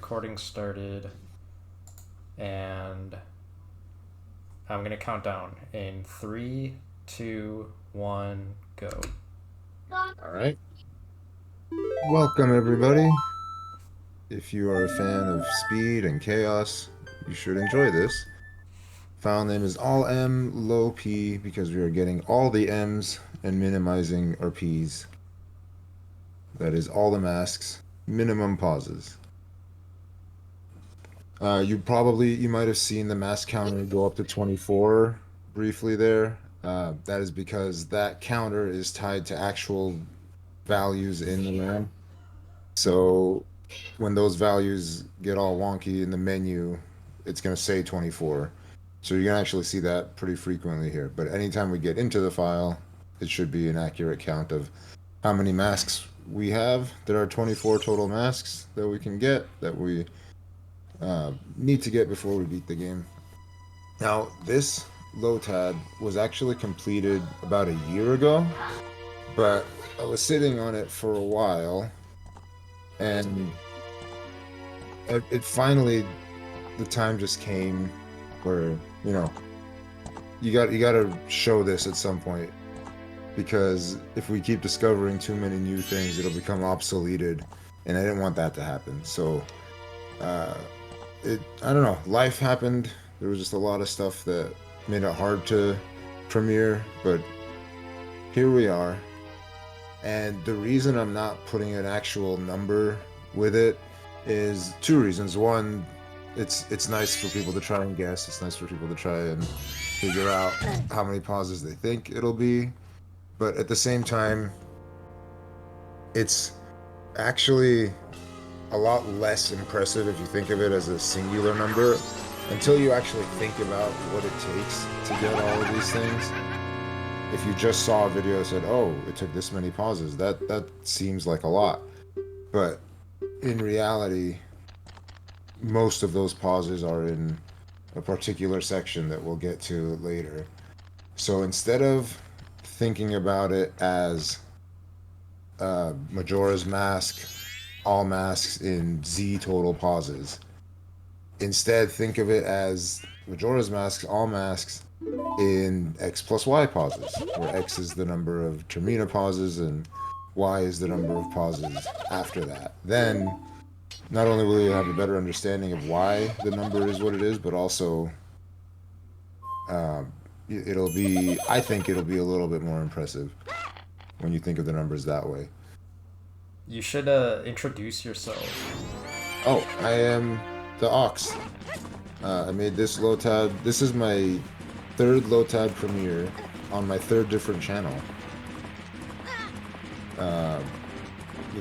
recording started, and I'm gonna count down in 3, 2, 1, go. All right. Welcome, everybody. If you are a fan of speed and chaos, you should enjoy this. File name is all M, low P, because we are getting all the M's and minimizing our P's. That is all the masks, minimum pauses. You might have seen the mask counter go up to 24 briefly there. That is because that counter is tied to actual values in the RAM. So when those values get all wonky in the menu, it's going to say 24. So you can actually see that pretty frequently here. But anytime we get into the file, it should be an accurate count of how many masks we have. There are 24 total masks that we can get, that we need to get before we beat the game. Now, this LOTAD was actually completed about a year ago, but I was sitting on it for a while, and it finally, the time just came where, you got to show this at some point, because if we keep discovering too many new things, it'll become obsoleted, and I didn't want that to happen. So I don't know, life happened. There was just a lot of stuff that made it hard to premiere, but here we are. And the reason I'm not putting an actual number with it is two reasons. One, it's nice for people to try and guess. It's nice for people to try and figure out how many pauses they think it'll be. But at the same time, it's actually a lot less impressive if you think of it as a singular number until you actually think about what it takes to get all of these things. If you just saw a video that said, oh, it took this many pauses, that seems like a lot. But in reality, most of those pauses are in a particular section that we'll get to later. So instead of thinking about it as Majora's Mask, all masks in Z total pauses, instead think of it as Majora's Mask, all masks in X plus Y pauses, where X is the number of Termina pauses and Y is the number of pauses after that. Then, not only will you have a better understanding of why the number is what it is, but also I think it'll be a little bit more impressive when you think of the numbers that way. You should introduce yourself. Oh, I am the Ox. I made this LOTAD. This is my third LOTAD premiere on my third different channel. The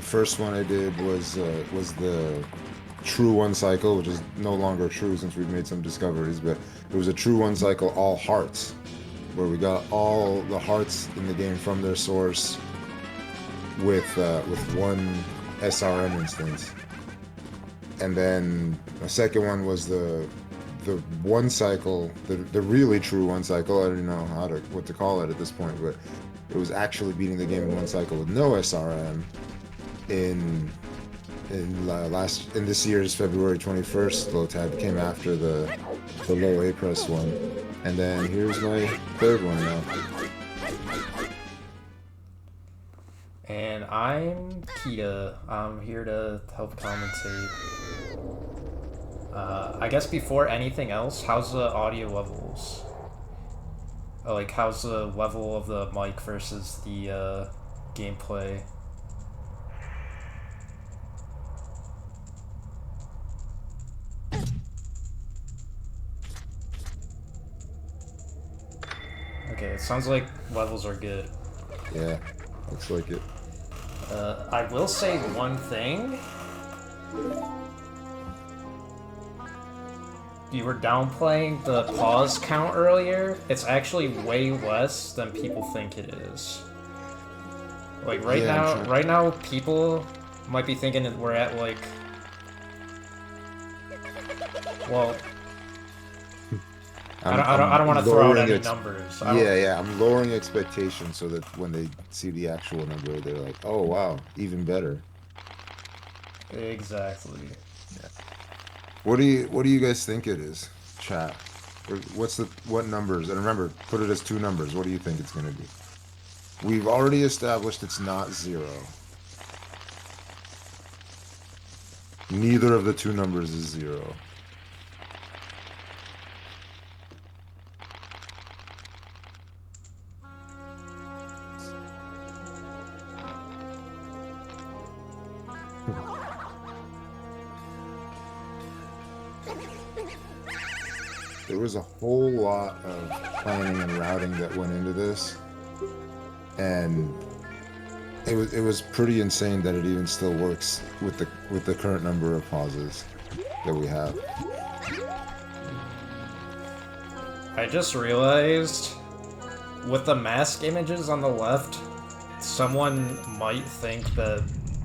first one I did was the true one cycle, which is no longer true since we've made some discoveries, but it was a true one cycle all hearts, where we got all the hearts in the game from their source with one SRM instance. And then my second one was the one cycle, the really true one cycle. I don't know what to call it at this point, but it was actually beating the game in one cycle with no SRM in this year's February 21st. LOTAD came after the low A press one, and then here's my third one now. And I'm Kita. I'm here to help commentate. I guess before anything else, how's the audio levels? Like, how's the level of the mic versus the gameplay? Okay, it sounds like levels are good. Yeah, looks like it. I will say one thing. You were downplaying the pause count earlier. It's actually way less than people think it is. Like right now, people might be thinking that we're at like, well, I don't want to throw out any numbers. Yeah, I'm lowering expectations so that when they see the actual number, they're like, oh wow, even better. Exactly. Yeah. What do you guys think it is, chat? What numbers? And remember, put it as two numbers. What do you think it's gonna be? We've already established it's not 0. Neither of the two numbers is 0. There was a whole lot of planning and routing that went into this, and it was pretty insane that it even still works with the current number of pauses that we have. I just realized, with the mask images on the left, someone might think that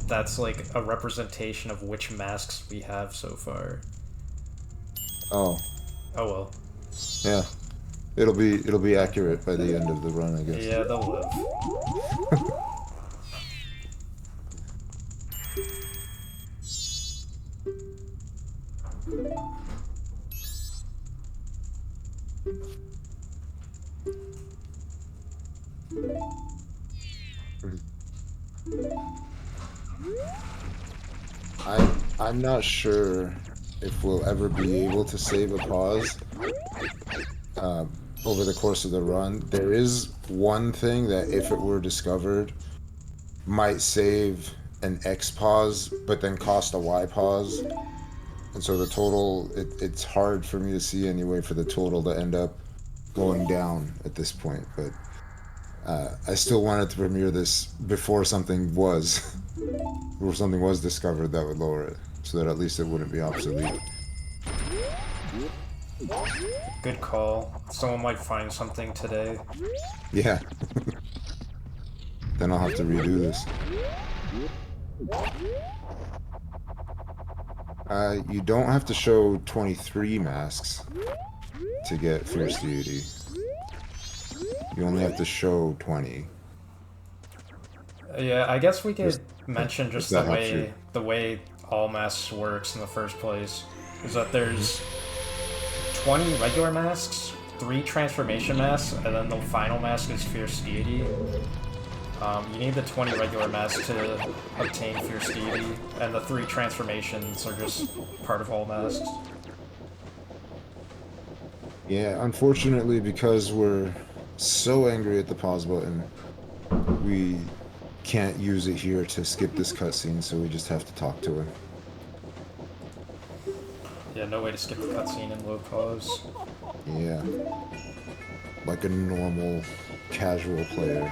that's like a representation of which masks we have so far. Oh. Oh well. Yeah. It'll be accurate by the end of the run, I guess. Yeah, they'll live. I'm not sure if we'll ever be able to save a pause over the course of the run. There is one thing that, if it were discovered, might save an X pause, but then cost a Y pause. And so the total, it's hard for me to see anyway for the total to end up going down at this point. But I still wanted to premiere this before something was discovered that would lower it, so that at least it wouldn't be obsolete. Good call. Someone might find something today. Yeah. Then I'll have to redo this. You don't have to show 23 masks to get Fierce Deity. You only have to show 20. Yeah, I guess we could mention just that the way all masks works in the first place. Is that there's 20 regular masks, 3 transformation masks, and then the final mask is Fierce Deity. You need the 20 regular masks to obtain Fierce Deity, and the 3 transformations are just part of all masks. Yeah, unfortunately, because we're so angry at the pause button, we can't use it here to skip this cutscene, so we just have to talk to him. Yeah, no way to skip the cutscene in low pause. Yeah. Like a normal, casual player.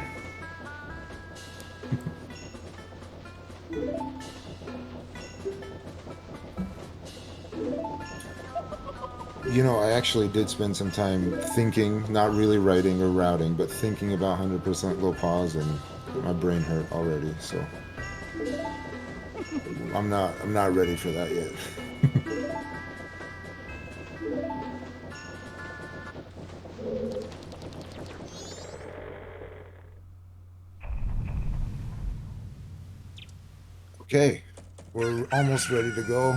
You know, I actually did spend some time thinking, not really writing or routing, but thinking about 100% low pause, and my brain hurt already, so I'm not ready for that yet. Okay, we're almost ready to go.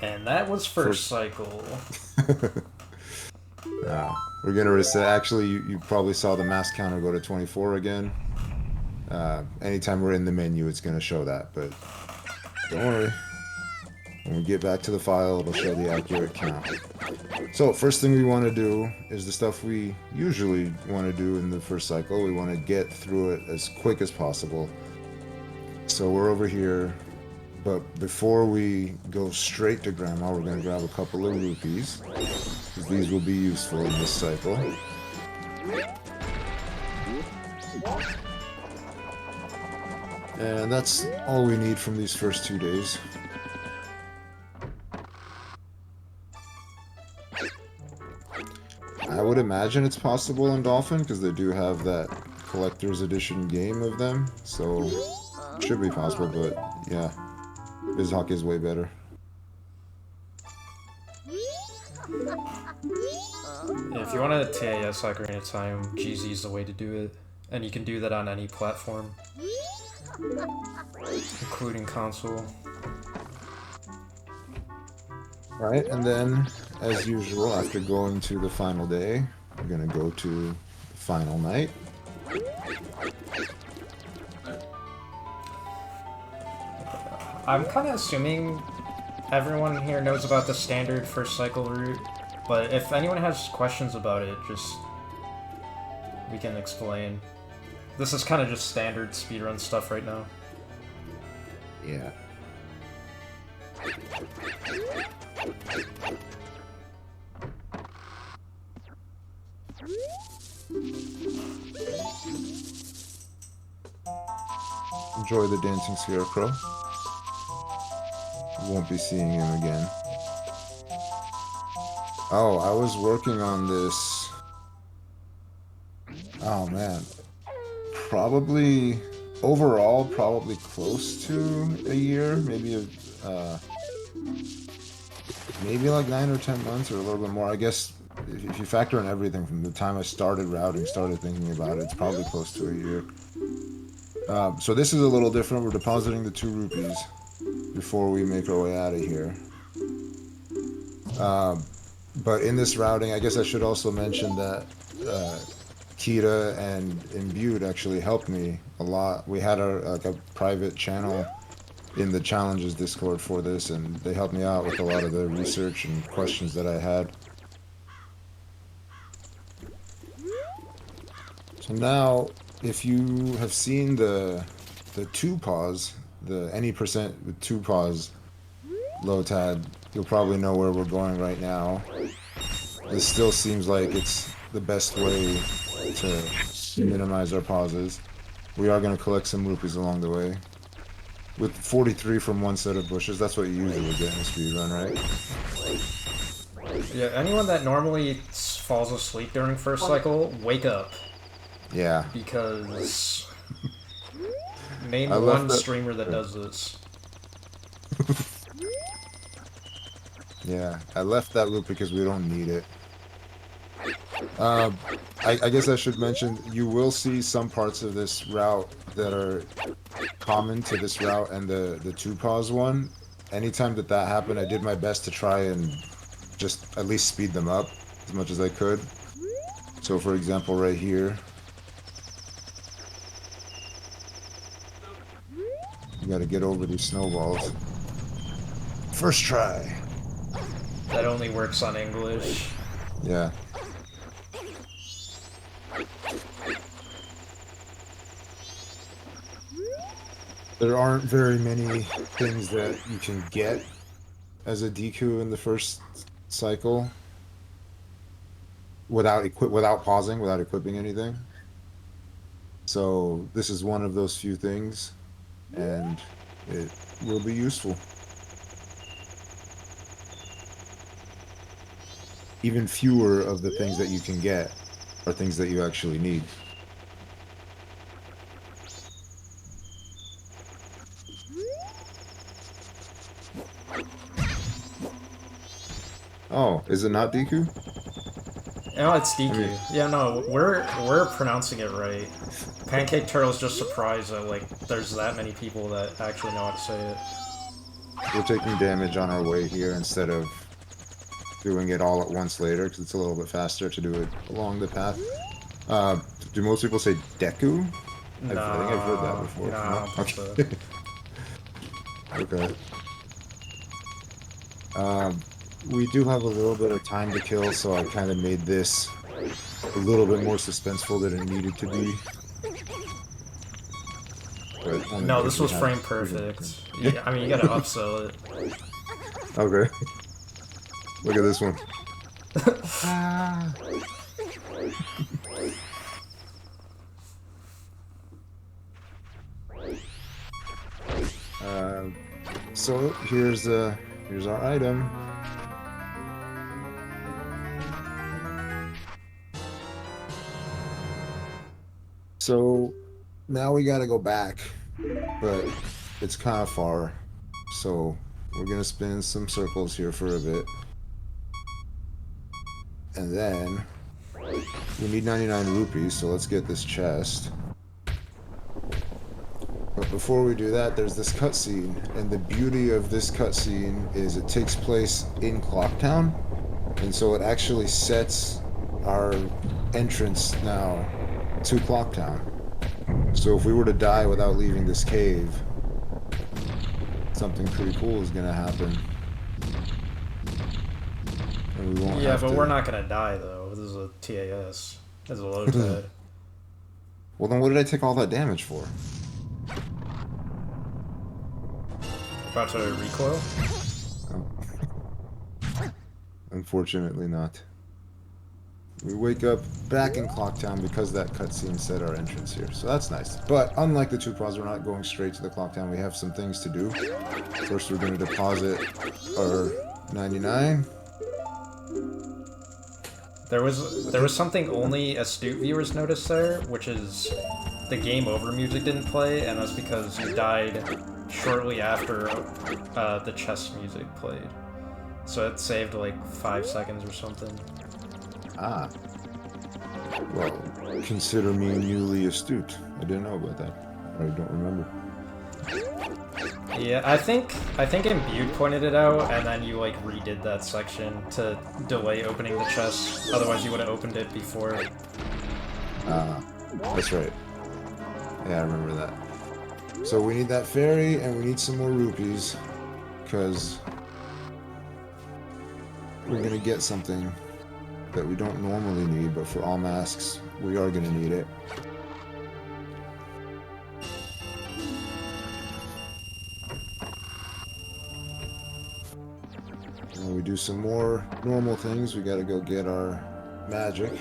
And that was first cycle. We're gonna reset. Actually, you probably saw the mask counter go to 24 again. Anytime we're in the menu, it's gonna show that, but don't worry. When we get back to the file, it'll show the accurate count. So, first thing we want to do is the stuff we usually want to do in the first cycle. We want to get through it as quick as possible. So we're over here. But before we go straight to Grandma, we're going to grab a couple of rupees, because these will be useful in this cycle. And that's all we need from these first 2 days. I would imagine it's possible in Dolphin, because they do have that collector's edition game of them, so it should be possible, but yeah. BizHawk is way better. Yeah, if you want a TAS Ocarina of Time, GZ is the way to do it. And you can do that on any platform, including console. Right, and then, as usual, after going to the final day, we're gonna go to the final night. I'm kind of assuming everyone here knows about the standard first cycle route, but if anyone has questions about it, just we can explain. This is kind of just standard speedrun stuff right now. Yeah. Enjoy the dancing scarecrow. Won't be seeing him again. Oh, I was working on this. Oh man. Probably overall, probably close to a year, maybe maybe like 9 or 10 months, or a little bit more. I guess if you factor in everything from the time I started routing, started thinking about it, it's probably close to a year. So this is a little different. We're depositing the 2 rupees before we make our way out of here. But in this routing, I guess I should also mention that Kita and Imbued actually helped me a lot. We had a private channel in the challenges Discord for this, and they helped me out with a lot of the research and questions that I had. So now, if you have seen the 2 pause, the any percent with 2 pause LOTAD, you'll probably know where we're going right now. This still seems like it's the best way to minimize our pauses. We are going to collect some rupees along the way. With 43 from one set of bushes, that's what you usually get in a speedrun, right? Yeah, anyone that normally falls asleep during first cycle, wake up. Yeah. Because name one streamer that does this. Yeah, I left that loop because we don't need it. I guess I should mention, you will see some parts of this route that are common to this route and the 2 pause one. Anytime that happened, I did my best to try and just at least speed them up as much as I could. So for example, right here, you gotta get over these snowballs. First try. That only works on English. Yeah. There aren't very many things that you can get as a DQ in the first cycle without pausing, without equipping anything. So this is one of those few things, and it will be useful. Even fewer of the things that you can get are things that you actually need. Oh, is it not DQ? No, it's DQ. I mean, yeah, no, we're pronouncing it right. Pancake Turtle's just surprised that, like, there's that many people that actually know how to say it. We're taking damage on our way here instead of doing it all at once later, because it's a little bit faster to do it along the path. Do most people say Deku? I think I've heard that before. No, okay. Okay. We do have a little bit of time to kill, so I kind of made this a little bit more suspenseful than it needed to be. But, no, this was frame perfect. Yeah, I mean, you gotta upsell it. Okay. Look at this one. So here's our item. So now we gotta go back, but it's kind of far, so we're gonna spin some circles here for a bit, and then we need 99 rupees, so let's get this chest. But before we do that, there's this cutscene, and the beauty of this cutscene is it takes place in Clocktown, and so it actually sets our entrance now to Clocktown. So if we were to die without leaving this cave, something pretty cool is gonna happen. And we won't Yeah, have but to... we're not gonna die though. This is a TAS. This is a LOTAD. Well, then what did I take all that damage for? About to recoil? Oh. Unfortunately not. We wake up back in Clocktown because that cutscene set our entrance here, so that's nice. But unlike the two pods, we're not going straight to the Clocktown. We have some things to do. First, we're going to deposit our 99. There was something only astute viewers noticed there, which is the game over music didn't play, and that's because you died shortly after the chest music played. So it saved like 5 seconds or something. Ah. Well, consider me newly astute. I didn't know about that. I don't remember. Yeah, I think Imbued pointed it out, and then you like redid that section to delay opening the chest. Otherwise, you would have opened it before. Ah, that's right. Yeah, I remember that. So we need that fairy, and we need some more rupees, because we're gonna get something that we don't normally need, but for all masks, we are gonna need it. And we do some more normal things. We gotta go get our magic.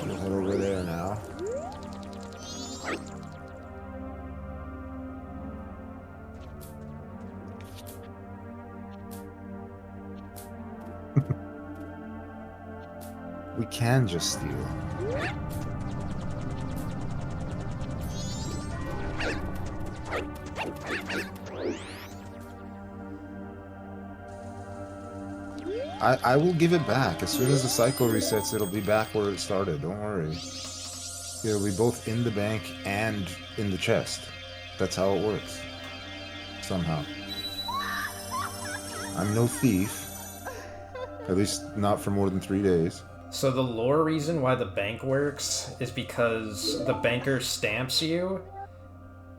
We'll head over there now. We can just steal. I will give it back. As soon as the cycle resets, it'll be back where it started. Don't worry. It'll be both in the bank and in the chest. That's how it works. Somehow. I'm no thief. At least not for more than 3 days. So the lore reason why the bank works is because the banker stamps you.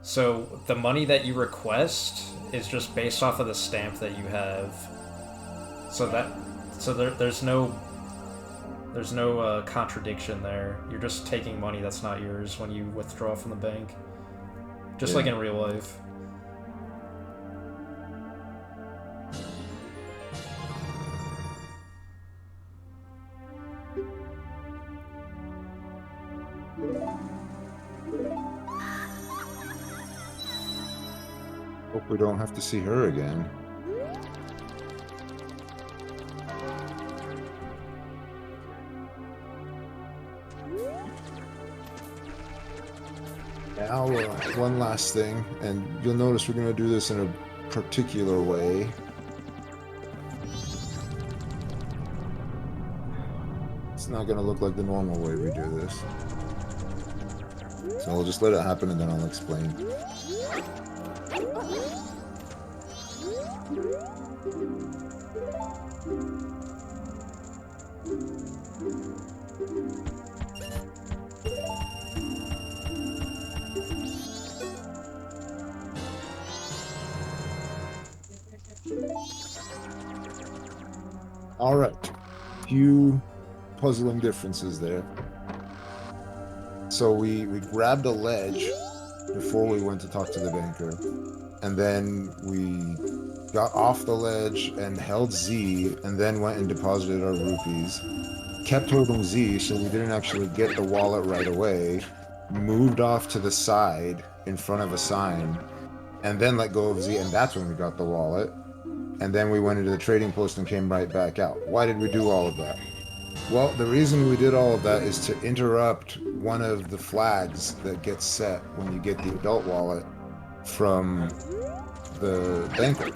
So the money that you request is just based off of the stamp that you have. So there's no contradiction there. You're just taking money that's not yours when you withdraw from the bank. Just like in real life. Hope we don't have to see her again. Now, one last thing, and you'll notice we're going to do this in a particular way. It's not going to look like the normal way we do this. So I'll just let it happen and then I'll explain. Alright, few puzzling differences there. So we grabbed a ledge before we went to talk to the banker, and then we got off the ledge and held Z, and then went and deposited our rupees. Kept holding Z, so we didn't actually get the wallet right away. Moved off to the side in front of a sign, and then let go of Z, and that's when we got the wallet. And then we went into the trading post and came right back out. Why did we do all of that? Well, the reason we did all of that is to interrupt one of the flags that gets set when you get the adult wallet from the banker.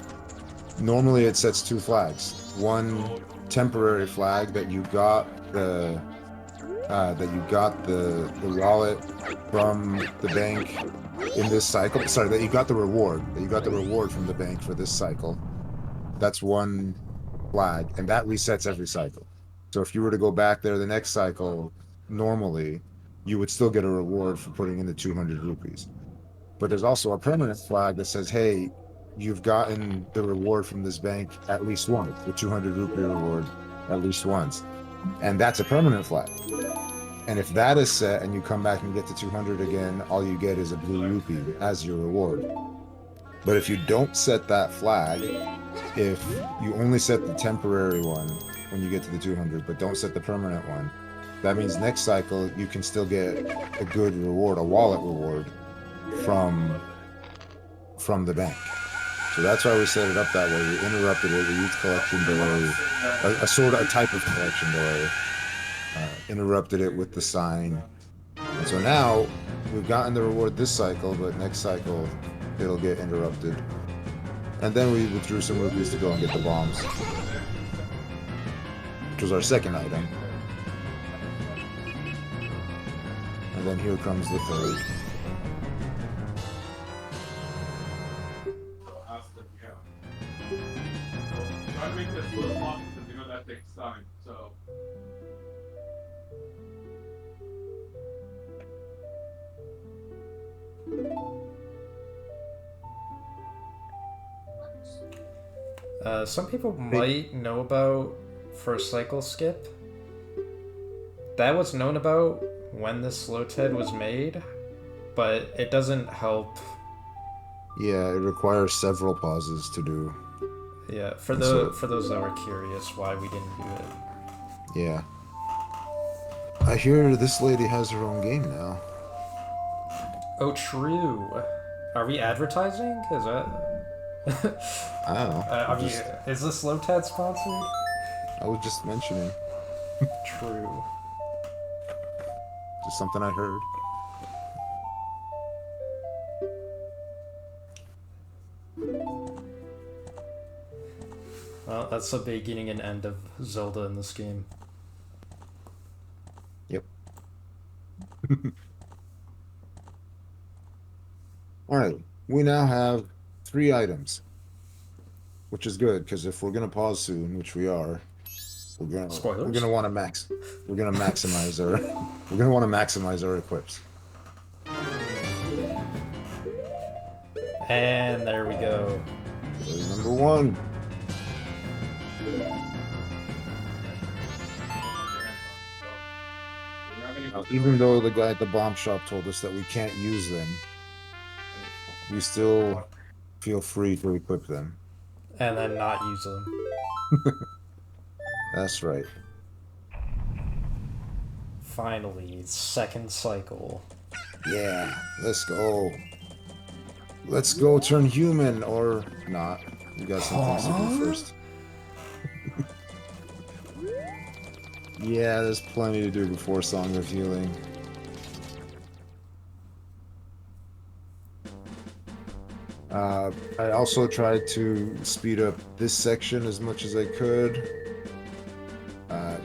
Normally it sets 2 flags. One temporary flag that you got the wallet from the bank in this cycle. Sorry, that you got the reward. That you got the reward from the bank for this cycle. That's one flag, and that resets every cycle. So if you were to go back there the next cycle, normally, you would still get a reward for putting in the 200 rupees. But there's also a permanent flag that says, hey, you've gotten the reward from this bank at least once, the 200 rupee reward at least once. And that's a permanent flag. And if that is set and you come back and get to 200 again, all you get is a blue rupee as your reward. But if you don't set that flag, if you only set the temporary one when you get to the 200, but don't set the permanent one, that means next cycle you can still get a good reward, a wallet reward from the bank. So that's why we set it up that way. We interrupted it. We used collection delay, a type of collection delay. Interrupted it with the sign. And so now we've gotten the reward this cycle, but next cycle it'll get interrupted. And then we withdrew some rupees to go and get the bombs, which was our second item. And then here comes the third. Try to make this slow as possible because you know that takes time. So. Some people might know about first cycle skip. That was known about when this LOTAD was made, but it doesn't help. Yeah, it requires several pauses to do. Yeah, for those that were curious why we didn't do it. Yeah. I hear this lady has her own game now. Oh, true. Are we advertising? Is that... I don't know. Is this LOTAD sponsored? I was just mentioning. True. Just something I heard. Well, that's the beginning and end of Zelda in this game. Yep. Alright, we now have 3 items. Which is good, because if we're gonna pause soon, which we are, we're gonna want to maximize our equips. And there we go. There's number 1. Now, even though the guy at the bomb shop told us that we can't use them, we still feel free to equip them. And then not use them. That's right. Finally, second cycle. Yeah, let's go. Let's go turn human, or not. We got some things to do first. Yeah, there's plenty to do before Song of Healing. I also tried to speed up this section as much as I could.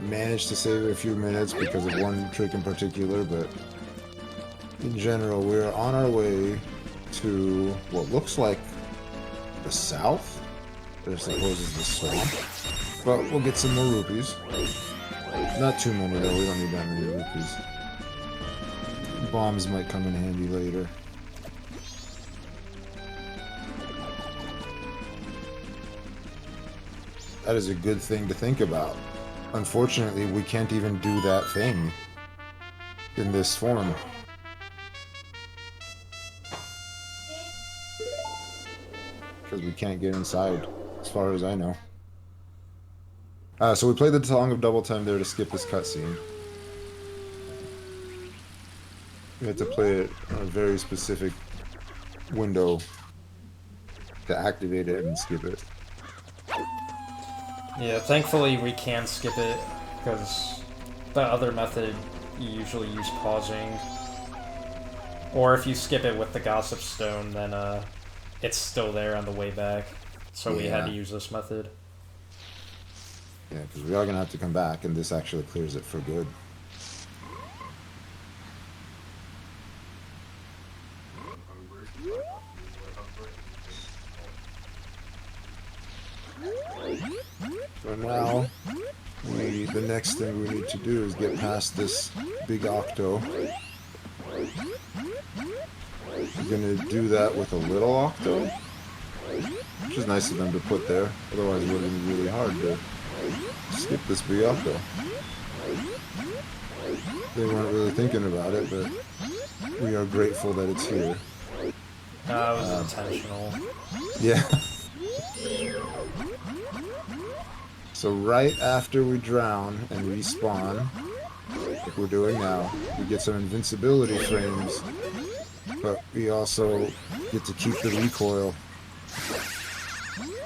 Managed to save it a few minutes because of one trick in particular, but in general, we're on our way to what looks like the south. I suppose is the swamp. But we'll get some more rupees. Not too many though, we don't need that many rupees. Bombs might come in handy later. That is a good thing to think about. Unfortunately, we can't even do that thing in this form. Because we can't get inside, as far as I know. So we played the Song of Double Time there to skip this cutscene. We had to play it on a very specific window to activate it and skip it. Yeah, thankfully we can skip it, because the other method you usually use pausing. Or if you skip it with the Gossip Stone, then it's still there on the way back. So we had to use this method. Yeah, because we are going to have to come back, and this actually clears it for good. So now, the next thing we need to do is get past this big octo. We're gonna do that with a little octo, which is nice of them to put there. Otherwise, it would have been really hard to skip this big octo. They weren't really thinking about it, but we are grateful that it's here. It was intentional. Yeah. So right after we drown and respawn, like we're doing now, we get some invincibility frames, but we also get to keep the recoil.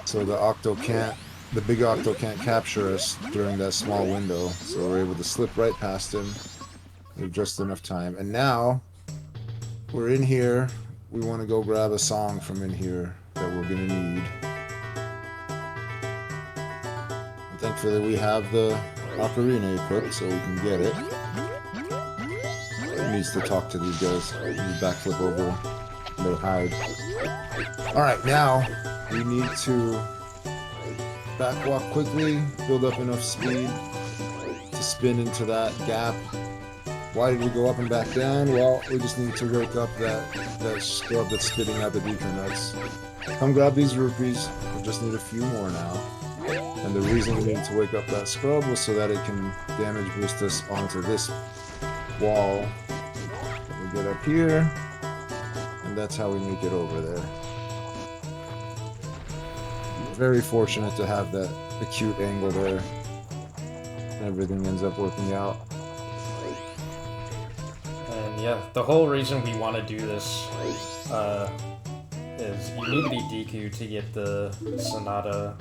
So the big octo can't capture us during that small window, so we're able to slip right past him with just enough time. And now, we're in here, we want to go grab a song from in here that we're going to need. And thankfully we have the ocarina equipped, so we can get it. He needs to talk to these guys. He backflip over and they hide. Alright, now we need to backwalk quickly, build up enough speed to spin into that gap. Why did we go up and back down? Well, we just need to wake up that scrub that's spitting out the decoy nuts. Come grab these rupees. We just need a few more now. And the reason we need to wake up that scrub was so that it can damage boost us onto this wall. We get up here, and that's how we make it over there. Very fortunate to have that acute angle there. Everything ends up working out. And yeah, the whole reason we want to do this is you need to be DQ to get the Sonata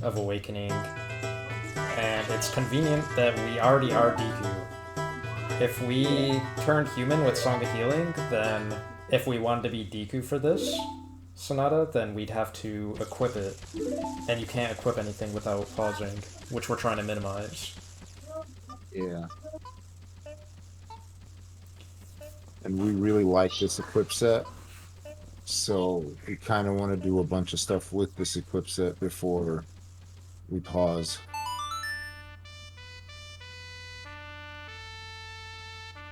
of Awakening, and it's convenient that we already are DQ. If we turned human with Song of Healing, then if we wanted to be DQ for this Sonata, then we'd have to equip it, and you can't equip anything without pausing, which we're trying to minimize. Yeah. And we really like this equip set, so we kind of want to do a bunch of stuff with this equip set before we pause.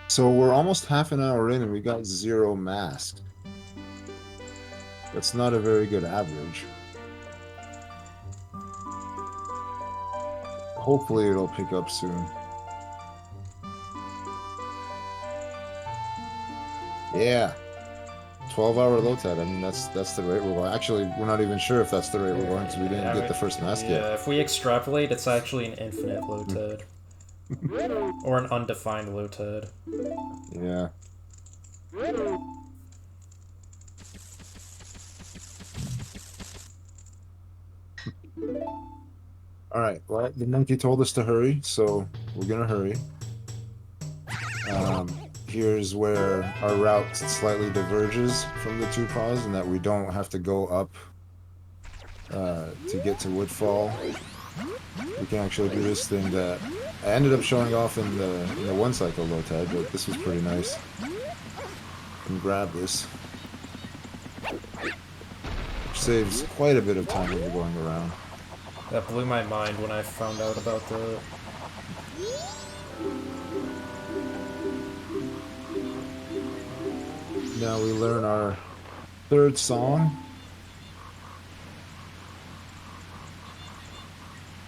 So we're almost half an hour in and we got 0 masks. That's not a very good average. Hopefully it'll pick up soon. Yeah. 12-hour LOTAD. I mean, that's the rate we're going. Actually, we're not even sure if that's the rate we're going because we didn't get the first mask yet. Yeah, if we extrapolate, it's actually an infinite LOTAD. Or an undefined LOTAD. Yeah. Alright, well, the monkey told us to hurry, so we're gonna hurry. Here's where our route slightly diverges from the 2 paws, and that we don't have to go up to get to Woodfall. We can actually do this thing that I ended up showing off in the 1 cycle LOTAD, but this was pretty nice. And grab this. Which saves quite a bit of time when we're going around. That blew my mind when I found out about the... Now we learn our 3rd song.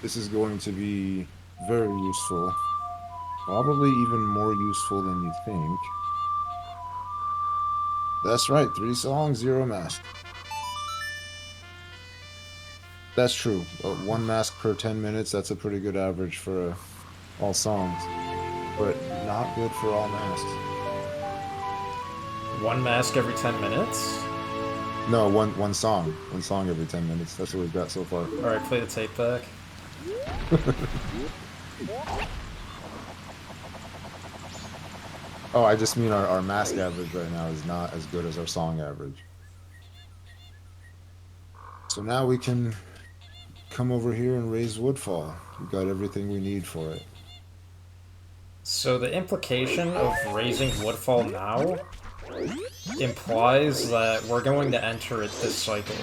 This is going to be very useful. Probably even more useful than you think. That's right, 3 songs, 0 mask. That's true. 1 mask per 10 minutes, that's a pretty good average for all songs. But not good for all masks. 1 mask every 10 minutes? No, one song. 1 song every 10 minutes. That's what we've got so far. Alright, play the tape back. Oh, I just mean our mask average right now is not as good as our song average. So now we can come over here and raise Woodfall. We've got everything we need for it. So the implication of raising Woodfall now implies that we're going to enter it this cycle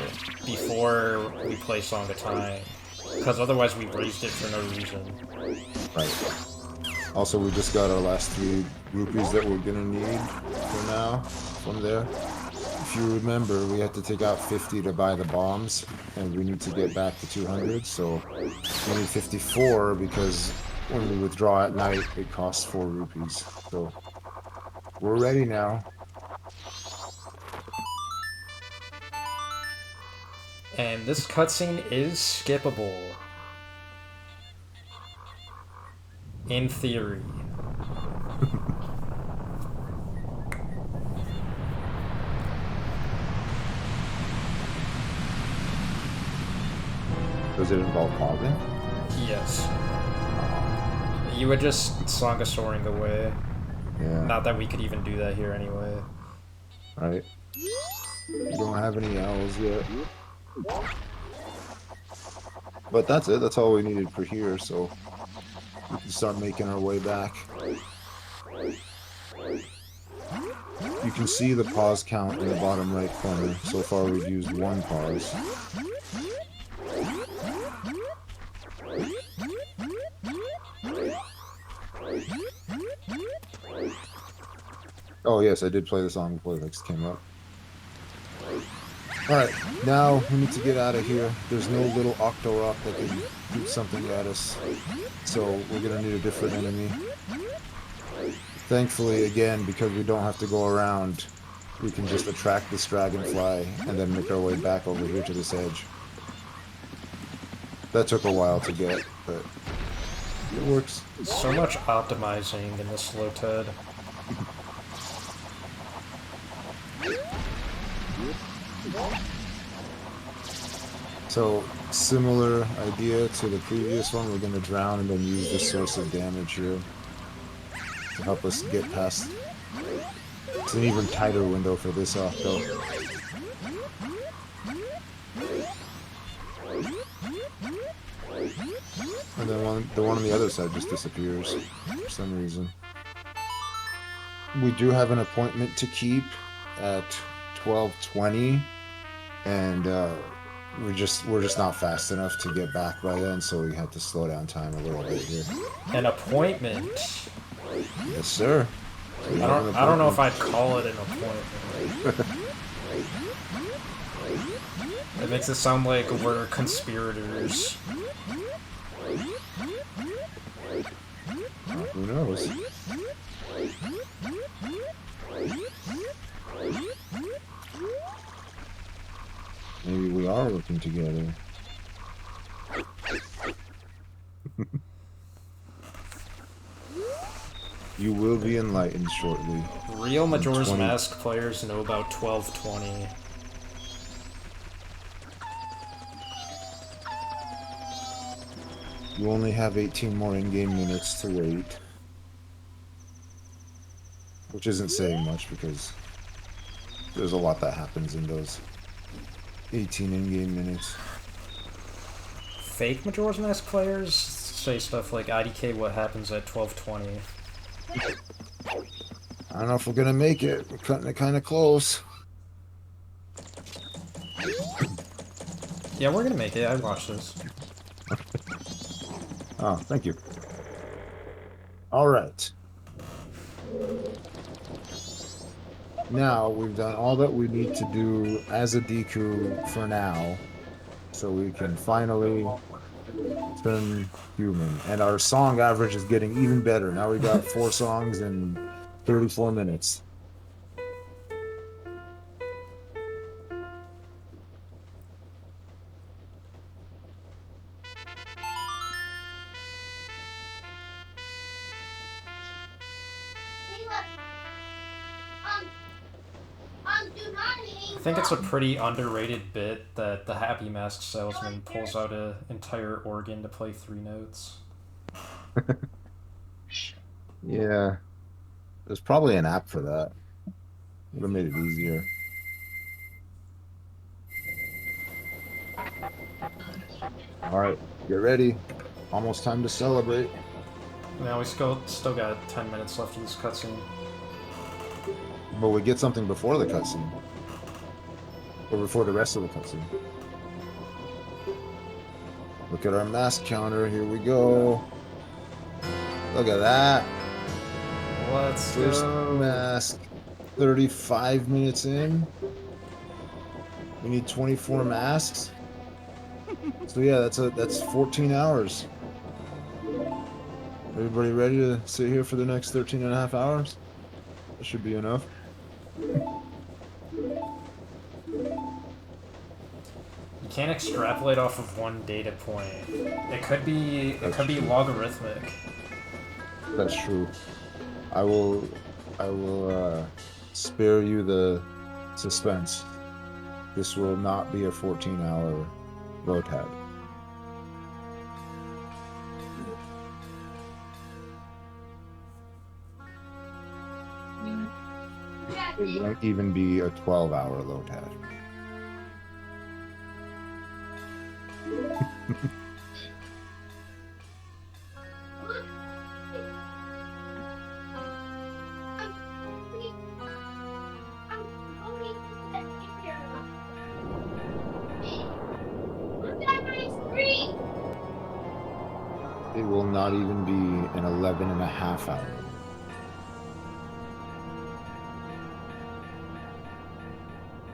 before we play Song of Time. Because otherwise we raised it for no reason. Right. Also, we just got our last 3 rupees that we're gonna need for now from there. If you remember, we had to take out 50 to buy the bombs, and we need to get back to 200, so we need 54 because when we withdraw at night, it costs 4 rupees. So we're ready now. And this cutscene is skippable. In theory. Does it involve pausing? Yes. You would just Song of Soaring away. Yeah. Not that we could even do that here anyway. Right. We don't have any owls yet. But that's it. That's all we needed for here, so we can start making our way back. You can see the pause count in the bottom right corner. So far we've used 1 pause. Oh yes, I did play the song before the next came up. Alright, now we need to get out of here. There's no little Octorok that can shoot something at us. So we're gonna need a different enemy. Thankfully, again, because we don't have to go around, we can just attract this dragonfly and then make our way back over here to this edge. That took a while to get, but it works. So much optimizing in this LOTAD. So, similar idea to the previous one, we're going to drown and then use this source of damage here to help us get past. It's an even tighter window for this Octo. And then the one on the other side just disappears for some reason. We do have an appointment to keep at 12:20, and we're just not fast enough to get back by then, so we have to slow down time a little bit here. An appointment? Yes, sir. I don't know if I'd call it an appointment. It makes it sound like we're conspirators. Who knows? Maybe we are working together. You will be enlightened shortly. Real Majora's Mask players know about 12:20. You only have 18 more in-game minutes to wait. Which isn't saying much because there's a lot that happens in those 18 in-game minutes. Fake Majora's Mask players say stuff like, IDK, what happens at 12:20? I don't know if we're gonna make it. We're cutting it kind of close. Yeah, we're gonna make it. I watched this. Oh, thank you. Alright. Now, we've done all that we need to do as a Deku for now, so we can finally turn human. And our song average is getting even better. Now we got 4 songs in 34 minutes. I think it's a pretty underrated bit that the Happy Mask salesman pulls out an entire organ to play 3 notes. Yeah. There's probably an app for that. Would have made it easier. Alright, get ready. Almost time to celebrate. Now we still got 10 minutes left of this cutscene. But we get something before the cutscene. Or before the rest of the cutscene. Look at our mask counter. Here we go. Look at that. Let's First go. mask. 35 minutes in. We need 24 masks. So yeah, that's 14 hours. Everybody ready to sit here for the next 13 and a half hours? That should be enough. You can't extrapolate off of one data point. It could be logarithmic. That's true. I will spare you the suspense. This will not be a 14-hour LOTAD. It won't even be a 12-hour LOTAD. It will not even be an 11 and a half hour.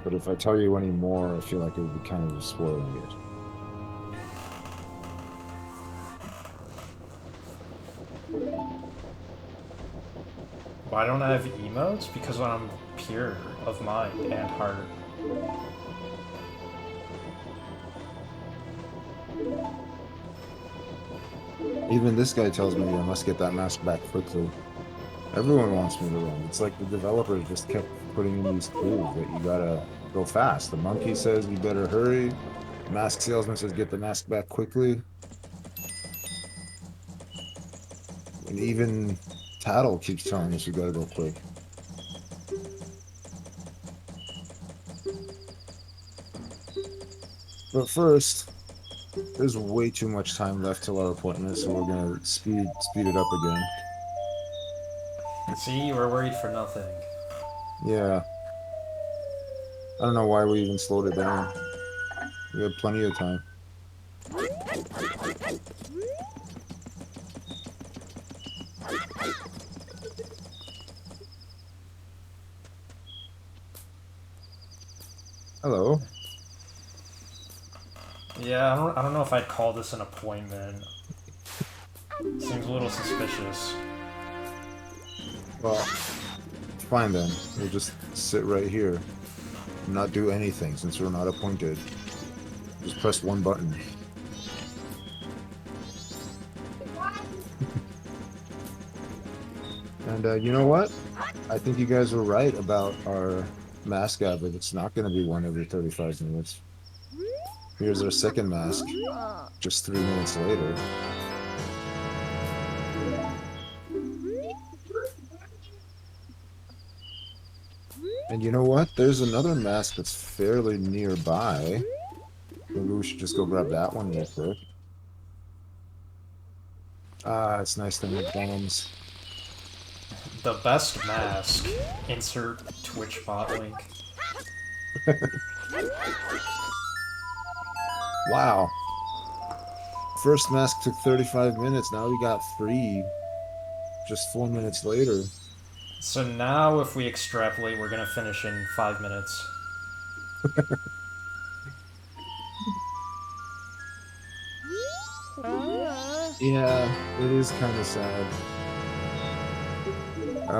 But if I tell you any more, I feel like it would be kind of spoiling it. Why don't I have emotes? Because I'm pure of mind and heart. Even this guy tells me I must get that mask back quickly. Everyone wants me to run. It's like the developers just kept putting in these clues that you gotta go fast. The monkey says you better hurry. The mask salesman says get the mask back quickly. And even Tattle keeps telling us you gotta go quick. But first, there's way too much time left till our appointment, so we're gonna speed it up again. See, we're worried for nothing. Yeah. I don't know why we even slowed it down. We had plenty of time. Hello. Yeah, I don't know if I'd call this an appointment. Seems a little suspicious. Well, fine then. We'll just sit right here and not do anything since we're not appointed. Just press one button. And you know what? I think you guys were right about our mask average. It's not going to be one every 35 minutes. Here's our second mask, just 3 minutes later. And you know what? There's another mask that's fairly nearby. Maybe we should just go grab that one real quick. Ah, it's nice to make bombs. The best mask. Insert Twitch bot link. Wow. First mask took 35 minutes. Now we got 3 just 4 minutes later. So now if we extrapolate, we're gonna finish in 5 minutes. Yeah, it is kind of sad.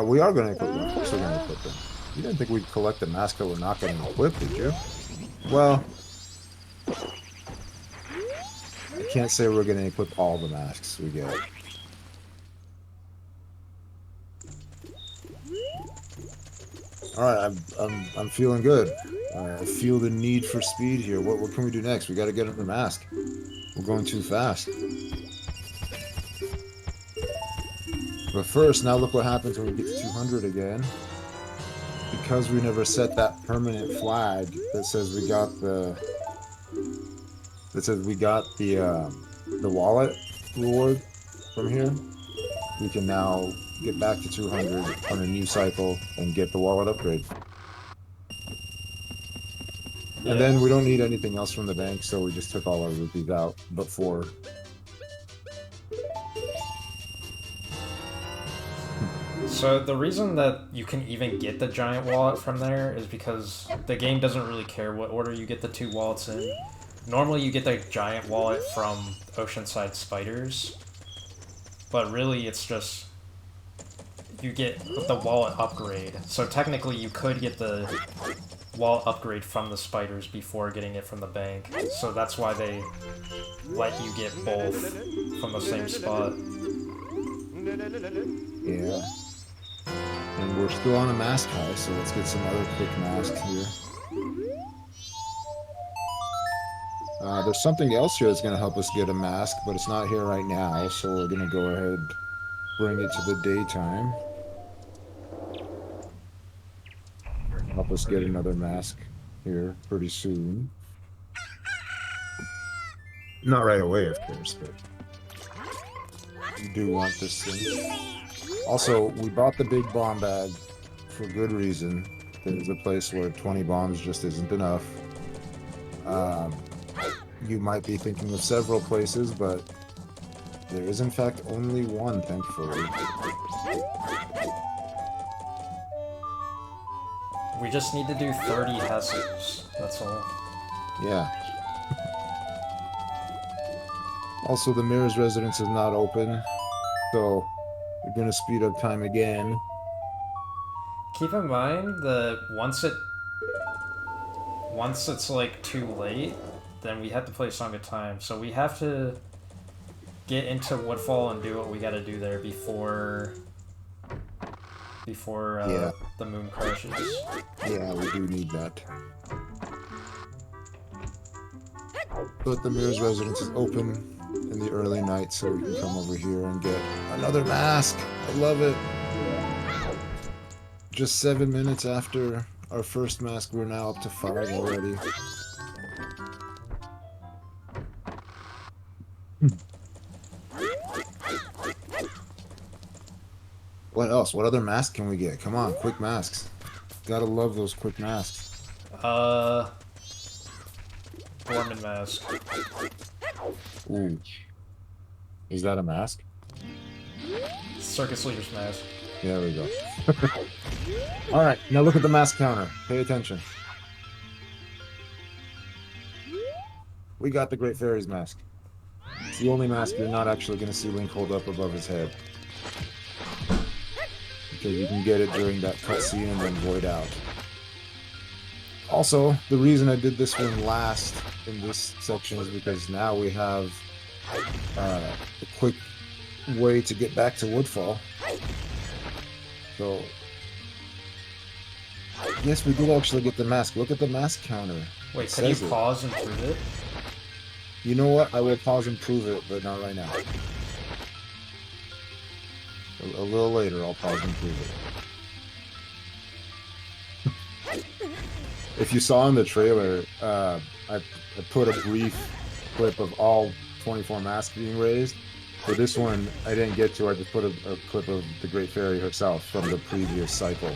We are going to equip them. Of course we're going to equip them. You didn't think we'd collect the mask that we're not getting equipped, did you? Well, I can't say we're going to equip all the masks we get. Alright, I'm feeling good. I feel the need for speed here. What can we do next? We got to get another mask. We're going too fast. But first, now look what happens when we get to 200 again. Because we never set that permanent flag that says we got the wallet reward from here, we can now get back to 200 on a new cycle, and get the wallet upgrade. Yeah. And then we don't need anything else from the bank, so we just took all our rupees out before. So the reason that you can even get the giant wallet from there is because the game doesn't really care what order you get the 2 wallets in. Normally you get the giant wallet from Oceanside Spiders, but really it's just you get the wallet upgrade. So technically you could get the wallet upgrade from the spiders before getting it from the bank. So that's why they let you get both from the same spot. Yeah. And we're still on a mask high, so let's get some other quick masks here. There's something else here that's going to help us get a mask, but it's not here right now, so we're going to go ahead bring it to the daytime. Help us get another mask here pretty soon. Not right away, of course, but we do want this thing. Also, we bought the big bomb bag for good reason. There's a place where 20 bombs just isn't enough. You might be thinking of several places, but there is in fact only one, thankfully. We just need to do 30 Hesses, that's all. Yeah. Also, the Mirror's residence is not open, so we're gonna speed up time again. Keep in mind that once it's like too late, then we have to play Song of Time. So we have to get into Woodfall and do what we gotta do there before Yeah. the moon crashes. Yeah, we do need that. But the Mirror's residence is open in the early night, so we can come over here and get another mask. I love it. Just 7 minutes after our first mask, we're now up to 5 already. What else? What other mask can we get? Come on, quick masks. Gotta love those quick masks. Gorman mask. Ooh. Is that a mask? Circus leader's mask. There we go. Alright, now look at the mask counter. Pay attention. We got the Great Fairy's mask. It's the only mask you're not actually going to see Link hold up above his head. Because you can get it during that cutscene and then void out. Also, the reason I did this one last in this section is because now we have a quick way to get back to Woodfall. So, yes, we did actually get the mask. Look at the mask counter. Wait, can you pause and prove it? You know what? I will pause and prove it, but not right now. A little later, I'll pause and prove it. If you saw in the trailer, I put a brief clip of all 24 masks being raised. For this one, I didn't get to. I just put a clip of the Great Fairy herself from the previous cycle.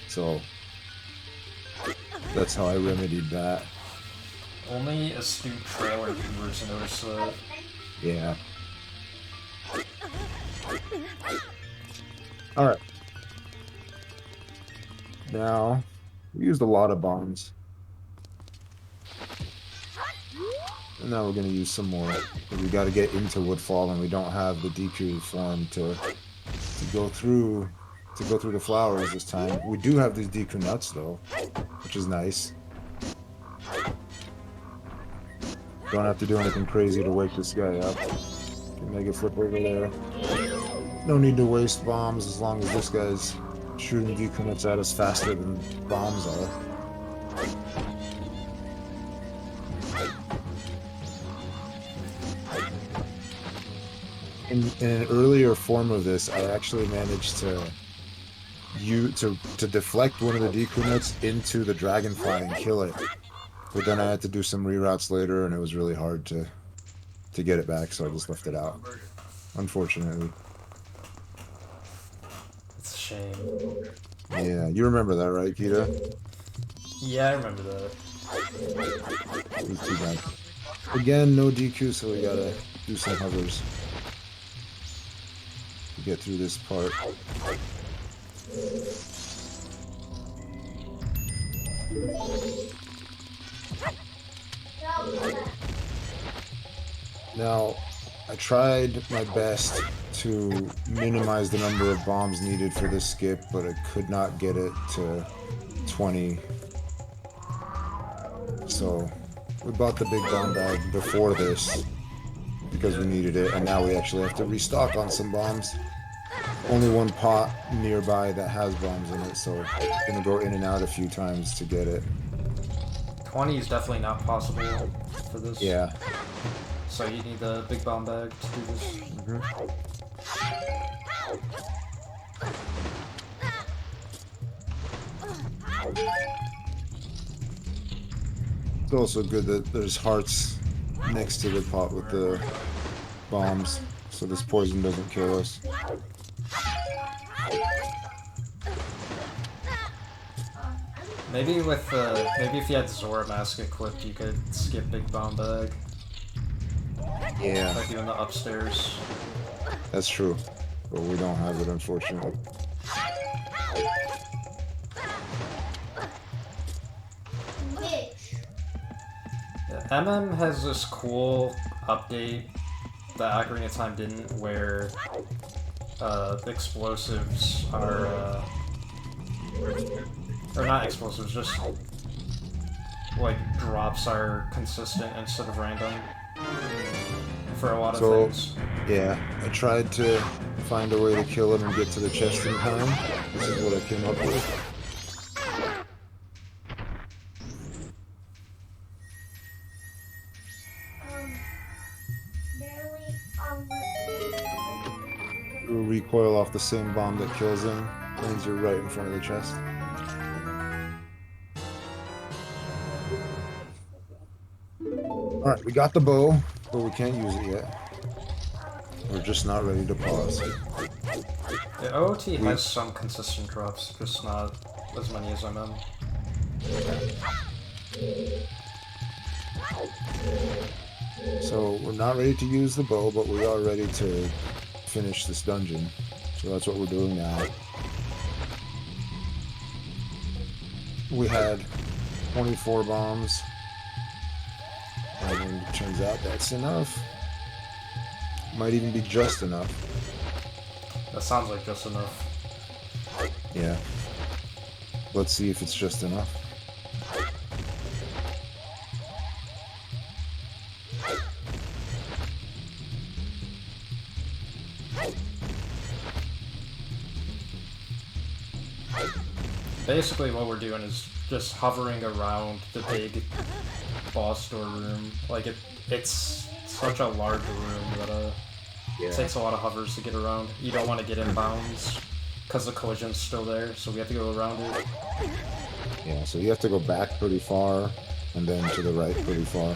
So, that's how I remedied that. Only astute trailer viewers notice that. Yeah. Alright. Now, we used a lot of bombs. And now we're going to use some more. We got to get into Woodfall, and we don't have the Deku form to go through the flowers this time. We do have these Deku nuts though, which is nice. Don't have to do anything crazy to wake this guy up. Can make it flip over there. No need to waste bombs as long as this guy's shooting Deku nuts at us faster than bombs are. In an earlier form of this, I actually managed to deflect one of the Deku nuts into the dragonfly and kill it. But then I had to do some reroutes later, and it was really hard to get it back, so I just left it out. Unfortunately. shame. Yeah, you remember that, right, Kita? Yeah, I remember that. It was too bad. Again, no DQ, so we gotta do some hovers to get through this part. Now, I tried my best to minimize the number of bombs needed for this skip, but I could not get it to 20. So, we bought the big bomb bag before this because we needed it, and now we actually have to restock on some bombs. Only one pot nearby that has bombs in it, so I'm gonna go in and out a few times to get it. 20 is definitely not possible for this. Yeah. So you need the big bomb bag to do this. It's also good that there's hearts next to the pot with the bombs, so this poison doesn't kill us. Maybe if you had Zora Mask equipped, you could skip big bomb bag. Yeah. Like doing the upstairs. That's true, but we don't have it, unfortunately. Yeah, MM has this cool update that Ocarina of Time didn't, where explosives are, or not explosives, just like drops are consistent instead of random for a lot of things. Yeah, I tried to find a way to kill him and get to the chest in time. This is what I came up with. We'll recoil off the same bomb that kills him, and you're right in front of the chest. Alright, we got the bow, but we can't use it yet. We're just not ready to pause. The OOT has some consistent drops, just not as many as MM. So we're not ready to use the bow, but we are ready to finish this dungeon. So that's what we're doing now. We had 24 bombs. And it turns out that's enough. Might even be just enough. That sounds like just enough. Yeah. Let's see if it's just enough. Basically what we're doing is just hovering around the big boss door room. Like it's such a large room that it takes a lot of hovers to get around. You don't want to get in bounds because the collision's still there, so we have to go around it. Yeah, so you have to go back pretty far and then to the right pretty far.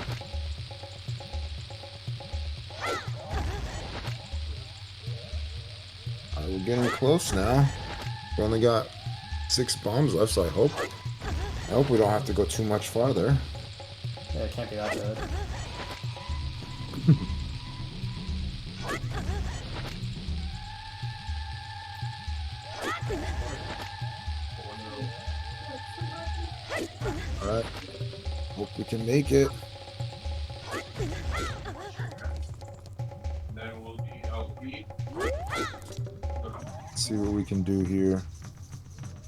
Alright, we're getting close now. We only got 6 bombs left, so I hope we don't have to go too much farther. Yeah, it can't be that bad. Alright. Hope we can make it. Then we'll be LP. Let's see what we can do here.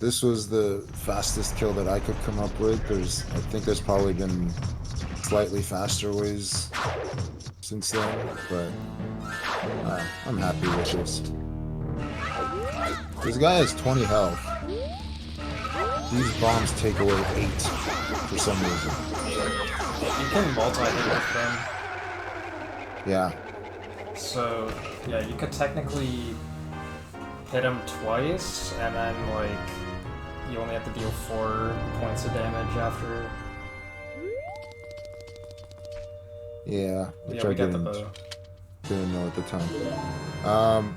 This was the fastest kill that I could come up with. I think there's probably been slightly faster ways since then, but I'm happy with this. This guy has 20 health. These bombs take away 8 for some reason. You can multi-hit with them. Yeah. So, yeah, you could technically hit him twice, and then, like, you only have to deal 4 points of damage after. Yeah, which I we got the didn't bow. know at the time.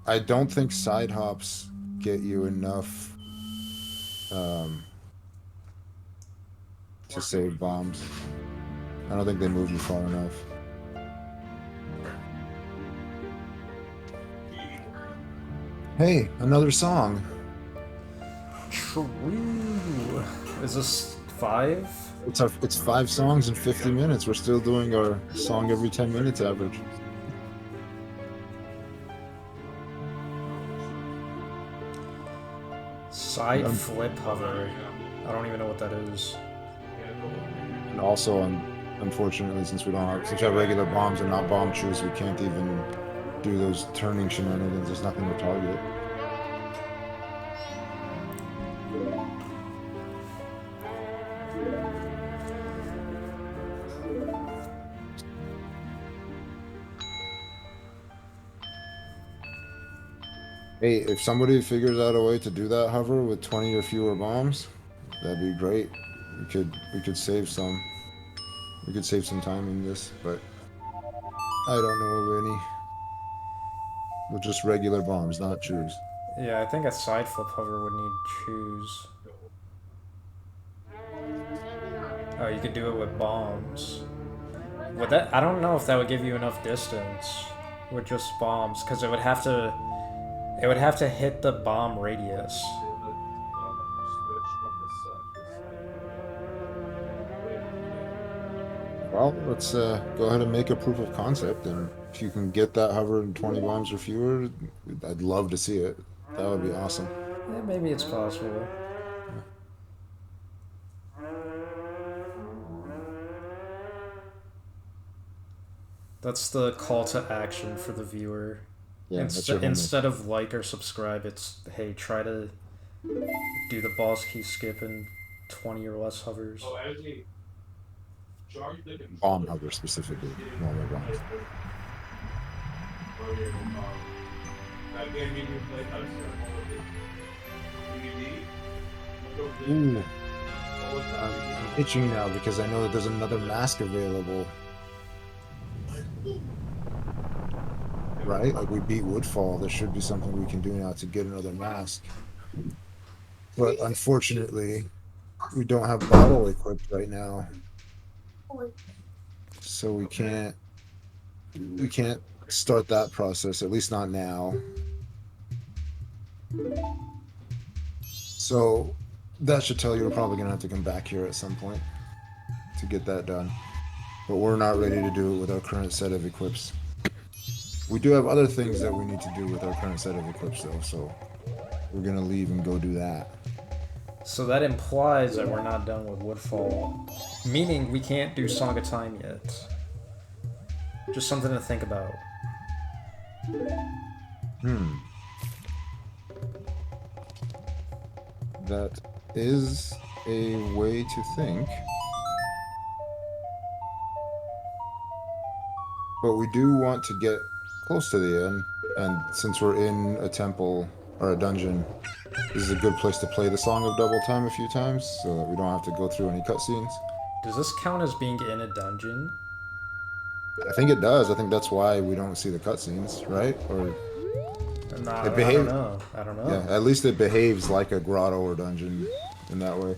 I don't think side hops get you enough to save bombs. I don't think they move you far enough. Hey, another song. True. Is this 5? It's 5 songs in 50 minutes. We're still doing our song every 10 minutes average. Side flip hover. I don't even know what that is. And also, unfortunately, since we have regular bombs and not bomb chews, we can't even do those turning shenanigans. There's nothing to target. Hey, if somebody figures out a way to do that hover with 20 or fewer bombs, that'd be great. We could save some. We could save some time in this, but I don't know of any. With just regular bombs, not chews. Yeah, I think a side flip hover would need chews. Oh, you could do it with bombs. Would that? I don't know if that would give you enough distance with just bombs, because it would have to. It would have to hit the bomb radius. Well, let's go ahead and make a proof of concept, and if you can get that hover in 20 bombs or fewer, I'd love to see it. That would be awesome. Yeah, maybe it's possible. That's the call to action for the viewer. Yeah, Instead of like or subscribe, it's, hey, try to do the boss key skip in 20 or less hovers. Bomb hover specifically, normal bombs. Ooh. I'm itching now because I know that there's another mask available. Right? Like we beat Woodfall, there should be something we can do now to get another mask. But unfortunately, we don't have bottle equipped right now. So we can't start that process, at least not now. So that should tell you we're probably gonna have to come back here at some point to get that done. But we're not ready to do it with our current set of equips. We do have other things that we need to do with our current set of equips though, so we're gonna leave and go do that. So that implies that we're not done with Woodfall, meaning we can't do Song of Time yet. Just something to think about. That is a way to think. But we do want to get close to the end, and since we're in a temple or a dungeon, this is a good place to play the Song of Double Time a few times so that we don't have to go through any cutscenes. Does this count as being in a dungeon? I think it does. I think that's why we don't see the cutscenes, right? Or I don't know. I don't know. Yeah, at least it behaves like a grotto or dungeon in that way.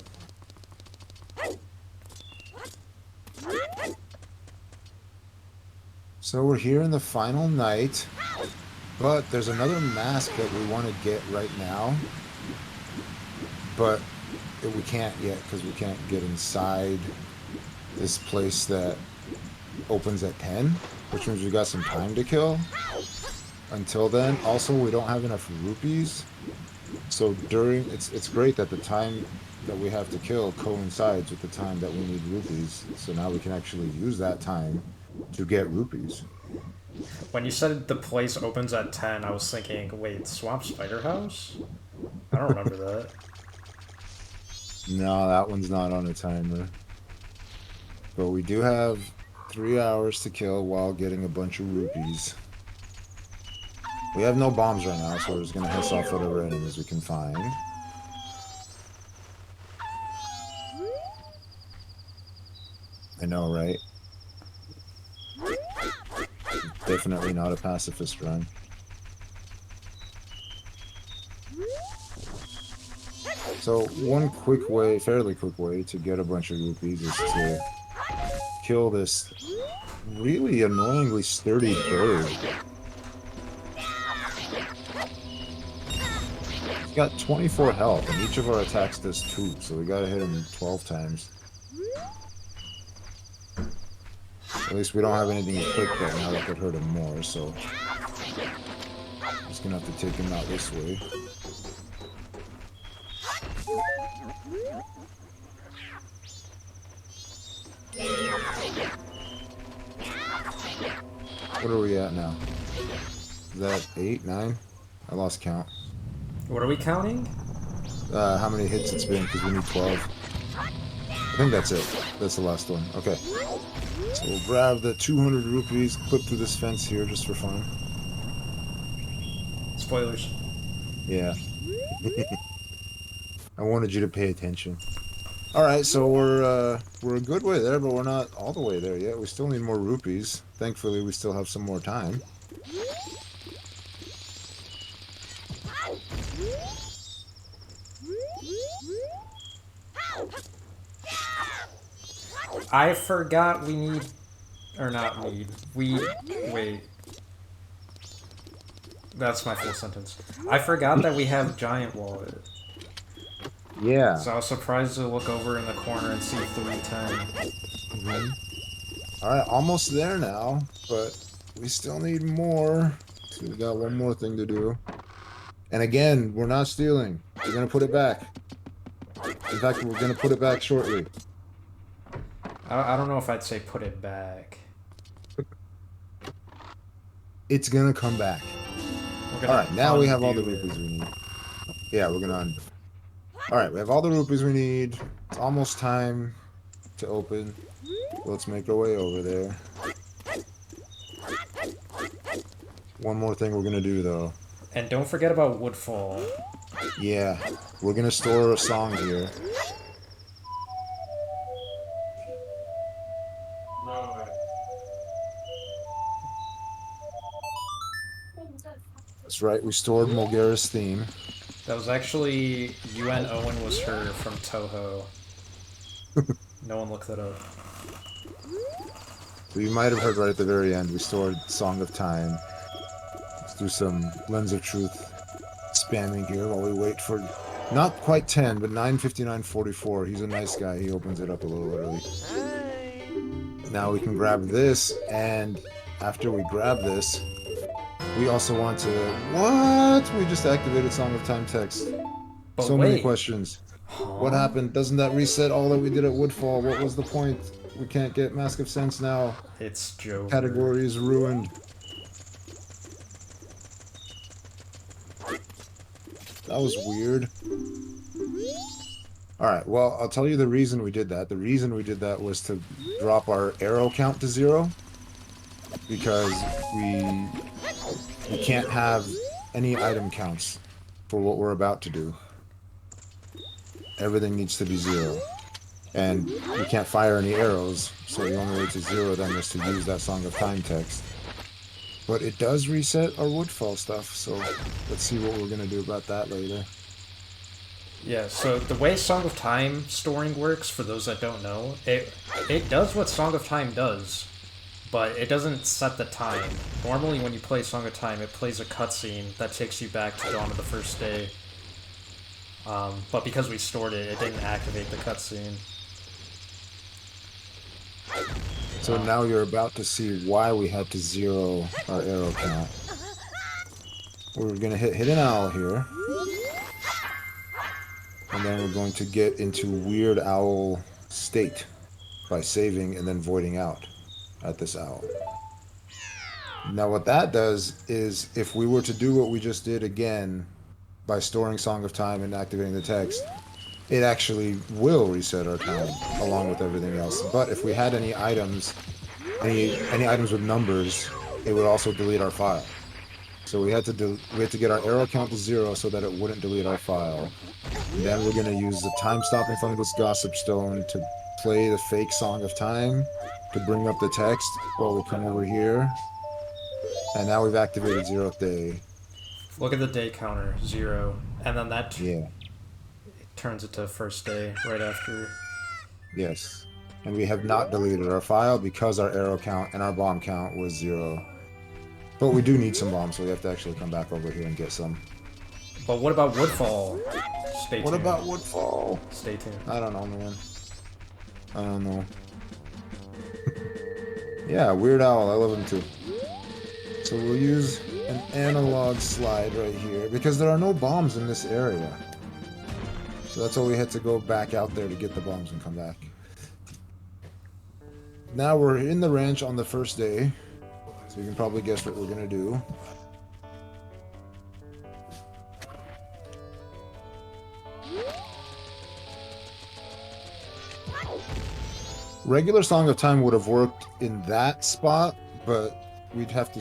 So we're here in the final night, but there's another mask that we want to get right now, but we can't yet because we can't get inside this place that opens at 10, which means we got some time to kill. Until then, also we don't have enough rupees, so it's great that the time that we have to kill coincides with the time that we need rupees, so now we can actually use that time to get rupees. When you said the place opens at 10, I was thinking, wait, Swamp Spider House? I don't remember that. No, that one's not on a timer. But we do have 3 hours to kill while getting a bunch of rupees. We have no bombs right now, so we're just gonna hiss off whatever enemies we can find. I know, right? Definitely not a pacifist run. So one quick way, fairly quick way to get a bunch of rupees is to kill this really annoyingly sturdy bird. He's got 24 health, and each of our attacks does 2, so we gotta hit him 12 times. At least we don't have anything equipped right now that could hurt him more, so just gonna have to take him out this way. What are we at now? Is that 8, 9? I lost count. What are we counting? How many hits it's been, because we need 12. I think that's it. That's the last one. Okay. So we'll grab the 200 rupees, clip through this fence here just for fun. Spoilers. Yeah. I wanted you to pay attention. Alright, so we're a good way there, but we're not all the way there yet. We still need more rupees. Thankfully, we still have some more time. I forgot we need... Or not need. Wait. That's my full sentence. I forgot that we have Giant Wallet. Yeah. So I was surprised to look over in the corner and see 310. Alright, almost there now, but we still need more. So we got one more thing to do. And again, we're not stealing. We're gonna put it back. In fact, we're gonna put it back shortly. I don't know if I'd say put it back. It's gonna come back. Alright, now we have all the rupees we need. Yeah, we're gonna undo. Alright, we have all the rupees we need. It's almost time to open. Let's make our way over there. One more thing we're gonna do, though. And don't forget about Woodfall. Yeah, we're gonna store a song here. That's right, we stored Mulgara's theme. That was actually... UN Owen was her from Toho. No one looked that up. So you might have heard right at the very end, we stored Song of Time. Let's do some Lens of Truth spamming here while we wait for... Not quite 10, but 9:59:44. He's a nice guy, he opens it up a little early. Now we can grab this, and after we grab this, we also want to... What? We just activated Song of Time text. But so wait. many questions. What happened? Doesn't that reset all that we did at Woodfall? What was the point? We can't get Mask of Sense now. It's Joker. Category is ruined. That was weird. Alright, well, I'll tell you the reason we did that. The reason we did that was to drop our arrow count to 0. Because we can't have any item counts for what we're about to do. Everything needs to be 0. And we can't fire any arrows, so the only way to 0 them is to use that Song of Time text. But it does reset our Woodfall stuff, so let's see what we're going to do about that later. Yeah, so the way Song of Time storing works, for those that don't know, it does what Song of Time does, but it doesn't set the time. Normally when you play Song of Time, it plays a cutscene that takes you back to Dawn of the First Day. But because we stored it, it didn't activate the cutscene. So now you're about to see why we had to 0 our arrow count. We're going to hit Hidden Owl here. And then we're going to get into Weird Owl state by saving and then voiding out at this owl. Now what that does is, if we were to do what we just did again by storing Song of Time and activating the text, it actually will reset our time along with everything else. But if we had any items, any items with numbers, it would also delete our file. So we had to get our arrow count to 0 so that it wouldn't delete our file. And then we're gonna use the time-stopping fungus gossip stone to play the fake Song of Time to bring up the text while we come over here. And now we've activated 0th day. Look at the day counter, 0. And then that... Yeah. turns it to first day right after. Yes. And we have not deleted our file because our arrow count and our bomb count was 0. But we do need some bombs, so we have to actually come back over here and get some. But what about Woodfall? Stay tuned. What about Woodfall? Stay tuned. I don't know, man. I don't know. Yeah, Weird Owl. I love him too. So we'll use an analog slide right here because there are no bombs in this area. So that's why we had to go back out there to get the bombs and come back. Now we're in the ranch on the first day. So you can probably guess what we're going to do. Regular Song of Time would have worked in that spot, but we'd have to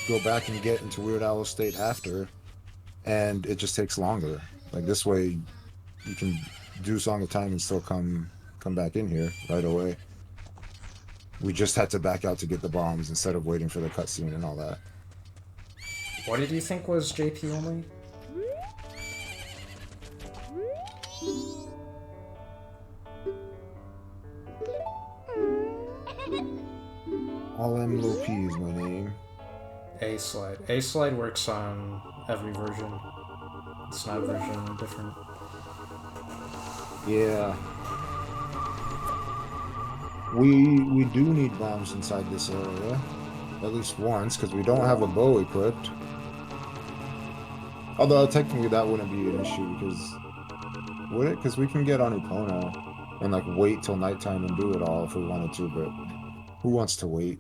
go back and get into Weird Owl State after, and it just takes longer. Like this way, you can do Song of Time and still come back in here right away. We just had to back out to get the bombs instead of waiting for the cutscene and all that. What did you think was JP only? LOP is my name. A slide. A slide works on every version. It's not version different. Yeah. We do need bombs inside this area. At least once, because we don't have a bow equipped. Although technically that wouldn't be an issue, because... Would it? Because we can get on Epona and like wait till nighttime and do it all if we wanted to, but who wants to wait?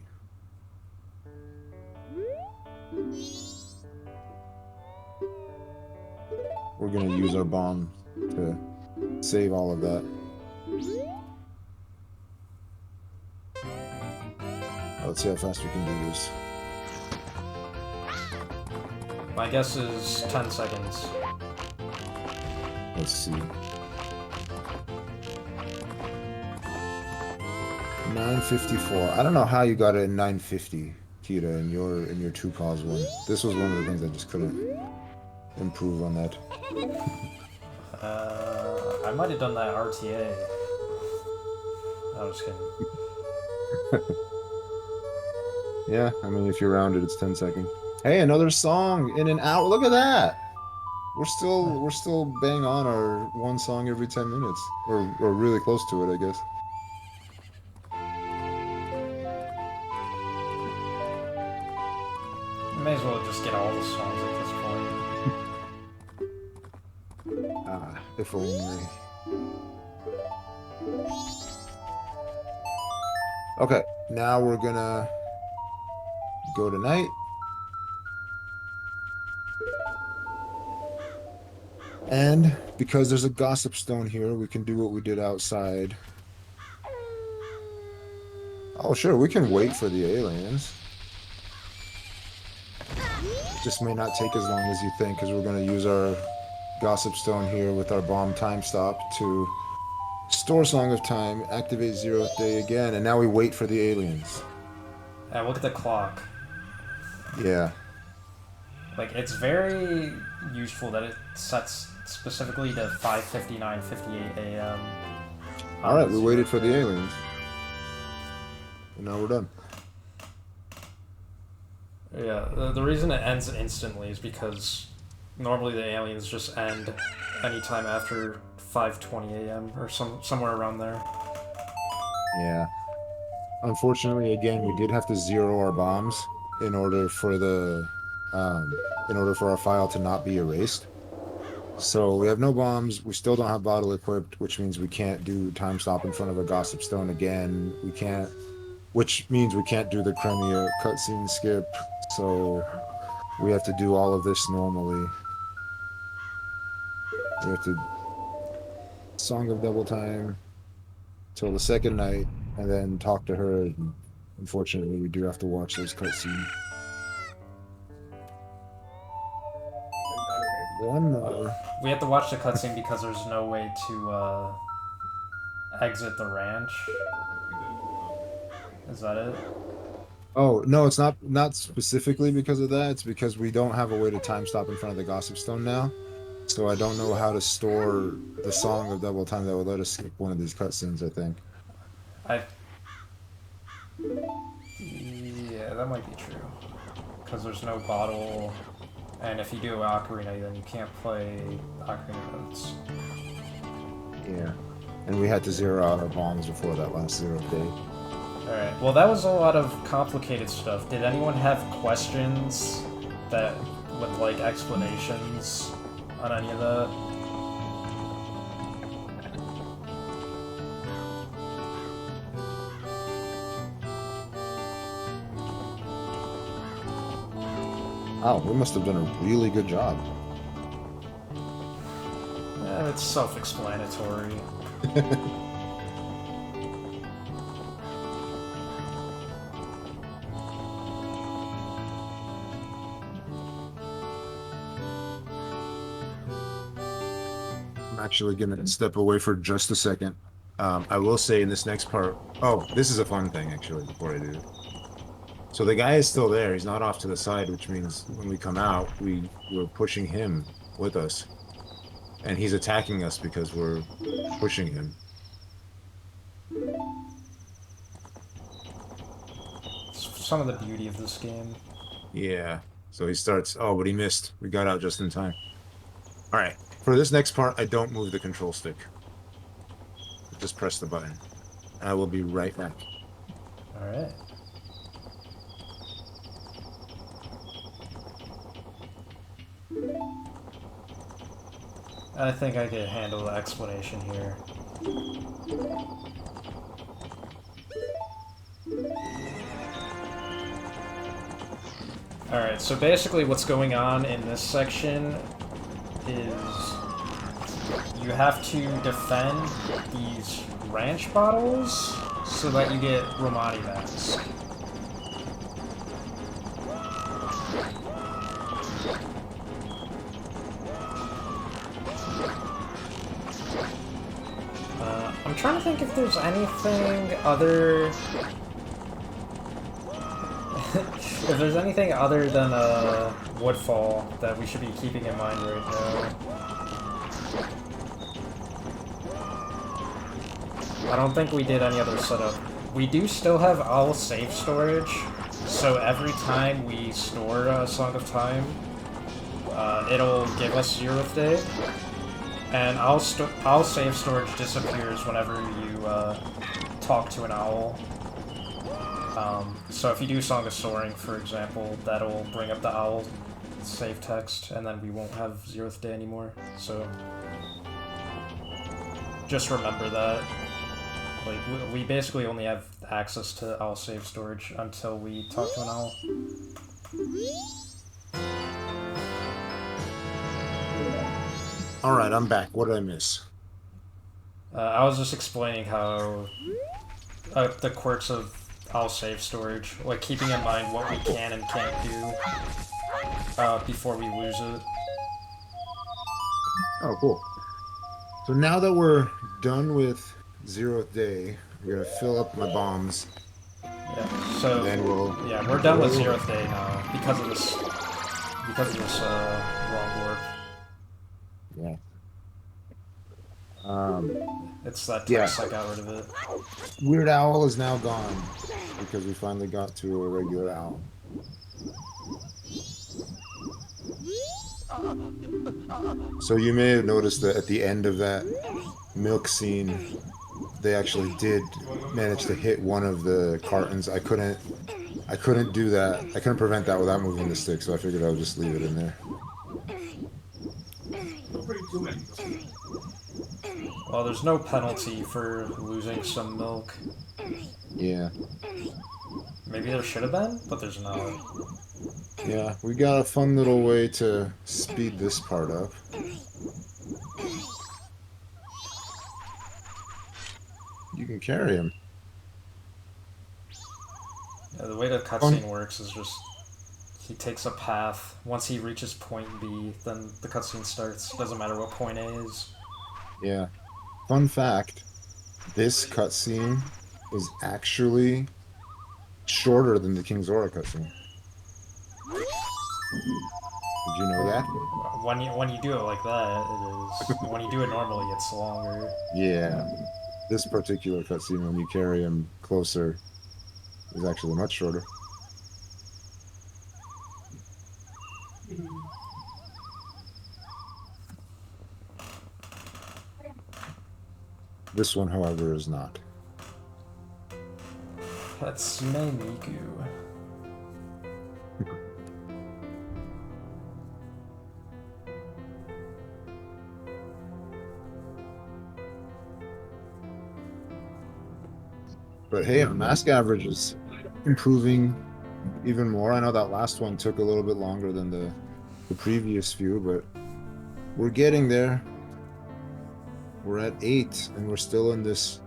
We're gonna use our bomb to save all of that. Let's see how fast we can do this. My guess is 10 seconds. Let's see. 9:54. I don't know how you got it in 9:50, Kita, in your 2 pause one. This was one of the things I just couldn't improve on that. I might have done that RTA. I was kidding. Yeah, I mean, if you round it, it's 10 seconds. Hey, another song in an hour. Look at that. We're still bang on our one song every 10 minutes, or really close to it, I guess. You may as well just get all the songs at this point. Ah, if only. Okay, now we're gonna go to night. And because there's a gossip stone here, we can do what we did outside. Oh, sure, we can wait for the aliens. It just may not take as long as you think, because we're going to use our gossip stone here with our bomb time stop to store Song of Time, activate 0th day again, and now we wait for the aliens. And look at the clock. Yeah. Like, it's very useful that it sets specifically to 5:59:58 a.m. Alright, we waited for the aliens. And now we're done. Yeah, the reason it ends instantly is because normally the aliens just end anytime after 5:20 a.m. or somewhere around there. Yeah. Unfortunately, again, we did have to zero our bombs in order for our file to not be erased. So we have no bombs. We still don't have bottle equipped, which means we can't do time stop in front of a gossip stone again. We can't, which means we can't do the Crimea cutscene skip. So we have to do all of this normally. We have to Song of Double Time till the second night, and then talk to her. And unfortunately, we do have to watch those cutscenes. One more. We have to watch the cutscene because there's no way to exit the ranch. Is that it? Oh, no, it's not specifically because of that. It's because we don't have a way to time stop in front of the gossip stone now. So I don't know how to store the song of double time that would let us skip one of these cutscenes, I think. Yeah, that might be true. Because there's no bottle, and if you do Ocarina, then you can't play Ocarina notes. Yeah. And we had to zero out our bombs before that last 0th day. Alright, well that was a lot of complicated stuff. Did anyone have questions that with like explanations on any of that? Oh, we must have done a really good job. It's self-explanatory. I'm actually gonna step away for just a second. I will say in this next part, oh, this is a fun thing actually before I do. So the guy is still there. He's not off to the side, which means when we come out, we're pushing him with us. And he's attacking us because we're pushing him. It's some of the beauty of this game. Yeah. So he starts, oh, but he missed. We got out just in time. All right. For this next part, I don't move the control stick. Just press the button. I will be right back. Alright. I think I can handle the explanation here. Alright, so basically what's going on in this section is you have to defend these ranch bottles so that you get Romani Mask. I'm trying to think if there's anything other... if there's anything other than Woodfall that we should be keeping in mind right now. I don't think we did any other setup. We do still have all save storage, so every time we store a Song of Time, it'll give us 0th day. And all save storage disappears whenever you talk to an owl. So if you do Song of Soaring, for example, that'll bring up the owl save text, and then we won't have 0th day anymore. So just remember that. Like, we basically only have access to owl save storage until we talk to an owl. Alright, I'm back. What did I miss? I was just explaining how the quirks of owl save storage, like keeping in mind what we can and can't do before we lose it. Oh, cool. So now that we're done with 0th day, we're gonna fill up my bombs. Yeah. So then we'll. Yeah, we're done with 0th day now because of this wrong warp. Yeah. It's that text I got rid of it. Weird Owl is now gone because we finally got to a regular owl. So you may have noticed that at the end of that milk scene, they actually did manage to hit one of the cartons. I couldn't do that. I couldn't prevent that without moving the stick, so I figured I would just leave it in there. Well, there's no penalty for losing some milk. Yeah. Maybe there should have been, but there's not. Yeah, we got a fun little way to speed this part up. You can carry him. Yeah, the way the cutscene works is just he takes a path. Once he reaches point B, then the cutscene starts. Doesn't matter what point A is. Yeah. Fun fact, this cutscene is actually shorter than the King Zora cutscene. Did you know that? Exactly. When you do it like that, it is. When you do it normally, it's longer. Yeah. This particular cutscene, when you carry him closer, is actually much shorter. This one, however, is not. Hatsume Miku. But hey, our mask average is improving even more. I know that last one took a little bit longer than the previous few, but we're getting there. We're at 8, and we're still in this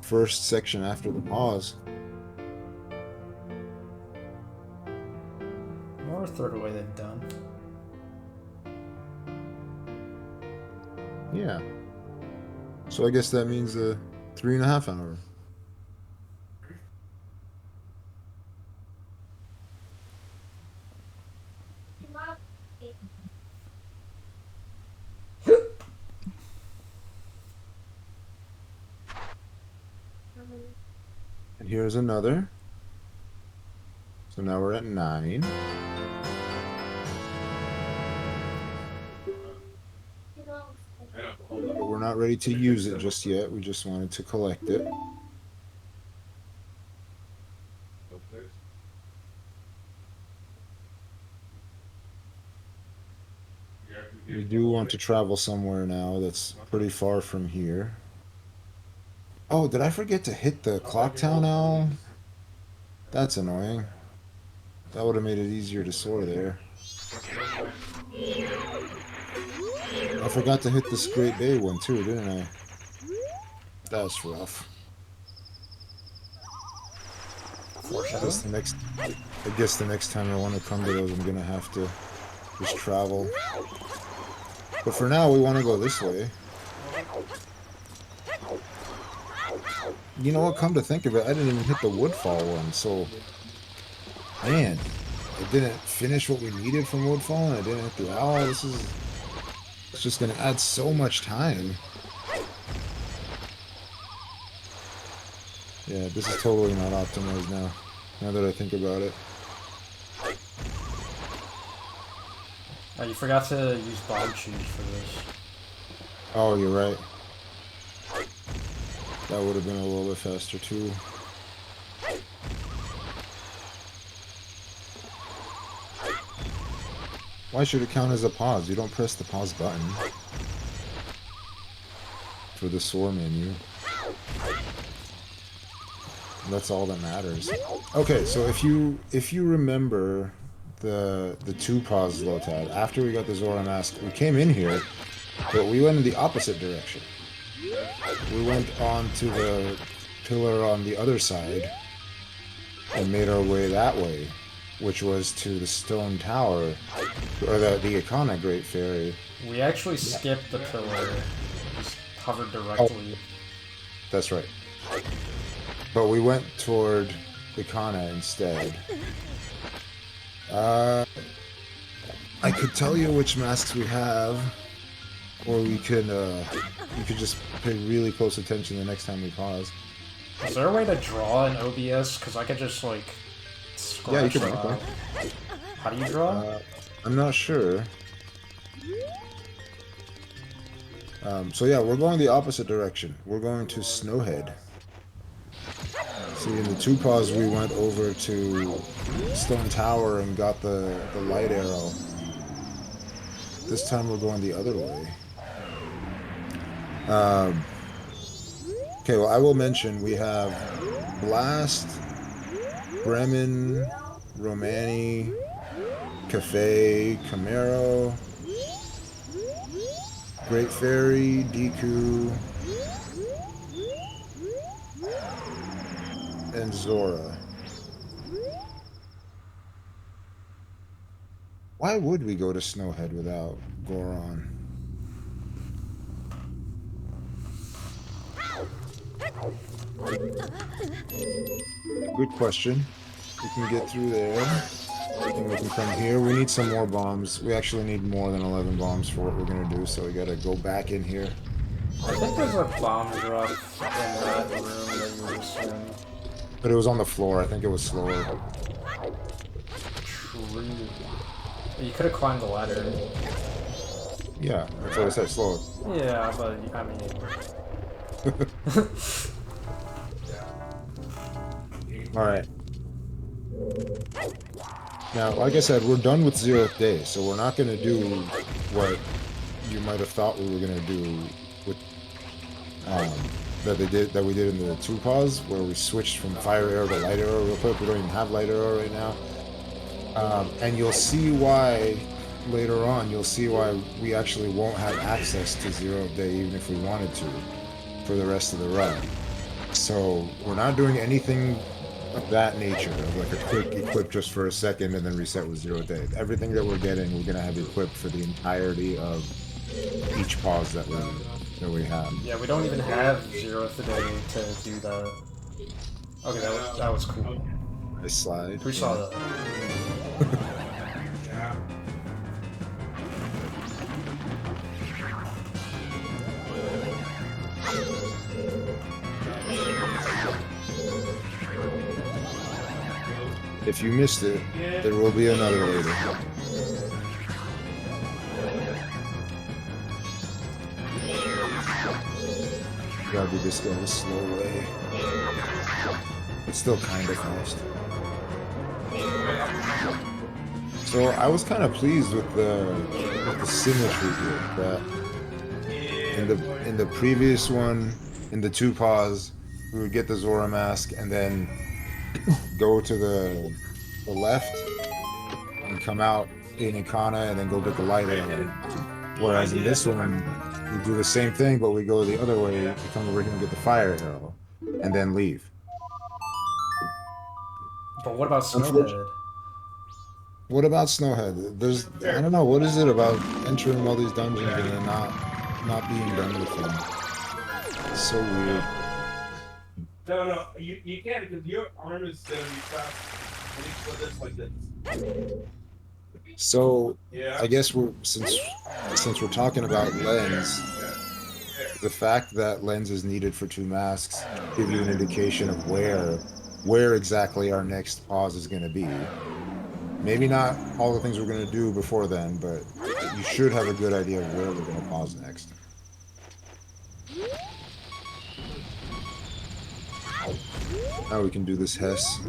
first section after the pause. We're a third away than done. Yeah. So I guess that means a 3.5 hour. And here's another. So now we're at 9. But we're not ready to use it just yet. We just wanted to collect it. We do want to travel somewhere now that's pretty far from here. Oh, did I forget to hit the Clocktown Owl? That's annoying. That would have made it easier to soar there. I forgot to hit this Great Bay one too, didn't I? That's rough. I guess the next time I want to come to those, I'm gonna have to just travel. But for now, we want to go this way. You know what? Come to think of it, I didn't even hit the Woodfall one, so... Man, I didn't finish what we needed from Woodfall, and I didn't hit the Owl. It's just gonna add so much time. Yeah, this is totally not optimized now that I think about it. Oh, you forgot to use bomb shoes for this. Oh, you're right. That would have been a little bit faster too. Why should it count as a pause? You don't press the pause button for the soar menu. That's all that matters. Okay, so if you remember the 2 pause LOTAD, after we got the Zora mask, we came in here, but we went in the opposite direction. We went on to the pillar on the other side and made our way that way, which was to the stone tower, or the Ikana Great Fairy. We actually skipped the pillar. Just hovered directly. Oh, that's right. But we went toward Ikana instead. I could tell you which masks we have, or we could just pay really close attention the next time we pause. Is there a way to draw in OBS? Because I could just, like, scratch Yeah, you can that. make one. How do you draw? I'm not sure. So yeah, we're going the opposite direction. We're going to Snowhead. See, in the 2 pause, we went over to Stone Tower and got the light arrow. This time we're going the other way. Okay, well, I will mention we have Blast, Bremen, Romani, Cafe, Camaro, Great Fairy, Deku, and Zora. Why would we go to Snowhead without Goron? Good question. We can get through there. We can go can come here. We need some more bombs. We actually need more than 11 bombs for what we're gonna do, so we gotta go back in here. I think there's a bomb drop in that room that you were just in. But it was on the floor. I think it was slower. True. You could have climbed the ladder. Yeah, that's what I said, slower. Yeah, but I mean... Alright. Now, like I said, we're done with 0th day, so we're not going to do what you might have thought we were going to do with that we did in the 2 pause, where we switched from fire arrow to light arrow real quick. We don't even have light arrow right now. And you'll see why later on, you'll see why we actually won't have access to 0th day even if we wanted to for the rest of the run. So we're not doing anything of that nature, of like a quick equip just for a second and then reset with 0th day. Everything that we're getting, we're gonna have equipped for the entirety of each pause that we have. Yeah, we don't even have 0th day to do that. Okay, that was cool. Nice slide. We saw that. If you missed it, there will be another later. Gotta do this going a slow way. It's still kind of fast. So I was kind of pleased with the symmetry here. That in the previous one, in the 2 pause, we would get the Zora mask and then go to the left and come out in Ikana and then go get the light arrow. Whereas in this one, we do the same thing, but we go the other way, we come over here and get the fire arrow, and then leave. But what about Snowhead? What about Snowhead? I don't know, what is it about entering all these dungeons and then not being done with them? It's so weird. No, you can't because your arm is going to be fast when you put this like this. So, Yeah. I guess since we're talking about lens, the fact that lens is needed for 2 masks give you an indication of where exactly our next pause is going to be. Maybe not all the things we're going to do before then, but you should have a good idea of where we're going to pause next. Now we can do this Hess.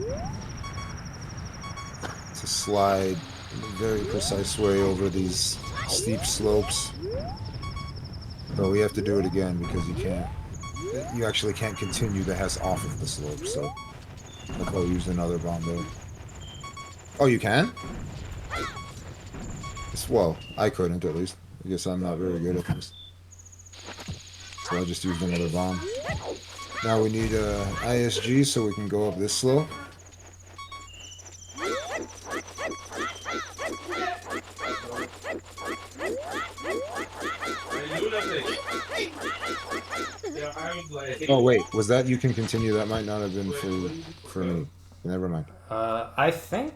To slide in a very precise way over these steep slopes. But we have to do it again because you actually can't continue the Hess off of the slope, so that's why we used another bomb there. Oh, you can? Well, I couldn't at least. I guess I'm not very good at this. So I just used another bomb. Now we need ISG so we can go up this slope. Oh wait, was that you can continue? That might not have been for me. Never mind. I think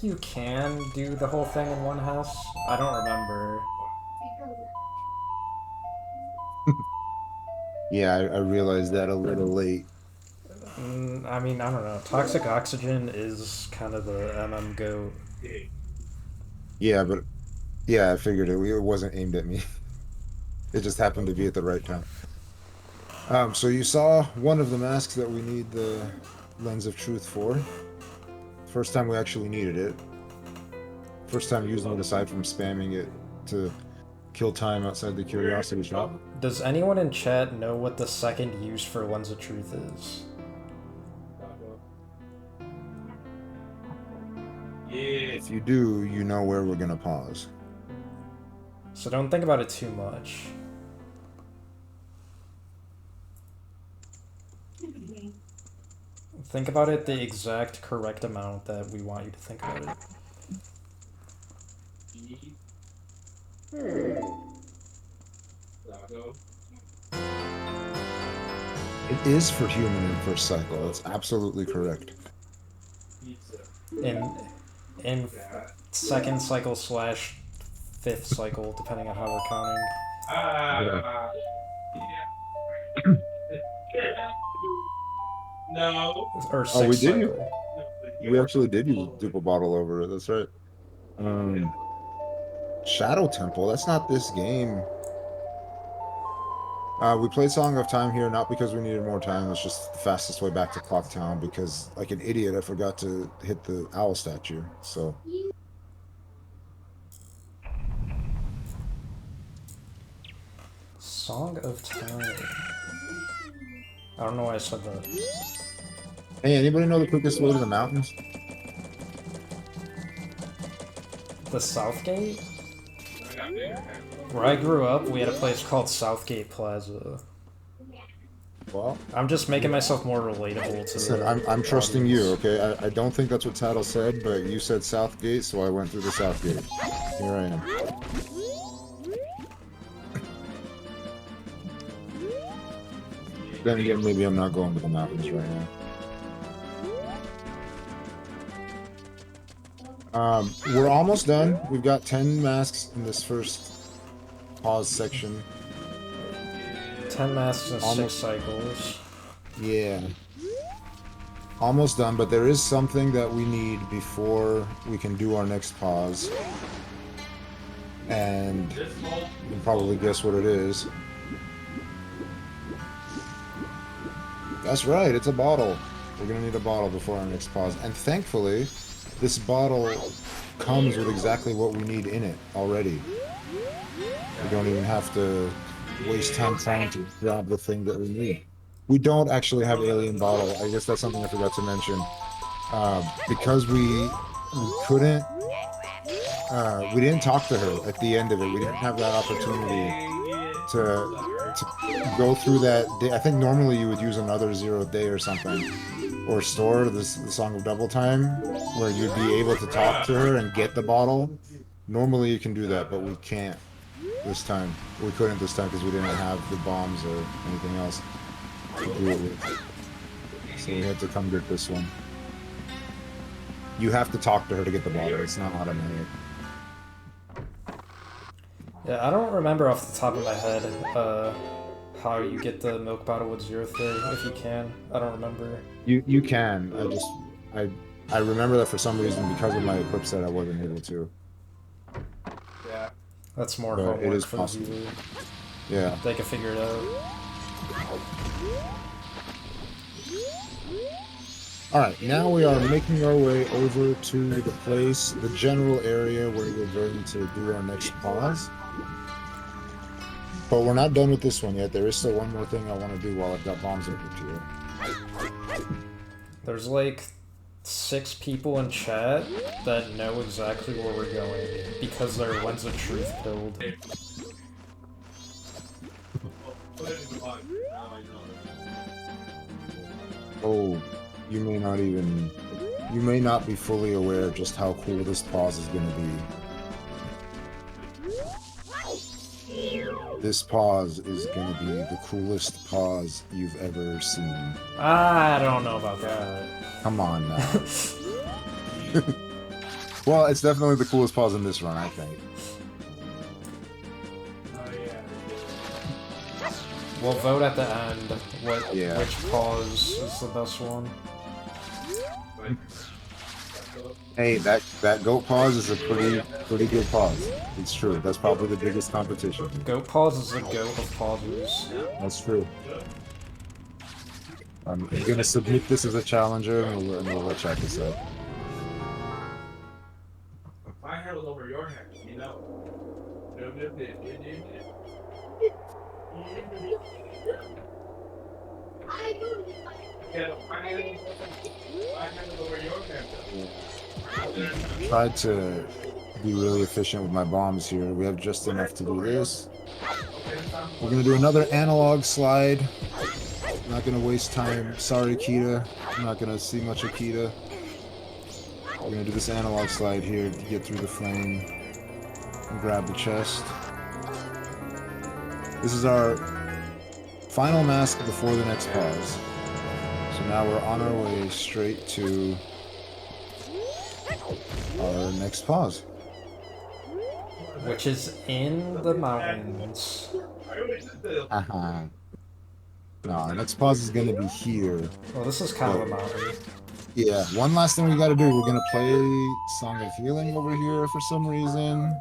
you can do the whole thing in one house. I don't remember. Yeah, I realized that a little late. I mean, I don't know. Toxic Oxygen is kind of the MM GOAT. Yeah, but yeah, I figured it wasn't aimed at me. It just happened to be at the right time. So you saw one of the masks that we need the Lens of Truth for. First time we actually needed it. First time using it aside from spamming it to kill time outside the Curiosity Shop. Does anyone in chat know what the second use for Lens of Truth is? If you do, you know where we're gonna pause. So don't think about it too much. Think about it the exact correct amount that we want you to think about it. It is for human in first cycle. That's absolutely correct. in second cycle slash fifth cycle, depending on how we're counting. No. Or Oh, we sixth did. cycle. We actually did use duple bottle over it. That's right. Shadow Temple. That's not this game. We played Song of Time here not because we needed more time. It's just the fastest way back to Clocktown because, like an idiot, I forgot to hit the owl statue. So. Song of Time. I don't know why I said that. Hey, anybody know the quickest way to the mountains? The Southgate? Where I grew up, we had a place called Southgate Plaza. Well, I'm just making myself more relatable to listen, the I'm trusting you, audience. okay? I don't think that's what Tattle said, but you said Southgate, so I went through the Southgate. Here I am. Then again, maybe I'm not going to the mountains right now. We're almost done. We've got 10 masks in this first pause section. 10 masks and Almost. 6 cycles. Yeah. Almost done, but there is something that we need before we can do our next pause. And you can probably guess what it is. That's right, it's a bottle. We're gonna need a bottle before our next pause. And thankfully, this bottle comes with exactly what we need in it already. We don't even have to waste time trying to grab the thing that we need. We don't actually have alien bottle. I guess that's something I forgot to mention. Because we couldn't, we didn't talk to her at the end of it. We didn't have that opportunity to go through that day. I think normally you would use another 0 day or something, or store the Song of Double Time, where you'd be able to talk to her and get the bottle. Normally you can do that, but we can't this time. We couldn't this time because we didn't have the bombs or anything else to do it with. So we had to come get this one. You have to talk to her to get the bottle. It's not automatic. Yeah, I don't remember off the top of my head how you get the milk bottle with 0 thing, if you can. I don't remember. You can. I remember that for some reason because of my equip set I wasn't able to. Yeah. That's more But it homework is for possible. the viewer. Yeah. They can figure it out. Alright, now we are making our way over to the place, the general area where we're going to do our next pause. But we're not done with this one yet. There is still one more thing I want to do while I've got bombs equipped here. There's like 6 people in chat that know exactly where we're going because their Lens of Truth build. Oh, you may not be fully aware of just how cool this pause is going to be. This pause is going to be the coolest pause you've ever seen. I don't know about that. Come on now. Well, it's definitely the coolest pause in this run, I think. We'll vote at the end which pause is the best one. Hey, that goat pause is a pretty good pause. It's true. That's probably the biggest competition. Goat pause is the goat of pauses. That's true. I'm gonna submit this as a challenger, and we'll check this out. My hair was over your hair, you know. Tried to be really efficient with my bombs here. We have just enough to do this. We're gonna do another analog slide. Not gonna waste time. Sorry, Kita. I'm not gonna see much of Kita. We're gonna do this analog slide here to get through the flame and grab the chest. This is our final mask before the next pause. So now we're on our way straight to our next pause. Which is in the mountains. Uh-huh. No, our next pause is gonna be here. Well, this is kind of a mountain. Yeah, one last thing we gotta do. We're gonna play Song of Healing over here for some reason.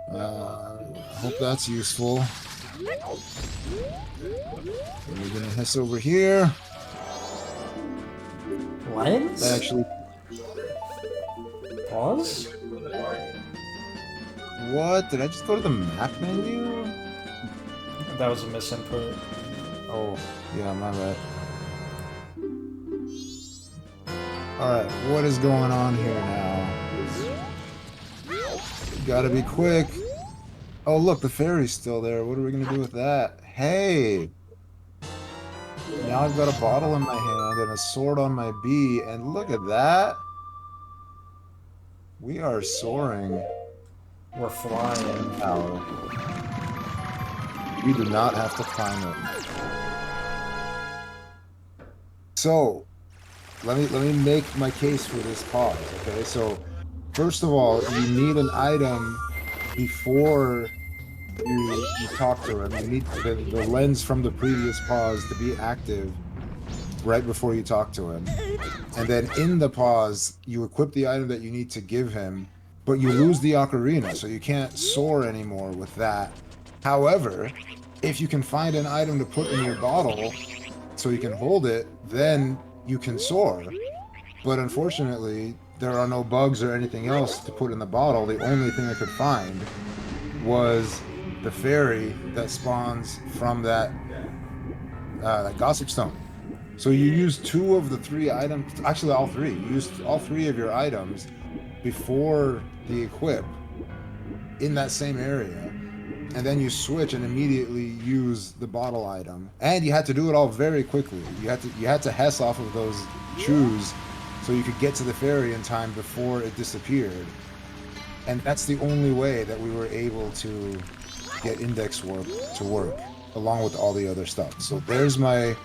Hope that's useful. And we're gonna hiss over here. Lens? That actually... Pause? What? Did I just go to the map menu? That was a misinput. Oh, yeah, my bad. Alright, what is going on here now? Gotta be quick. Oh, look, the ferry's still there. What are we gonna do with that? Hey! Now I've got a bottle in my hand and a sword on my bee, and look at that! We are soaring. We're flying. Now. We do not have to climb it. So, let me make my case for this pause, okay? So, first of all, you need an item before you talk to him. You need the lens from the previous pause to be active right before you talk to him. And then in the pause, you equip the item that you need to give him, but you lose the ocarina, so you can't soar anymore with that. However, if you can find an item to put in your bottle so you can hold it, then you can soar. But unfortunately, there are no bugs or anything else to put in the bottle. The only thing I could find was the fairy that spawns from that gossip stone. So you use 2 of the 3 items, actually all 3. You used all 3 of your items before the equip in that same area. And then you switch and immediately use the bottle item. And you had to do it all very quickly. You had to hess off of those chews so you could get to the ferry in time before it disappeared. And that's the only way that we were able to get index warp to work, along with all the other stuff. So there's my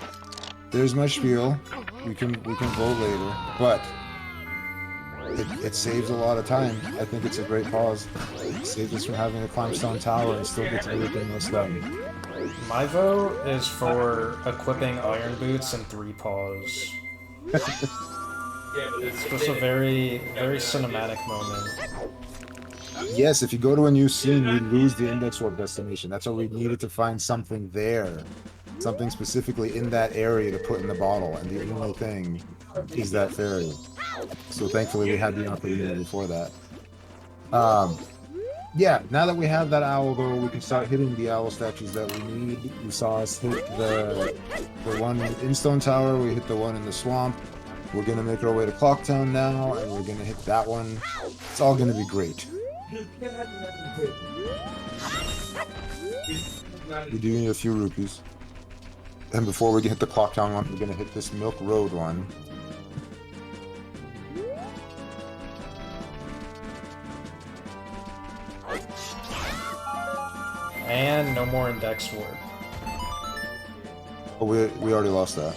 spiel. We can vote later, but it saves a lot of time. I think it's a great pause. It saves us from having to climb Stone Tower and still get to everything else done. My vote is for equipping Iron Boots and 3 paws. It's just a very cinematic moment. Yes, if you go to a new scene, we lose the index warp destination. That's why we needed to find something there. Something specifically in that area to put in the bottle, and the only thing is that fairy. So thankfully we had the opportunity before that. Yeah, now that we have that owl though, we can start hitting the owl statues that we need. You saw us hit the one in Stone Tower, we hit the one in the swamp. We're gonna make our way to Clocktown now, and we're gonna hit that one. It's all gonna be great. We do need a few rupees. And before we hit the Clocktown one, we're gonna hit this Milk Road one. And no more index warp. Oh, we already lost that.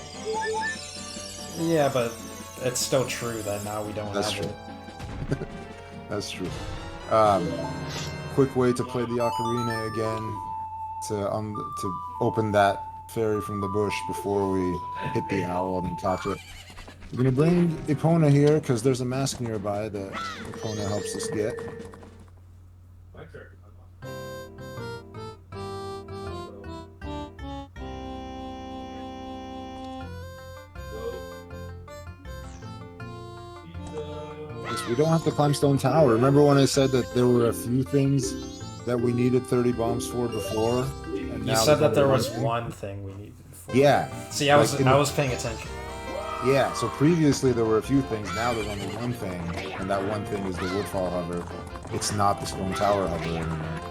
Yeah, but it's still true that now we don't That's have true. it. That's true. Quick way to play the ocarina again to open that fairy from the bush before we hit the owl and catch it. We're gonna bring Epona here because there's a mask nearby that Epona helps us get. We don't have to climb Stone Tower. Remember when I said that there were a few things that we needed 30 bombs for before? And You said that there was one thing we needed. Yeah. See, I was paying attention. Yeah, so previously there were a few things, now there's only one thing, and that one thing is the Woodfall hover. It's not the Stone Tower hover anymore.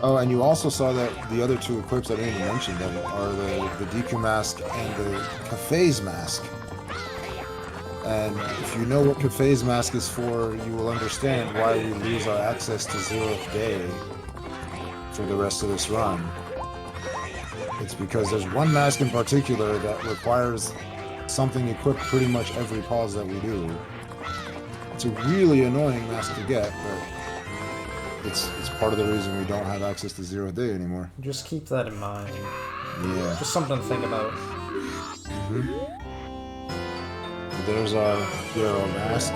Oh, and you also saw that the other 2 equips I didn't even mention them are the Deku mask and the Cafe's mask. And if you know what Cafe's mask is for, you will understand why we lose our access to 0th day for the rest of this run. It's because there's one mask in particular that requires something equipped pretty much every pause that we do. It's a really annoying mask to get, but it's part of the reason we don't have access to 0th day anymore. Just keep that in mind. Yeah. Just something to think about. There's our Hero mask.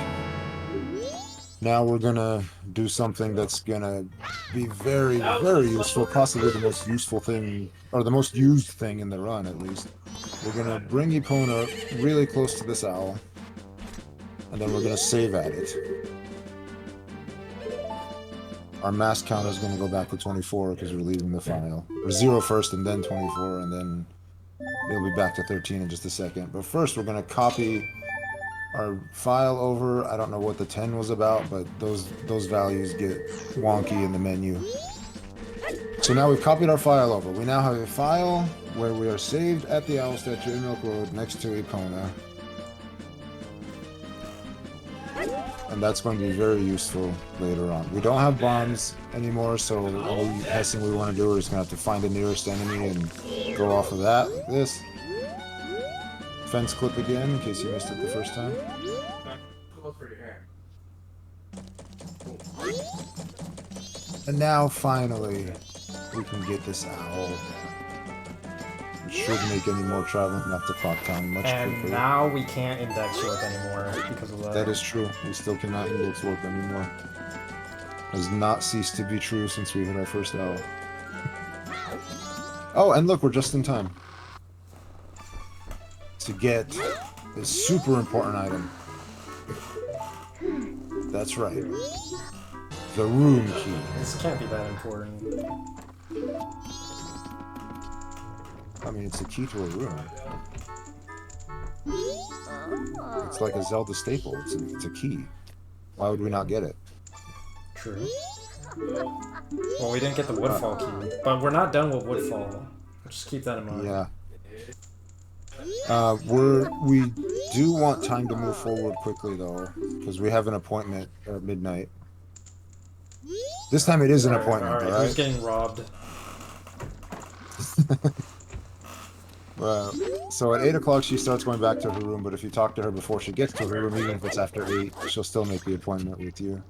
Now we're gonna do something that's gonna be very, very useful, possibly the most useful thing, or the most used thing in the run at least. We're gonna bring Epona really close to this owl, and then we're gonna save at it. Our mask count is gonna go back to 24 because we're leaving the file. Or 0 first and then 24, and then it'll be back to 13 in just a second. But first we're gonna copy our file over. I don't know what the 10 was about, but those values get wonky in the menu. So now we've copied our file over. We now have a file where we are saved at the owl statue in Milk Road next to Epona. And that's going to be very useful later on. We don't have bombs anymore, so the only testing we want to do is going to have to find the nearest enemy and go off of that. This fence clip again, in case you missed it the first time. And now, finally, we can get this owl. It should make any more traveling up to Clock Town much quicker. And now we can't index warp anymore because of that. That is true. We still cannot index warp anymore. Has not ceased to be true since we hit our first owl. Oh, and look, we're just in time to get this super important item. That's right. The room key. This can't be that important. I mean, it's the key to a room. It's like a Zelda staple. It's a key. Why would we not get it? True. Well, we didn't get the Woodfall key, but we're not done with Woodfall. Just keep that in mind. Yeah. We do want time to move forward quickly though, because we have an appointment at midnight. This time it is an appointment, alright? Who's getting robbed? So at 8 o'clock she starts going back to her room, but if you talk to her before she gets to her room, even if it's after 8, she'll still make the appointment with you.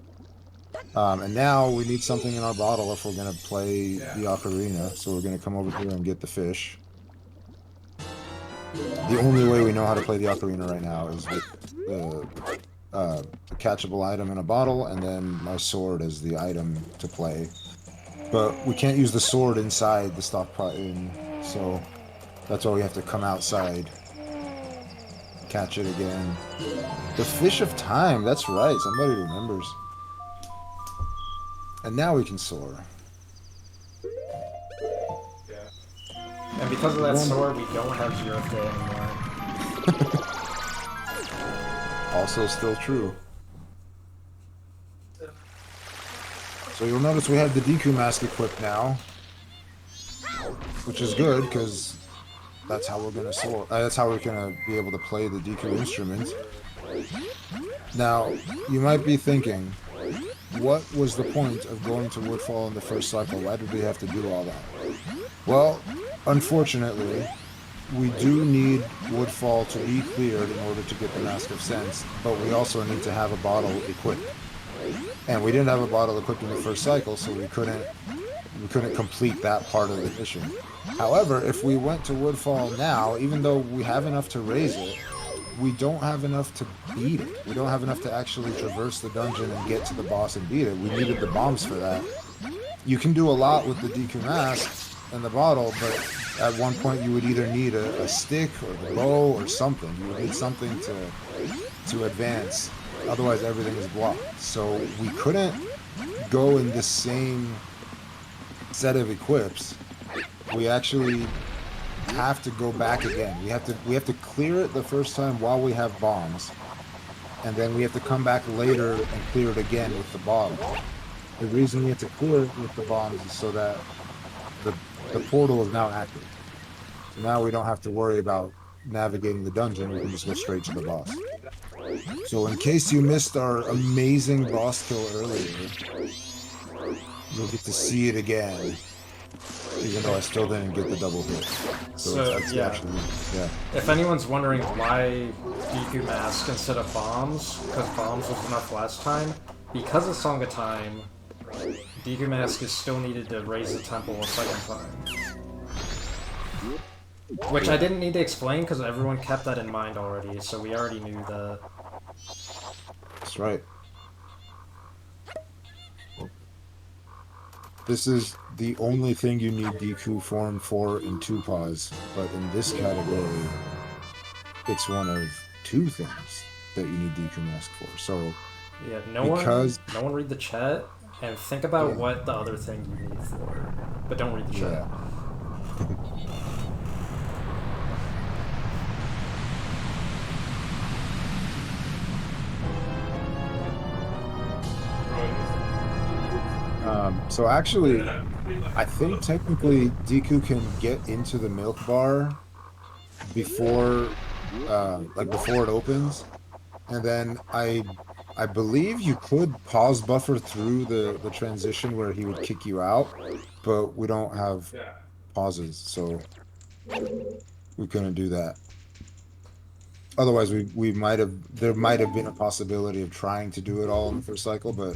And now we need something in our bottle if we're going to play the ocarina, so we're going to come over here and get the fish. The only way we know how to play the ocarina right now is with a catchable item in a bottle, and then my sword as the item to play. But we can't use the sword inside the stockpile inn, so that's why we have to come outside. Catch it again. The Fish of Time, that's right, somebody remembers. And now we can soar. And because of that sword, we don't have 0th day anymore. Also still true. So you'll notice we have the Deku mask equipped now, which is good because that's how we're gonna soar. That's how we're gonna be able to play the Deku instrument. Now you might be thinking, what was the point of going to Woodfall in the first cycle? Why did we have to do all that? Well, unfortunately, we do need Woodfall to be cleared in order to get the Mask of Sense, but we also need to have a bottle equipped. And we didn't have a bottle equipped in the first cycle, so we couldn't complete that part of the mission. However, if we went to Woodfall now, even though we have enough to raise it, we don't have enough to beat it. We don't have enough to actually traverse the dungeon and get to the boss and beat it. We needed the bombs for that. You can do a lot with the Deku Mask and the bottle, but at one point you would either need a stick or the bow or something. You would need something to advance. Otherwise everything is blocked. So we couldn't go in the same set of equips. We actually have to go back again. We have to clear it the first time while we have bombs, and then we have to come back later and clear it again with the bottle. The reason we have to clear it with the bombs is so that the portal is now active. So now we don't have to worry about navigating the dungeon. We can just go straight to the boss. So in case you missed our amazing boss kill earlier, you'll get to see it again. Even though I still didn't get the double hit. So it's yeah. actually, yeah. If anyone's wondering why Deku Mask instead of bombs, because bombs was enough last time, because of Song of Time, Deku Mask is still needed to raise the temple a second time. Which I didn't need to explain because everyone kept that in mind already, so we already knew that. That's right. This is the only thing you need Deku form for in 2 pause, but in this category, it's one of 2 things that you need Deku Mask for. So, yeah, no one read the chat and think about what the other thing you need for, but don't read the chat. Yeah. So actually, I think technically Deku can get into the milk bar before, before it opens, and then I believe you could pause buffer through the transition where he would kick you out, but we don't have pauses, so we couldn't do that. Otherwise, there might have been a possibility of trying to do it all in the first cycle, but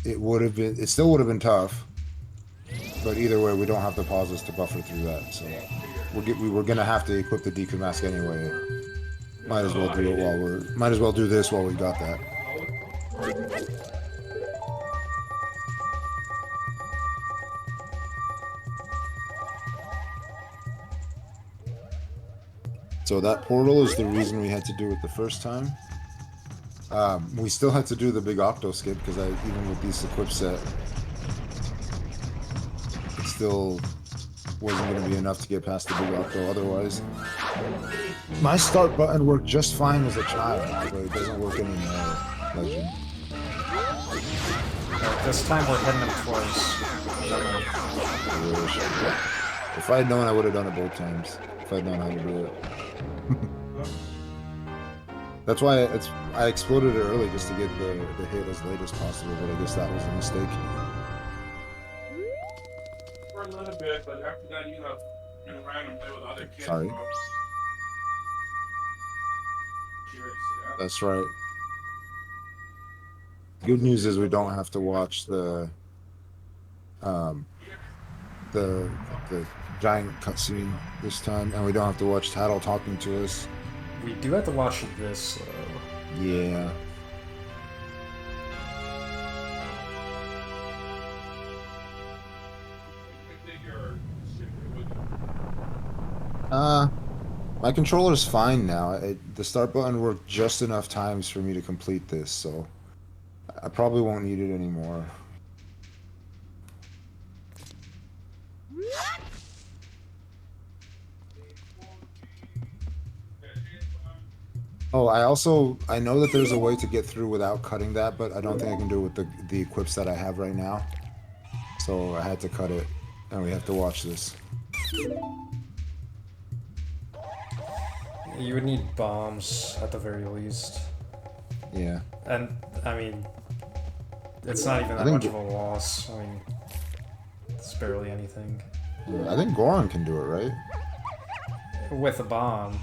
it still would have been tough. But either way, we don't have the pauses to buffer through that, so we were gonna have to equip the Deku Mask anyway. Might as well do this while we got that. So that portal is the reason we had to do it the first time. We still had to do the big octo skip because even with these equip set, it still wasn't going to be enough to get past the big octo otherwise. My start button worked just fine as a child, but it doesn't work anymore, Legend. This time we're hitting them twice. I wish. If I had known, I would have done it both times. If I had known how to do it. That's why I exploded it early just to get the hit as late as possible, but I guess that was a mistake. For a little bit, but after that, you know, around and play with other kids. Sorry. That's right. Good news is we don't have to watch the giant cutscene this time, and we don't have to watch Tattle talking to us. We do have to watch this, though. Yeah. My controller's fine now. The start button worked just enough times for me to complete this, so I probably won't need it anymore. Oh, I know that there's a way to get through without cutting that, but I don't think I can do it with the equips that I have right now. So I had to cut it, and we have to watch this. You would need bombs at the very least. Yeah. And, I mean, it's not even that much of a loss. I mean, it's barely anything. Yeah, I think Goron can do it, right? With a bomb.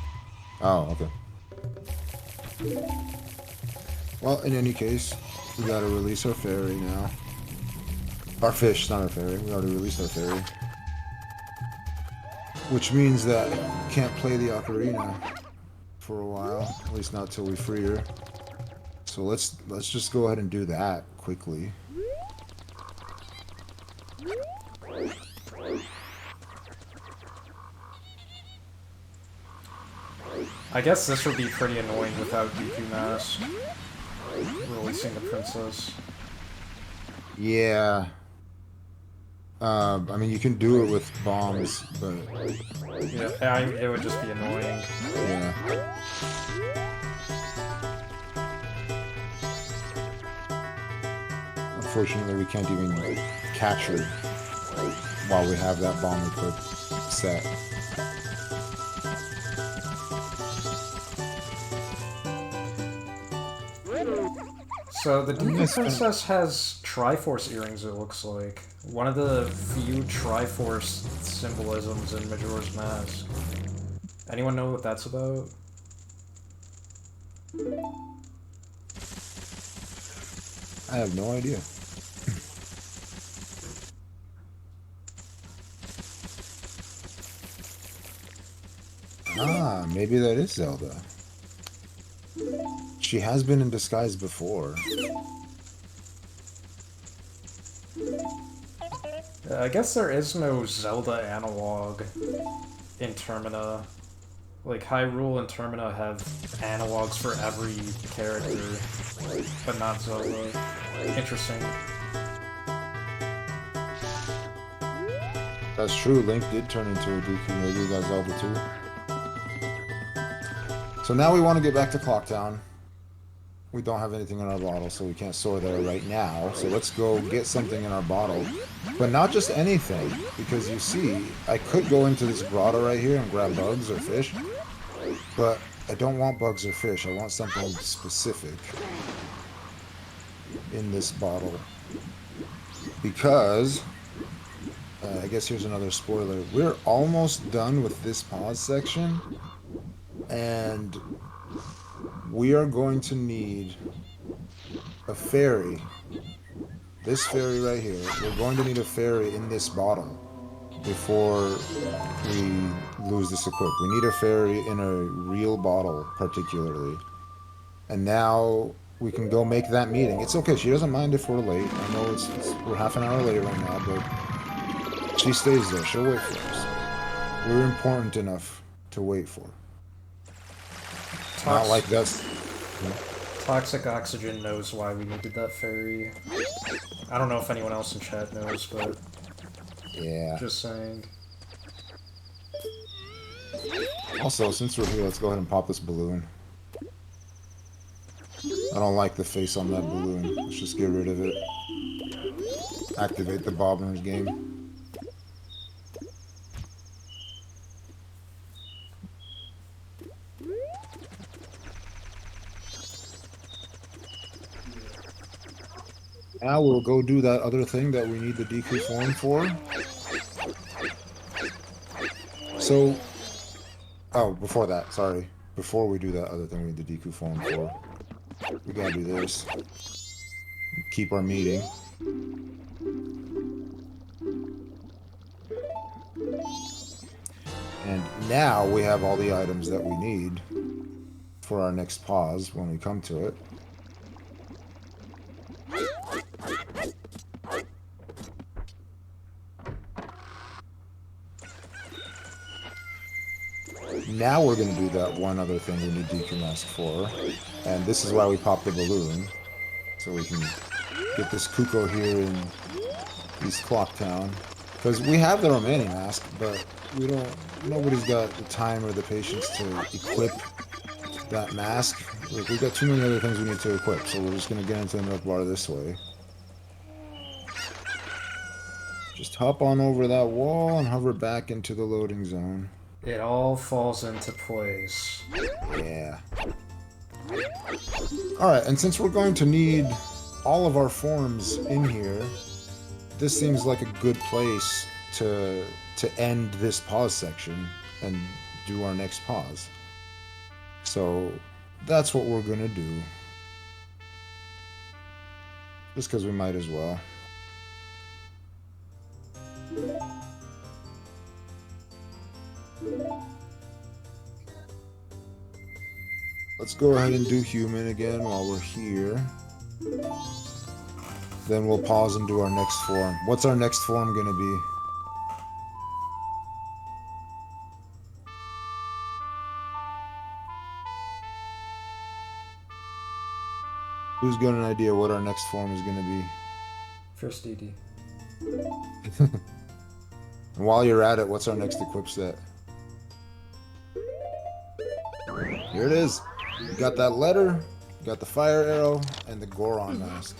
Oh, okay. Well, in any case, we gotta release our fairy now. Our fish, not our fairy. We already released our fairy. Which means that we can't play the ocarina for a while. At least not till we free her. So let's just go ahead and do that quickly. I guess this would be pretty annoying without Deku Mask releasing the princess. Yeah. I mean, you can do it with bombs, but... Yeah, it would just be annoying. Yeah. Unfortunately, we can't even catch her while we have that bomb equipped set. So the Demon Princess has Triforce earrings, it looks like. One of the few Triforce symbolisms in Majora's Mask. Anyone know what that's about? I have no idea. Ah, maybe that is Zelda. She has been in disguise before. I guess there is no Zelda analog in Termina. Like, Hyrule and Termina have analogs for every character, but not Zelda. Interesting. That's true, Link did turn into a Dooku, maybe we got Zelda too. So now we want to get back to Clocktown. We don't have anything in our bottle, so we can't store there right now. So let's go get something in our bottle. But not just anything, because you see, I could go into this grotto right here and grab bugs or fish, but I don't want bugs or fish. I want something specific in this bottle. Because, I guess here's another spoiler. We're almost done with this pause section, and we are going to need a fairy. This fairy right here. We're going to need a fairy in this bottle before we lose this equip. We need a fairy in a real bottle, particularly. And now we can go make that meeting. It's okay. She doesn't mind if we're late. I know we're half an hour late right now, but she stays there. She'll wait for us. We're important enough to wait for. Not like that's... Toxic Oxygen knows why we needed that fairy. I don't know if anyone else in chat knows, but... Yeah. Just saying. Also, since we're here, let's go ahead and pop this balloon. I don't like the face on that balloon. Let's just get rid of it. Activate the Bobbins game. Now we'll go do that other thing that we need the Deku form for. So, oh, before that, sorry. Before we do that other thing we need the Deku form for, we gotta do this. Keep our meeting. And now we have all the items that we need for our next pause when we come to it. Now we're going to do that one other thing we need Deku Mask for. And this is why we pop the balloon. So we can get this Kuko here in East Clocktown. Because we have the Romani mask, but we don't... Nobody's got the time or the patience to equip that mask. Like, we've got too many other things we need to equip, so we're just going to get into the milk bar this way. Just hop on over that wall and hover back into the loading zone. It all falls into place. Yeah. Alright, and since we're going to need all of our forms in here, this seems like a good place to end this pause section and do our next pause. So that's what we're gonna do. Just because we might as well. Let's go ahead and do human again while we're here. Then we'll pause and do our next form. What's our next form gonna be? Who's got an idea what our next form is gonna be? First DD. And while you're at it, what's our next equip set? Here it is. You got that letter, you got the fire arrow, and the Goron mask.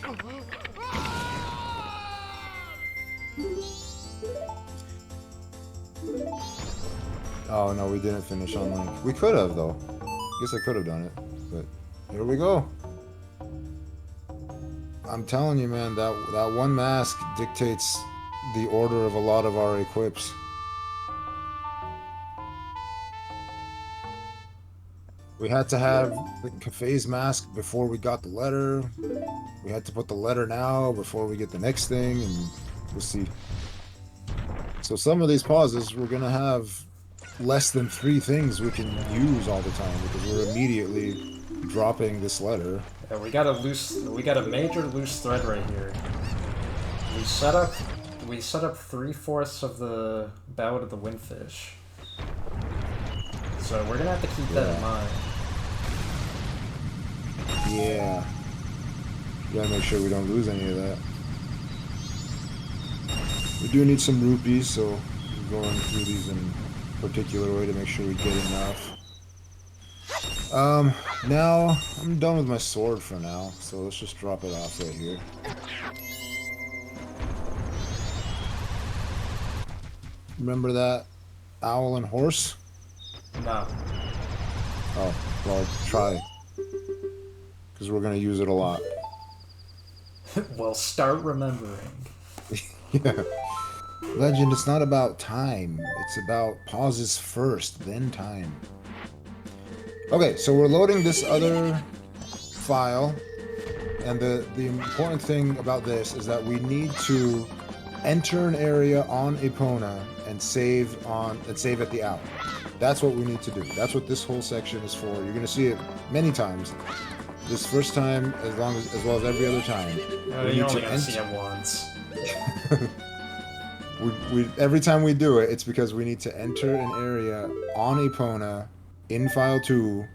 Oh no, we didn't finish on Link. We could have though. Guess I could have done it, but here we go. I'm telling you, man, that one mask dictates the order of a lot of our equips. We had to have the Cafe's mask before we got the letter. We had to put the letter now before we get the next thing, and we'll see. So some of these pauses, we're gonna have less than 3 things we can use all the time because we're immediately dropping this letter. Yeah, we got a major loose thread right here. We set up 3/4 of the Ballad of the Windfish. So we're gonna have to keep that in mind. Yeah. Gotta make sure we don't lose any of that. We do need some rupees, so we're going through these in a particular way to make sure we get enough. Now, I'm done with my sword for now, so let's just drop it off right here. Remember that owl and horse? No. Oh, well, try. Because we're going to use it a lot. Well, start remembering. Yeah. Legend, it's not about time. It's about pauses first, then time. Okay, so we're loading this other file. And the important thing about this is that we need to enter an area on Epona and save at the owl. That's what we need to do. That's what this whole section is for. You're going to see it many times. This first time, as well as every other time. You're only going to see it once. Every time we do it, it's because we need to enter an area on Epona in file 2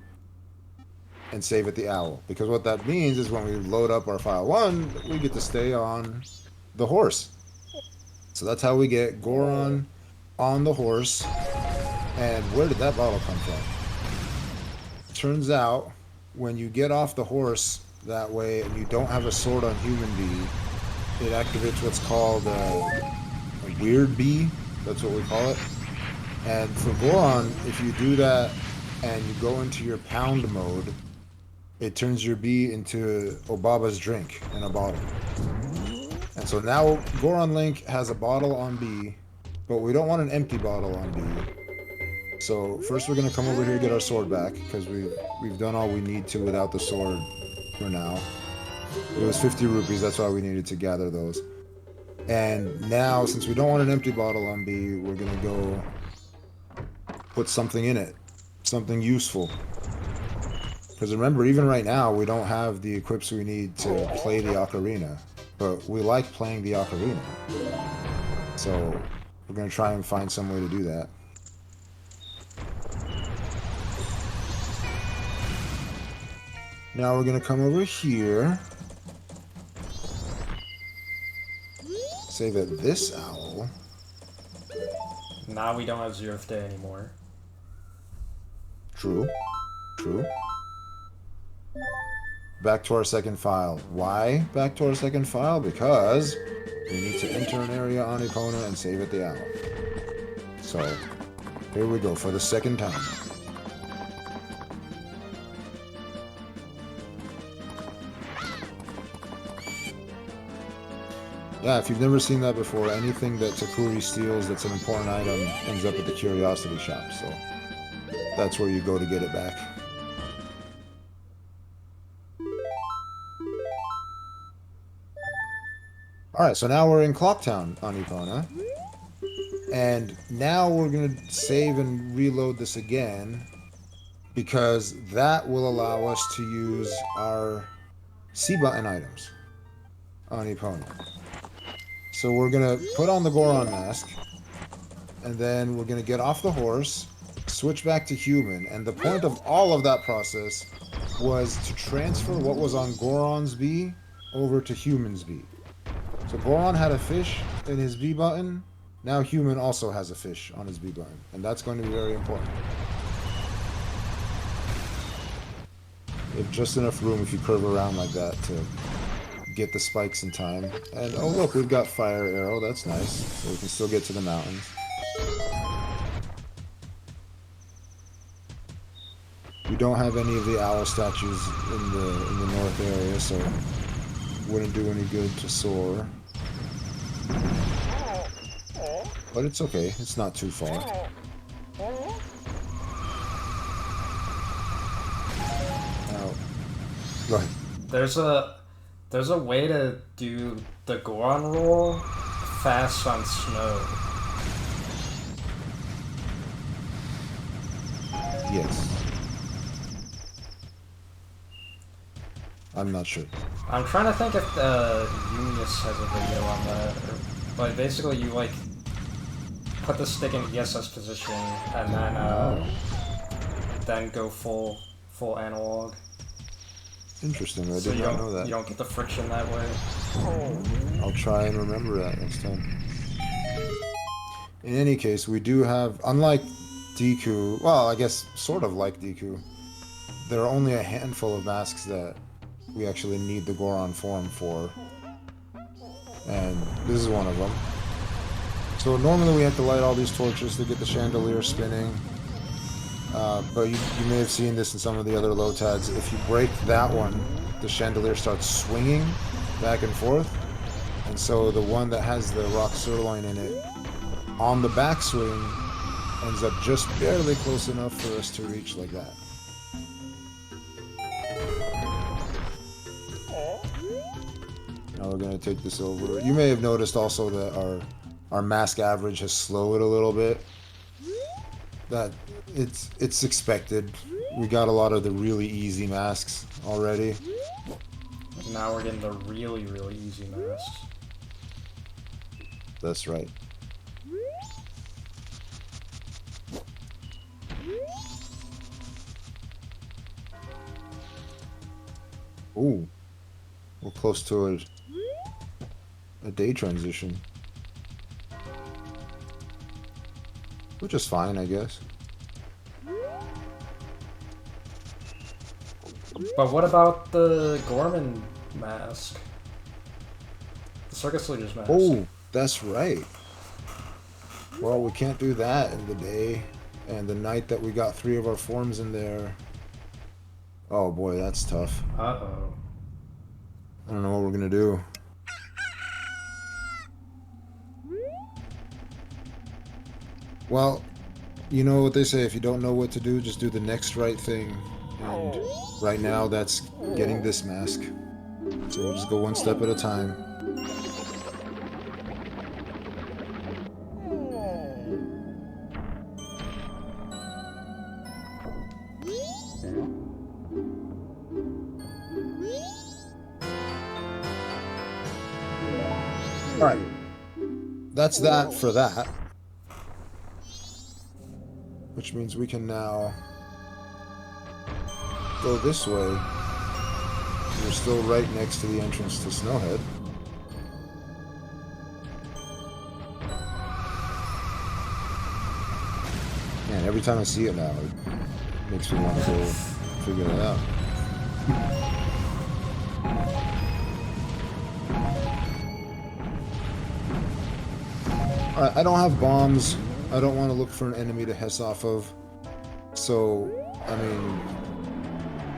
and save at the owl. Because what that means is when we load up our file 1, we get to stay on the horse. So that's how we get Goron on the horse. And where did that bottle come from? Turns out, when you get off the horse that way and you don't have a sword on human bee, it activates what's called a weird bee. That's what we call it. And for Goron, if you do that and you go into your pound mode, it turns your bee into Obaba's drink in a bottle. And so now Goron Link has a bottle on B, but we don't want an empty bottle on B. So first we're going to come over here and get our sword back, because we've done all we need to without the sword for now. It was 50 rupees, that's why we needed to gather those. And now, since we don't want an empty bottle on B, we're going to go put something in it. Something useful. Because remember, even right now, we don't have the equips we need to play the ocarina. But we like playing the ocarina. So we're going to try and find some way to do that. Now we're going to come over here. Save at this owl. Now we don't have 0th day anymore. True. True. Back to our second file. Why back to our second file? Because we need to enter an area on Epona and save at the owl. So, here we go for the second time. Yeah, if you've never seen that before, anything that Takuri steals that's an important item ends up at the Curiosity Shop, so that's where you go to get it back. Alright, so now we're in Clocktown on Epona, and now we're going to save and reload this again, because that will allow us to use our C button items on Epona. So we're going to put on the Goron mask, and then we're going to get off the horse, switch back to human, and the point of all of that process was to transfer what was on Goron's B over to human's B. So Goron had a fish in his B button, now human also has a fish on his B button, and that's going to be very important. You have just enough room if you curve around like that to get the spikes in time. And oh look, we've got fire arrow, that's nice. So we can still get to the mountains. We don't have any of the owl statues in the north area, so wouldn't do any good to soar. But it's okay. It's not too far. Now, go ahead. There's a way to do the Goron roll fast on snow. Yes. I'm not sure. I'm trying to think if Unius has a video on that. Or, like, basically you, like, put the stick in ESS position and then go full analog. Interesting. I So did not know that. You don't get the friction that way. I'll try and remember that next time. In any case, we do have, unlike Deku, well, I guess sort of like Deku, there are only a handful of masks that we actually need the Goron form for. And this is one of them. So normally we have to light all these torches to get the chandelier spinning. But you may have seen this in some of the other LOTADs. If you break that one, the chandelier starts swinging back and forth. And so the one that has the rock sirloin in it, on the backswing, ends up just barely close enough for us to reach like that. Now we're going to take this over. You may have noticed also that our mask average has slowed a little bit. That it's expected. We got a lot of the really easy masks already. Now we're getting the really, really easy masks. That's right. Ooh, we're close to a day transition, which is fine, I guess. But what about the Gorman mask? The Circus Leader's mask. Oh, that's right. Well, we can't do that in the day, and the night that we got 3 of our forms in there. Oh boy, that's tough. Uh-oh. I don't know what we're gonna do. Well, you know what they say, if you don't know what to do, just do the next right thing. And right now, that's getting this mask. So we'll just go one step at a time. Alright. That's that for that. Which means we can now go this way. We're still right next to the entrance to Snowhead. Man, every time I see it now, it makes me want to go figure it out. Alright, I don't have bombs. I don't want to look for an enemy to Hess off of. So, I mean,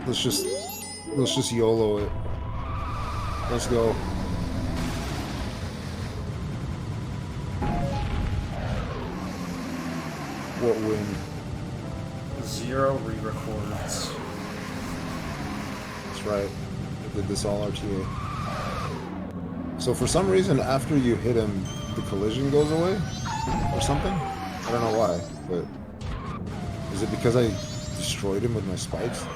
let's just YOLO it. Let's go. What win? 0 re-records. That's right. I did this all RTA. So for some reason, after you hit him, the collision goes away? Or something? I don't know why, but... Is it because I destroyed him with my spikes?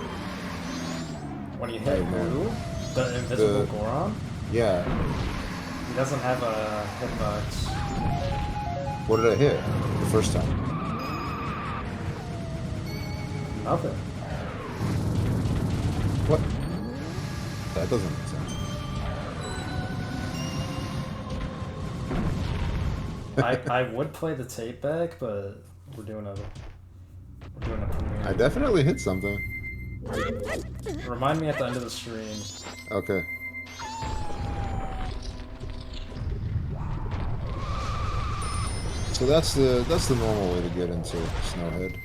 When you hit who? The invisible Goron? Yeah. He doesn't have a hitbox. What did I hit the first time? Nothing. What? That doesn't make sense. I would play the tape back, but we're doing a premiere. I definitely hit something. Remind me at the end of the stream. Okay. So that's the normal way to get into Snowhead.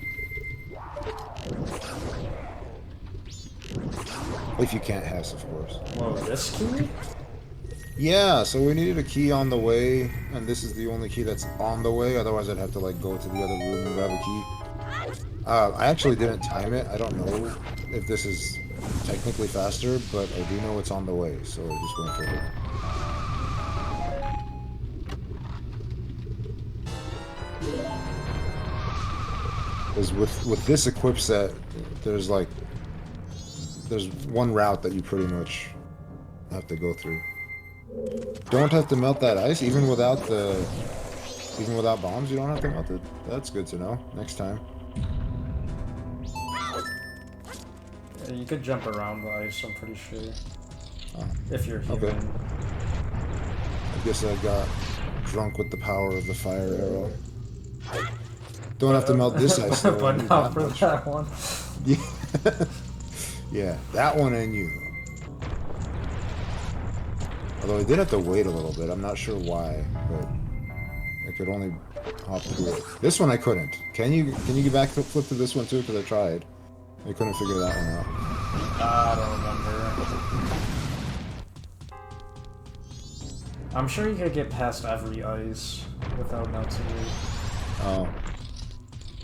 If you can't Hess, of course. Whoa, this key? Yeah, so we needed a key on the way, and this is the only key that's on the way. Otherwise, I'd have to like go to the other room and grab a key. I actually didn't time it. I don't know if this is technically faster, but I do know it's on the way, so I just went for it. Because with this equip set, there's one route that you pretty much have to go through. Don't have to melt that ice, even without bombs. You don't have to melt it. That's good to know. Next time. Yeah, you could jump around the ice, I'm pretty sure. Oh, if you're human. okay. I guess I got drunk with the power of the fire arrow. Don't have to melt this ice though. But not for that one. Yeah. Yeah, that one and you. Although I did have to wait a little bit. I'm not sure why, but I could only hop through it. This one I couldn't. Can you get back flip to this one too? Because I tried. I couldn't figure that one out. I don't remember. I'm sure you could get past every ice without melting it. Oh.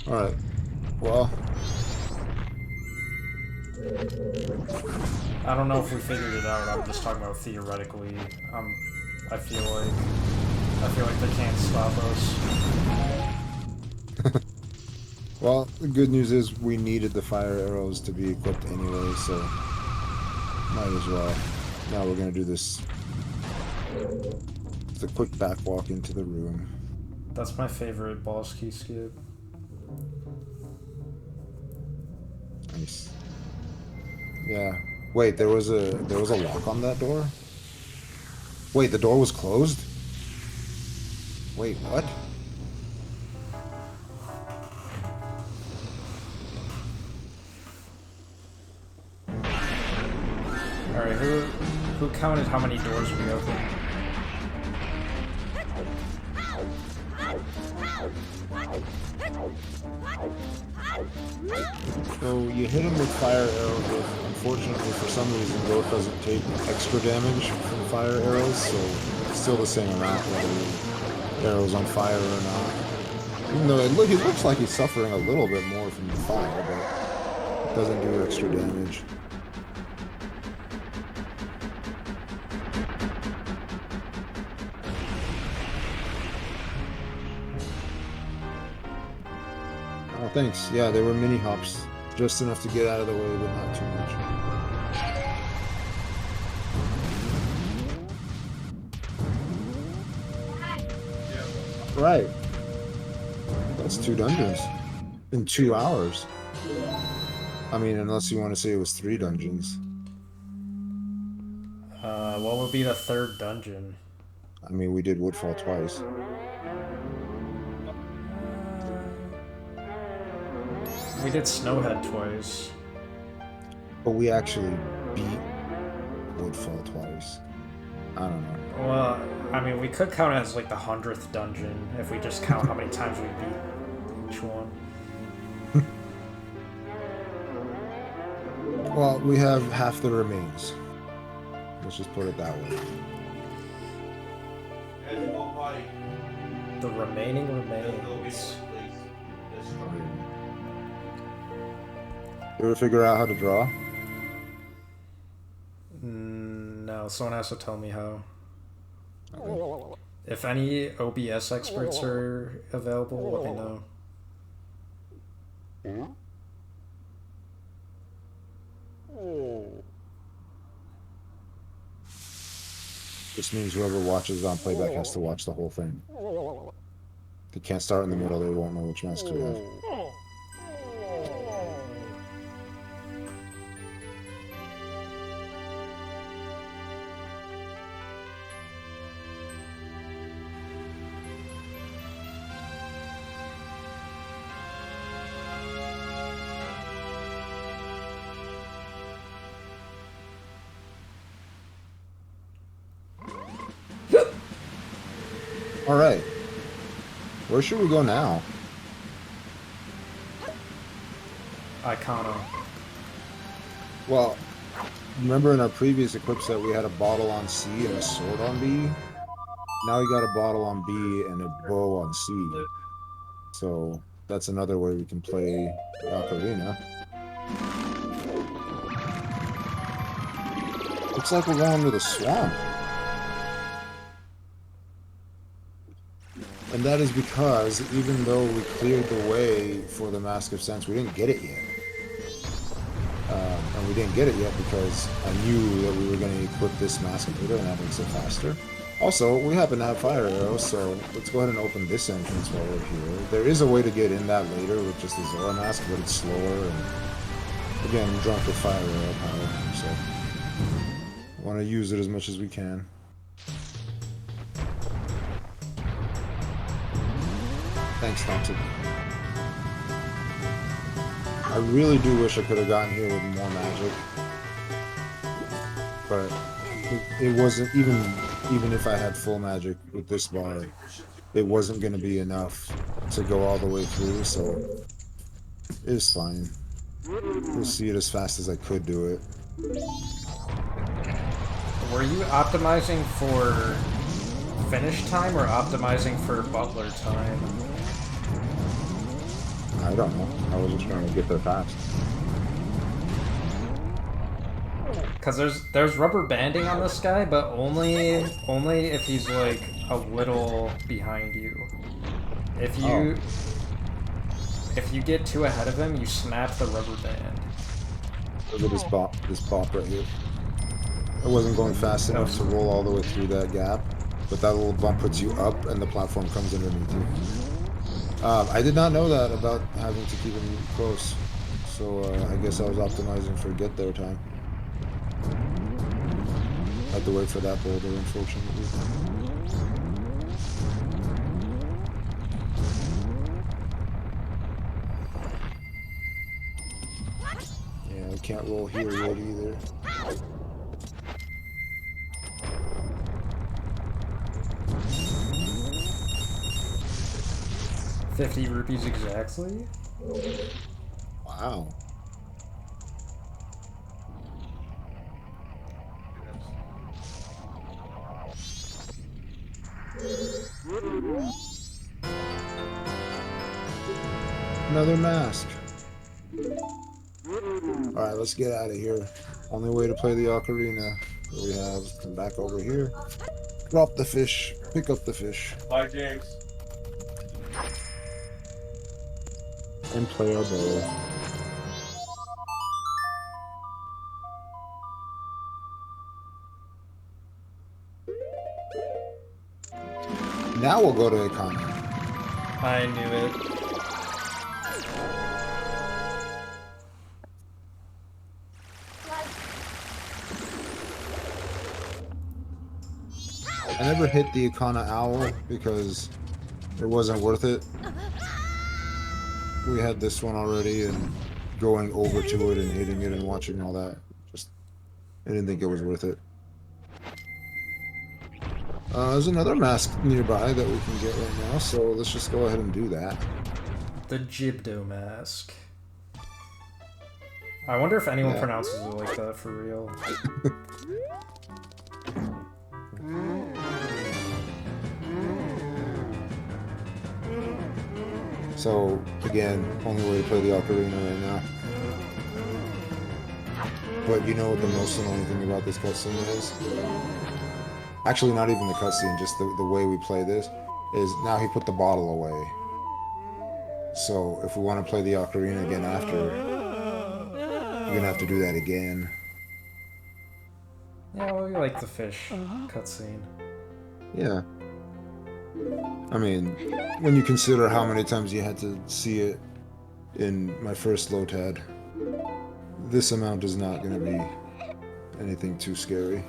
Alright. Well. I don't know if we figured it out. I'm just talking about theoretically. I feel like they can't stop us. Well, the good news is we needed the fire arrows to be equipped anyway, so might as well. Now we're gonna do this. It's a quick back walk into the room. That's my favorite boss key skip. Nice. Yeah. Wait, there was a lock on that door? Wait, the door was closed? Wait, what? Alright, who counted how many doors we opened? So you hit him with fire arrows, but unfortunately for some reason Goat doesn't take extra damage from fire arrows, so it's still the same amount whether the arrow's on fire or not. Even though he looks like he's suffering a little bit more from the fire, but it doesn't do extra damage. Oh, thanks. Yeah, there were mini hops. Just enough to get out of the way, but not too much. Right. That's 2 dungeons. In 2 hours. I mean, unless you want to say it was 3 dungeons. What would be the 3rd dungeon? I mean, we did Woodfall twice. We did Snowhead twice. But we actually beat Woodfall twice. I don't know. Well, I mean, we could count it as like the 100th dungeon if we just count how many times we beat each one. Well, we have half the remains. Let's just put it that way. The remaining remains. You ever figure out how to draw? No, someone has to tell me how. Okay. If any OBS experts are available, let me know. This means whoever watches on playback has to watch the whole thing. They can't start in the middle, they won't know which masks we have. Alright. Where should we go now? Icona. Well, remember in our previous equip set we had a bottle on C and a sword on B. Now we got a bottle on B and a bow on C. So that's another way we can play the ocarina. Looks like we're going to the swamp. And that is because even though we cleared the way for the Mask of Sense, we didn't get it yet. And we didn't get it yet because I knew that we were going to equip this mask later, and that makes it faster. Also, we happen to have fire arrows, so let's go ahead and open this entrance while we're here. There is a way to get in that later with just the Zora mask, but it's slower, and again, I'm drunk with fire arrow power, so I want to use it as much as we can. Thanks, Thompson. I really do wish I could have gotten here with more magic, but it wasn't, even if I had full magic with this bar, it wasn't going to be enough to go all the way through, so it's fine. We'll see it as fast as I could do it. Were you optimizing for finish time or optimizing for butler time? I don't know. I was just trying to get there fast. Because there's rubber banding on this guy, but only if he's like a little behind you. If you get too ahead of him, you snap the rubber band. Look at this bop right here. I wasn't going fast enough to roll all the way through that gap, but that little bump puts you up and the platform comes underneath you. I did not know that about having to keep him close, so I guess I was optimizing for get there time. Had to wait for that boulder, unfortunately. Yeah, I can't roll here yet either. ₹50 exactly? Wow. Another mask. Alright, let's get out of here. Only way to play the ocarina that we have is come back over here, drop the fish, pick up the fish. Bye, James. And play our bow. Now we'll go to economy. I knew it. I never hit the Ikana Owl because it wasn't worth it. We had this one already, and going over to it and hitting it and watching all that, just I didn't think it was worth it. There's another mask nearby that we can get right now, so let's just go ahead and do that. The Jibdo mask. I wonder if anyone pronounces it like that for real. So, again, only way to play the ocarina right now. But you know what the most annoying thing about this cutscene is? Actually, not even the cutscene, just the way we play this, is now he put the bottle away. So, if we want to play the ocarina again after, we're gonna have to do that again. Yeah, well, we like the fish cutscene. Yeah. I mean, when you consider how many times you had to see it in my first LOTAD, this amount is not going to be anything too scary.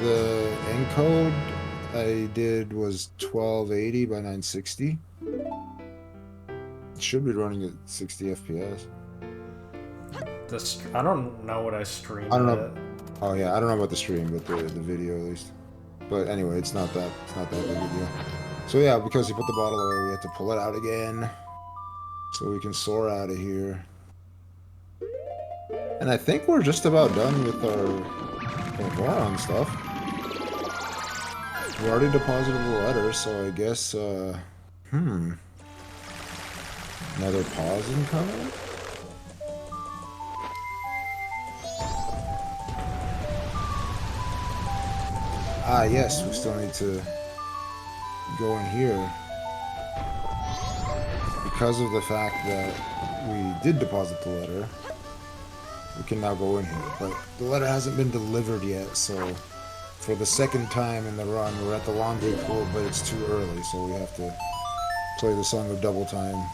The encode I did was 1280 by 960. It should be running at 60 FPS. I don't know what I streamed. I don't know. Oh yeah, I don't know about the stream, but the video at least. But anyway, it's not that big a deal. So yeah, because he put the bottle away, we have to pull it out again. So we can soar out of here. And I think we're just about done with our boron stuff. We already deposited the letter, so I guess, another pause incoming? Ah, yes, we still need to go in here. Because of the fact that we did deposit the letter, we can now go in here. But the letter hasn't been delivered yet, so for the second time in the run, we're at the laundry pool, but it's too early, so we have to play the song of double time.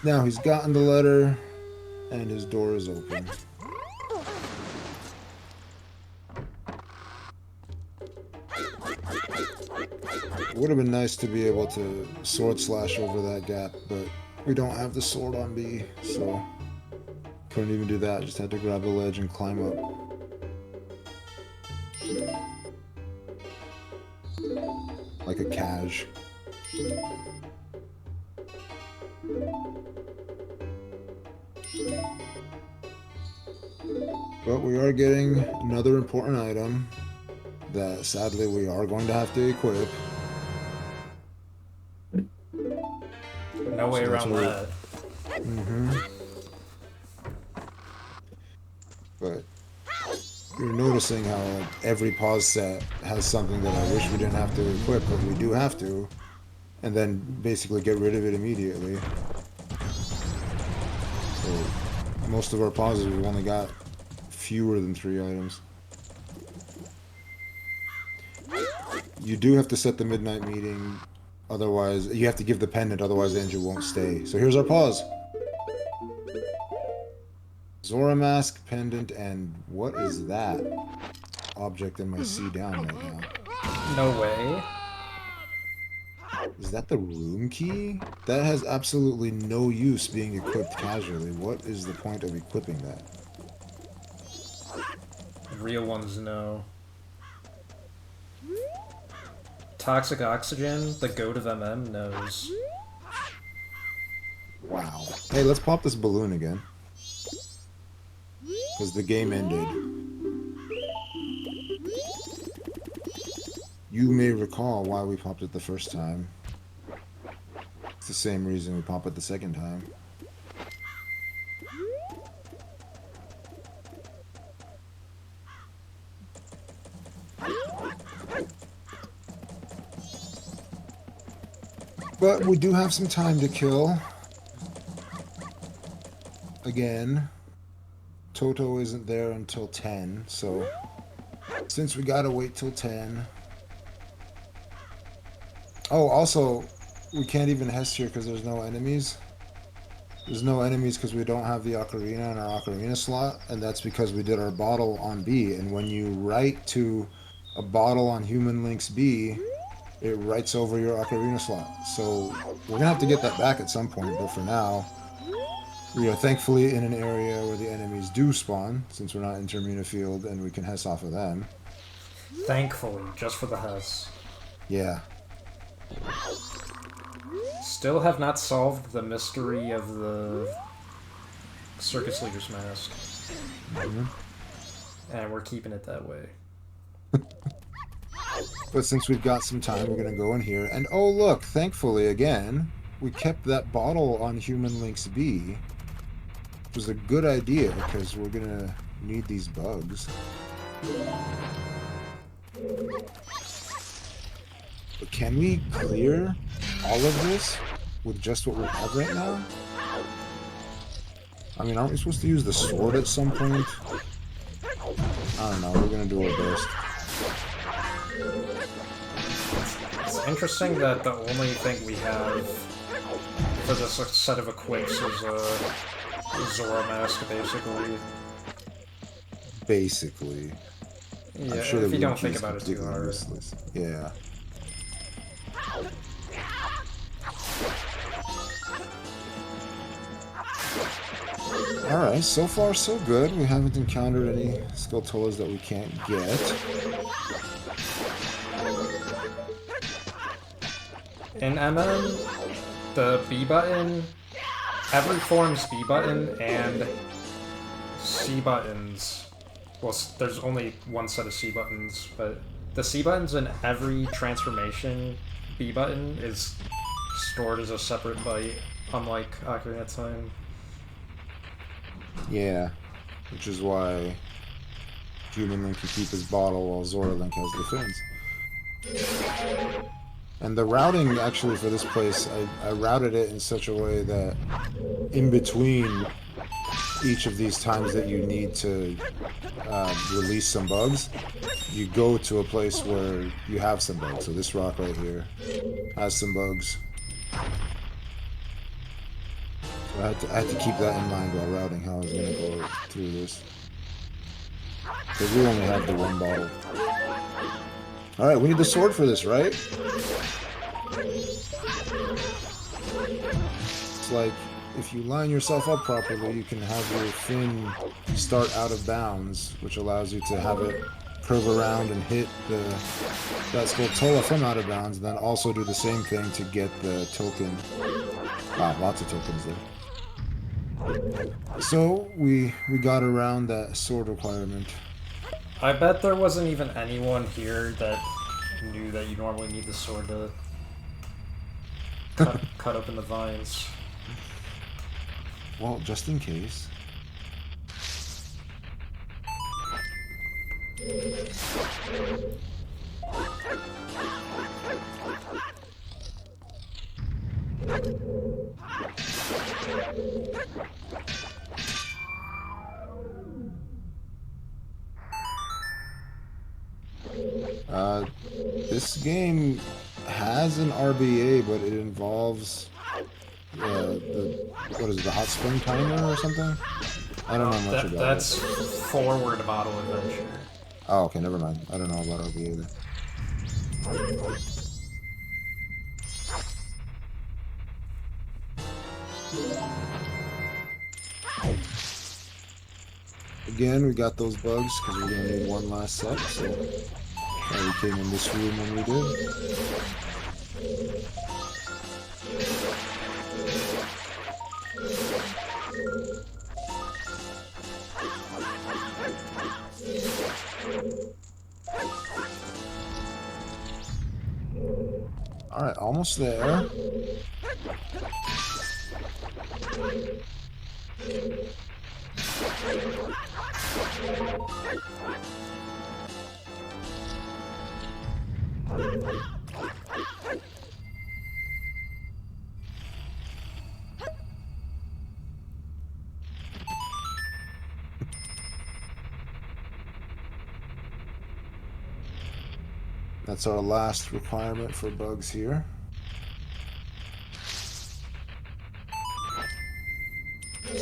Now he's gotten the letter, and his door is open. It would have been nice to be able to sword slash over that gap, but we don't have the sword on B, so couldn't even do that. Just had to grab the ledge and climb up. Like a cash. But we are getting another important item that sadly we are going to have to equip. No way around that. But you're noticing how like, every pause set has something that I wish we didn't have to equip, but we do have to, and then basically get rid of it immediately. So most of our pauses we've only got fewer than 3 items. You do have to set the midnight meeting, otherwise you have to give the pendant, otherwise the engine won't stay. So here's our pause. Zora mask, pendant, and what is that object in my C down right now? No way. Is that the room key? That has absolutely no use being equipped casually. What is the point of equipping that? Real ones know. Toxic oxygen, the goat of MM, knows. Wow. Hey, let's pop this balloon again. Because the game ended. You may recall why we popped it the first time. It's the same reason we pop it the second time. But we do have some time to kill. Again, Toto isn't there until 10, so since we gotta wait till 10. Oh, also, we can't even Hest here because there's no enemies. There's no enemies because we don't have the ocarina in our ocarina slot, and that's because we did our bottle on B, and when you write to a bottle on Human Links B, it writes over your ocarina slot. So we're gonna have to get that back at some point, but for now, we are thankfully in an area where the enemies do spawn, since we're not in Termina Field, and we can Hess off of them. Thankfully, just for the Hess. Yeah. Still have not solved the mystery of the Circus Leader's mask. And we're keeping it that way. But since we've got some time, we're gonna go in here, and oh look, thankfully again, we kept that bottle on Human Links B. Which was a good idea, because we're gonna need these bugs. But can we clear all of this with just what we have right now? I mean, aren't we supposed to use the sword at some point? I don't know, we're gonna do our best. It's interesting that the only thing we have for this set of equips is a Zora mask, basically. Basically. Yeah, I'm sure if you don't Luigi's think about it too completely hard. useless. Yeah. Alright, so far so good. We haven't encountered any Skulltulas that we can't get. In MM, the B button, every form's B button and C buttons. Well, there's only one set of C buttons, but the C buttons in every transformation B button is stored as a separate byte, unlike Ocarina of Time. Yeah, which is why Human Link can keep his bottle while Zora Link has the fins. And the routing, actually, for this place, I routed it in such a way that in between each of these times that you need to release some bugs, you go to a place where you have some bugs. So this rock right here has some bugs. So I had to keep that in mind while routing how I was going to go through this. Because we only have the one bottle. Alright, we need the sword for this, right? It's like, if you line yourself up properly, you can have your fin start out of bounds, which allows you to have it curve around and hit that Skulltula from out of bounds, and then also do the same thing to get the token. Wow, lots of tokens there. So, we got around that sword requirement. I bet there wasn't even anyone here that knew that you normally need the sword to cut open the vines. Well, just in case. This game has an RBA, but it involves what is it, the hot spring timer or something? I don't know much about that's it. That's forward bottle adventure. Oh, okay, never mind. I don't know about RBA then. Again, we got those bugs because we're going to need one last set, so we came in this room when we did. Alright, almost there. That's our last requirement for bugs here. We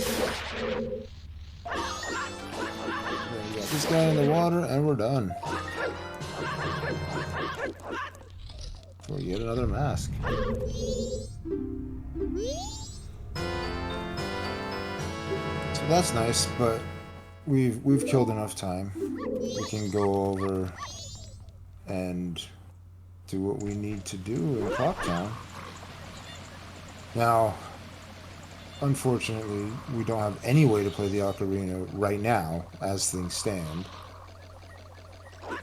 got this guy in the water, and we're done. We get another mask. So that's nice, but we've killed enough time. We can go over and do what we need to do in Clocktown. Now, unfortunately, we don't have any way to play the Ocarina right now, as things stand.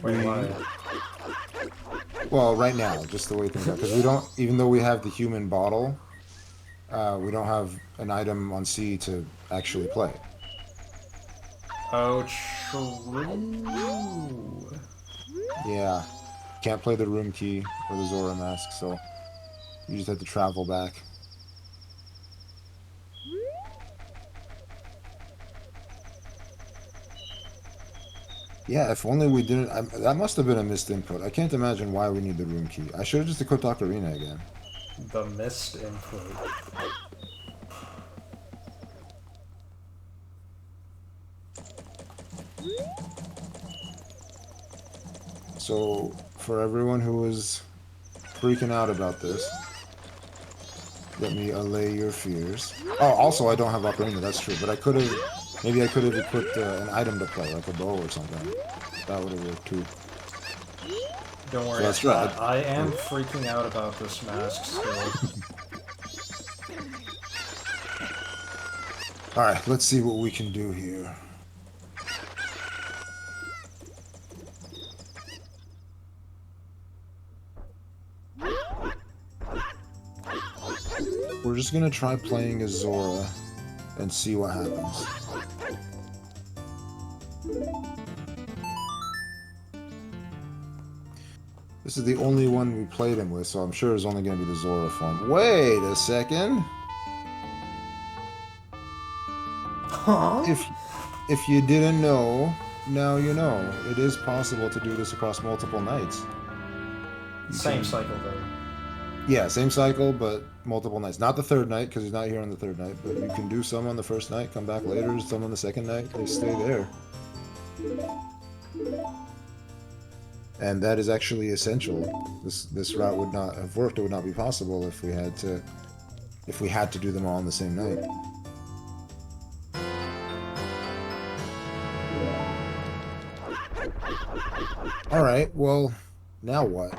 Wait, why? Well, right now, just the way things are, because we don't, even though we have the human bottle, we don't have an item on C to actually play. Oh, true. Yeah. Can't play the room key or the Zora mask, so you just have to travel back. Yeah, if only we didn't... that must have been a missed input. I can't imagine why we need the room key. I should have just equipped Ocarina again. The missed input. So, for everyone who was freaking out about this, let me allay your fears. Oh, also I don't have Ocarina, that's true, but I could have Maybe I could have equipped an item to play, like a bow or something. That would have worked too. Don't worry, That's right. I am freaking out about this mask still. Alright, let's see what we can do here. We're just gonna try playing as Zora and see what happens. This is the only one we played him with, so I'm sure it's only gonna be the Zora form. Wait a second! Huh? If you didn't know, now you know. It is possible to do this across multiple nights. Same cycle though. Yeah, same cycle, but multiple nights. Not the third night, because he's not here on the third night, but you can do some on the first night, come back later, some on the second night, they stay there. And that is actually essential. This route would not have worked, it would not be possible if we had to do them all on the same night. Alright, well, now what?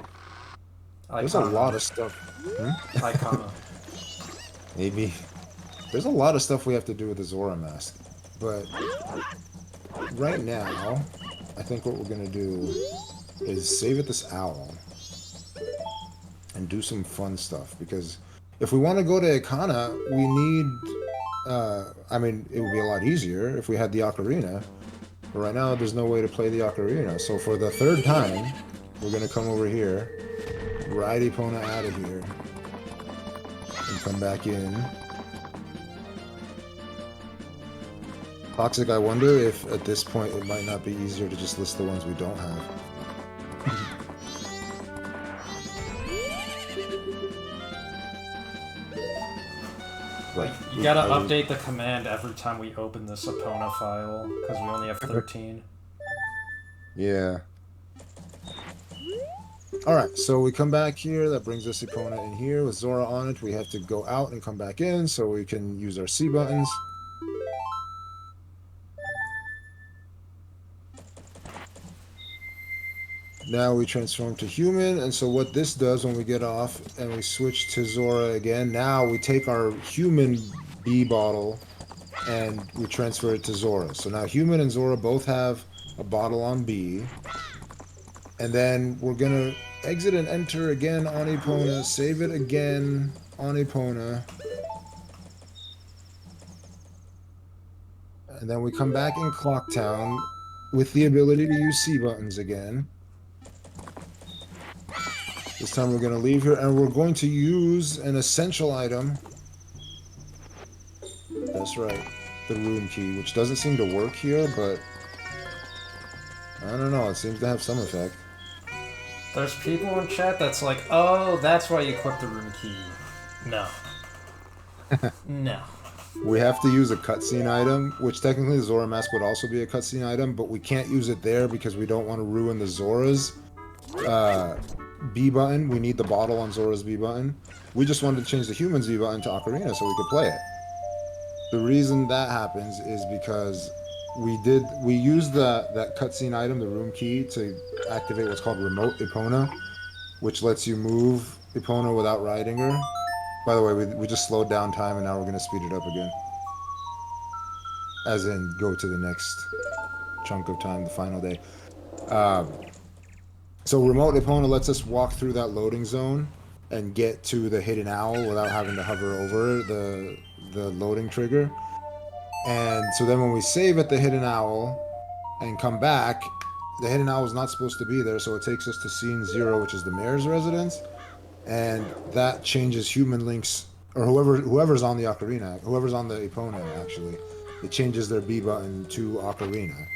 There's a lot of stuff. Icona. Maybe. There's a lot of stuff we have to do with the Zora mask. But right now, I think what we're going to do is save at this owl and do some fun stuff. Because if we want to go to Ikana, we need... I mean, it would be a lot easier if we had the ocarina. But right now, there's no way to play the ocarina. So for the third time, we're going to come over here, ride Epona out of here, and come back in. Toxic, I wonder if at this point it might not be easier to just list the ones we don't have. Like, you gotta update the command every time we open this Epona file, because we only have 13. Yeah. Alright, so we come back here, that brings us Epona in here with Zora on it. We have to go out and come back in so we can use our C buttons. Now we transform to human, and so what this does when we get off and we switch to Zora again, now we take our human B bottle and we transfer it to Zora. So now human and Zora both have a bottle on B. And then we're gonna exit and enter again on Epona, save it again on Epona. And then we come back in Clocktown with the ability to use C buttons again. This time we're going to leave here, and we're going to use an essential item. That's right, the room key, which doesn't seem to work here, but I don't know, it seems to have some effect. There's people in chat that's like, oh, that's why you equip the room key. No. No. We have to use a cutscene item, which technically the Zora mask would also be a cutscene item, but we can't use it there because we don't want to ruin the Zora's B button. We need the bottle on Zora's B button. We just wanted to change the human's B button to Ocarina so we could play it. The reason that happens is because we used that cutscene item, the room key, to activate what's called remote Epona, which lets you move Epona without riding her. By the way, we just slowed down time and now we're going to speed it up again. As in, go to the next chunk of time, the final day. So remote Epona lets us walk through that loading zone and get to the hidden owl without having to hover over the loading trigger. And so then when we save at the hidden owl and come back, the hidden owl is not supposed to be there, so it takes us to scene 0, which is the mayor's residence, and that changes human Link's, or whoever's on the ocarina, whoever's on the Epona actually, it changes their B button to ocarina.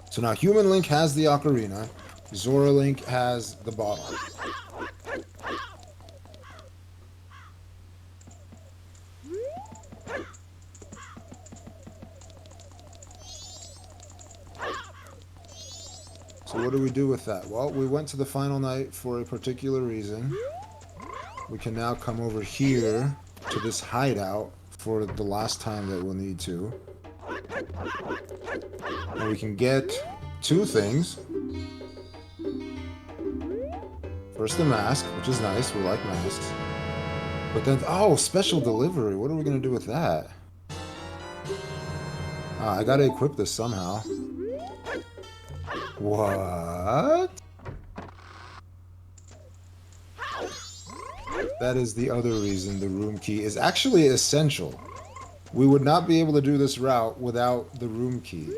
So now human Link has the ocarina, Zora Link has the bottle. So what do we do with that? Well, we went to the final night for a particular reason. We can now come over here to this hideout for the last time that we'll need to. And we can get 2 things. First the mask, which is nice. We like masks. But then, oh, special delivery. What are we going to do with that? I got to equip this somehow. What? That is the other reason the room key is actually essential. We would not be able to do this route without the room key.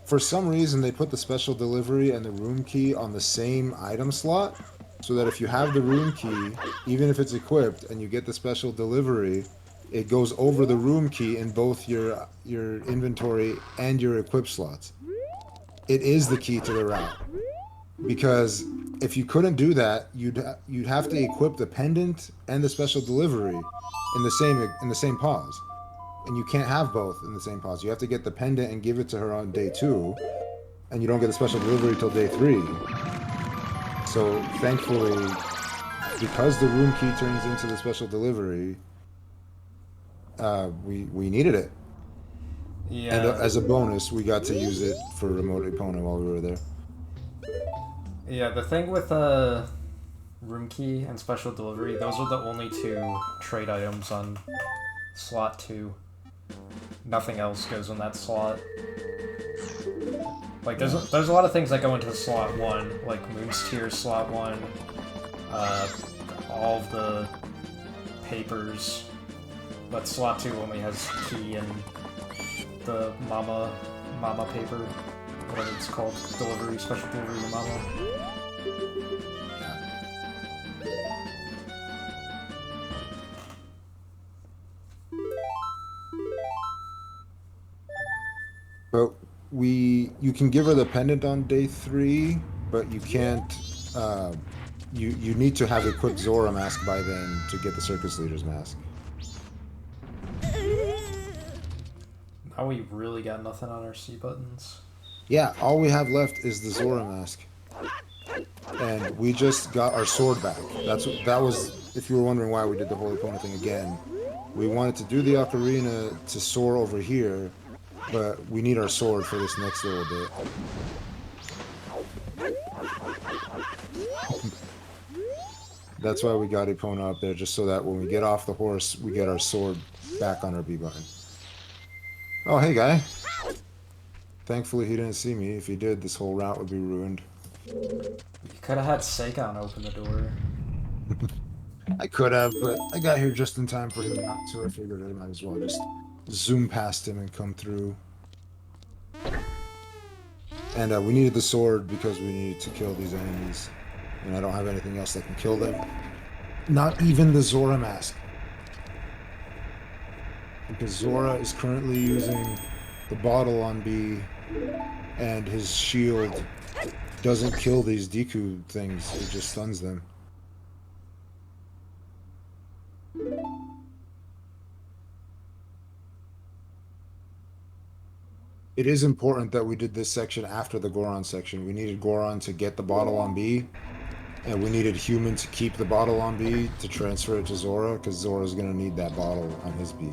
For some reason, they put the special delivery and the room key on the same item slot, so that if you have the room key, even if it's equipped, and you get the special delivery, it goes over the room key in both your inventory and your equip slots. It is the key to the route. Because if you couldn't do that, you'd have to equip the pendant and the special delivery in the same pause. And you can't have both in the same pause. You have to get the pendant and give it to her on day 2, and you don't get the special delivery till day 3. So thankfully, because the room key turns into the special delivery, we needed it. Yeah. And as a bonus, we got to use it for remote opponent while we were there. Yeah, the thing with room key and special delivery, those are the only 2 trade items on slot 2. Nothing else goes in that slot. Like, there's a lot of things that go into slot 1, like Moon's Tier slot 1, all of the papers, but slot 2 only has key and the mama paper, whatever it's called, delivery, special delivery to mama. But you can give her the pendant on day 3, but you can't. You need to have equipped Zora mask by then to get the circus leader's mask. Now we really got nothing on our C buttons. Yeah, all we have left is the Zora mask, and we just got our sword back. That was. If you were wondering why we did the Holy Opponent thing again, we wanted to do the ocarina to soar over here. But we need our sword for this next little bit. That's why we got Epona up there, just so that when we get off the horse, we get our sword back on our B button. Oh, hey, guy. Thankfully, he didn't see me. If he did, this whole route would be ruined. You could have had Seikon open the door. I could have, but I got here just in time for him not to. I figured I might as well just zoom past him and come through. And we needed the sword because we needed to kill these enemies. And I don't have anything else that can kill them. Not even the Zora mask. Because Zora is currently using the bottle on B, and his shield doesn't kill these Deku things, it just stuns them. It is important that we did this section after the Goron section. We needed Goron to get the bottle on B, and we needed Human to keep the bottle on B to transfer it to Zora, because Zora's going to need that bottle on his B.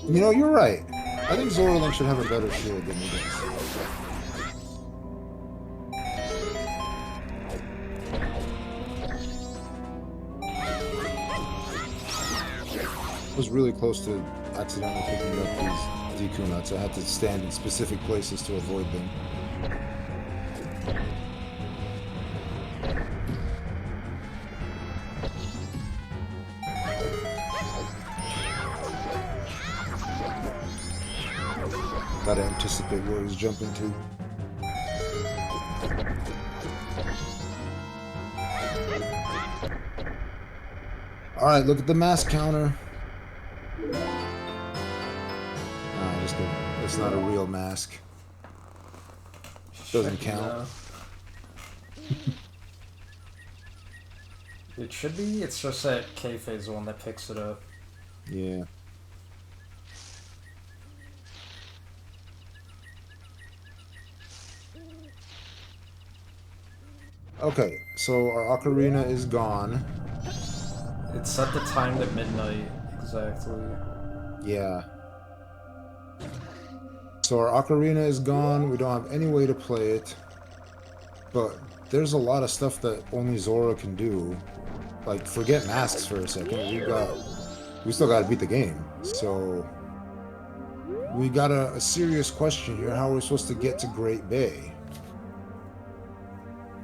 You know, you're right. I think Zora Link should have a better shield than he does. I was really close to accidentally picking up these Deku nuts. I had to stand in specific places to avoid them. Gotta anticipate where he's jumping to. Alright, look at the mask counter. Just kidding. It's not a real mask. Doesn't count. It should be. It's just that K-Phase the one that picks it up. Yeah. Okay, so our ocarina is gone. It's set the time to midnight, exactly. Yeah. So our ocarina is gone. We don't have any way to play it. But there's a lot of stuff that only Zora can do. Like, forget masks for a second. We still gotta beat the game. So we got a serious question here. How are we supposed to get to Great Bay?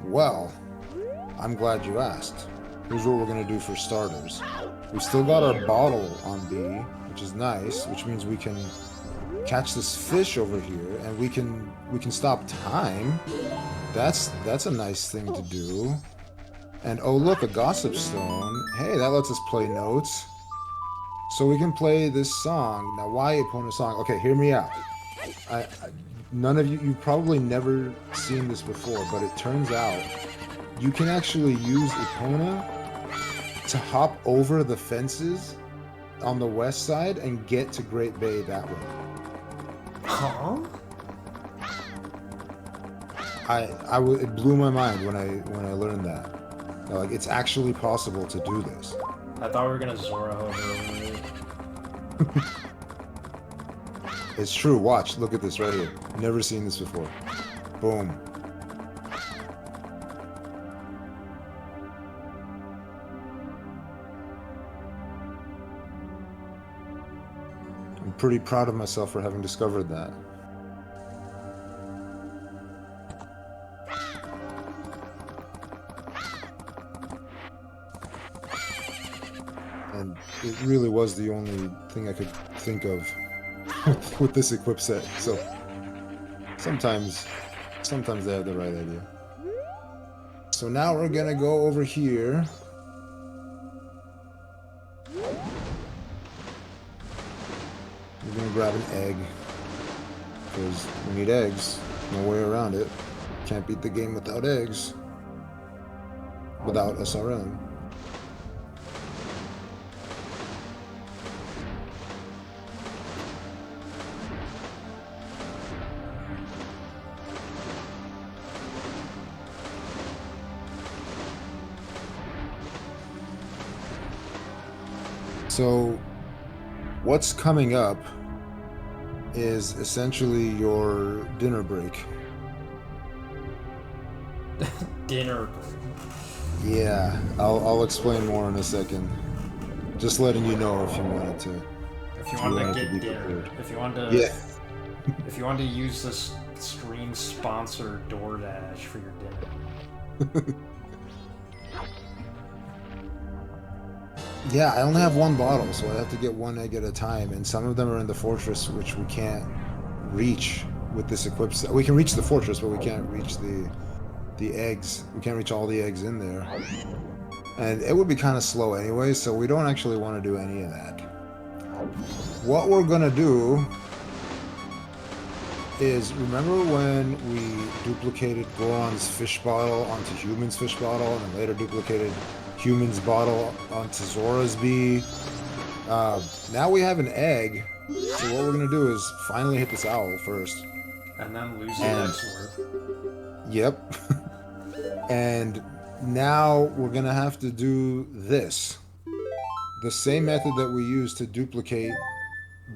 Well, I'm glad you asked. Here's what we're gonna do for starters. We still got our bottle on B, which is nice, which means we can catch this fish over here, and we can stop time. That's a nice thing to do. And oh look, a gossip stone. Hey, that lets us play notes. So we can play this song. Now, why Epona song? Okay, hear me out. None of you've probably never seen this before, but it turns out you can actually use Epona to hop over the fences on the west side and get to Great Bay that way. Huh? It blew my mind when I learned that. Like, it's actually possible to do this. I thought we were gonna Zora over. It's true. Watch. Look at this right here. Never seen this before. Boom. I'm pretty proud of myself for having discovered that. And it really was the only thing I could think of with this equip set. So sometimes they have the right idea. So now we're gonna go over here. We're gonna grab an egg, because we need eggs. No way around it. Can't beat the game without eggs. Without SRM. So, what's coming up is essentially your dinner break. Dinner break. Yeah, I'll explain more in a second. Just letting you know if you wanted to. If you wanted to get dinner. Prepared. If you wanted to. Yeah. If you wanted to use this stream sponsor DoorDash for your dinner. Yeah, I only have one bottle, so I have to get one egg at a time, and some of them are in the fortress, which we can't reach with this equip set. We can reach the fortress, but we can't reach the eggs. We can't reach all the eggs in there. And it would be kind of slow anyway, so we don't actually want to do any of that. What we're gonna do is, remember when we duplicated Goron's fish bottle onto Human's fish bottle, and then later duplicated Human's bottle onto Zora's bee? Now we have an egg, so what we're gonna do is finally hit this owl first. And then lose the next word. Yep. And now we're gonna have to do this. The same method that we used to duplicate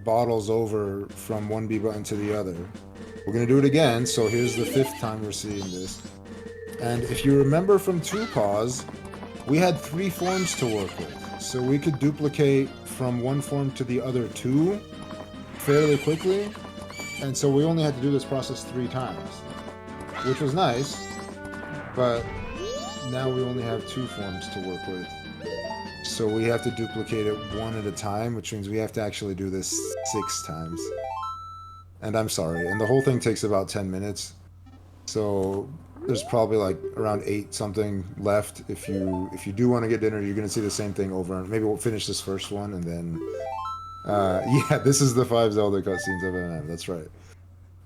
bottles over from one B button to the other. We're gonna do it again, so here's the 5th time we're seeing this. And if you remember from 2 Paws, we had 3 forms to work with. So we could duplicate from one form to the other 2 fairly quickly. And so we only had to do this process 3 times, which was nice, but now we only have 2 forms to work with. So we have to duplicate it 1 at a time, which means we have to actually do this 6 times. And I'm sorry, and the whole thing takes about 10 minutes. So there's probably like around 8 something left. If you do want to get dinner, you're gonna see the same thing over, and maybe we'll finish this first one, and then yeah, this is the 5 Zelda cutscenes of MM. That's right.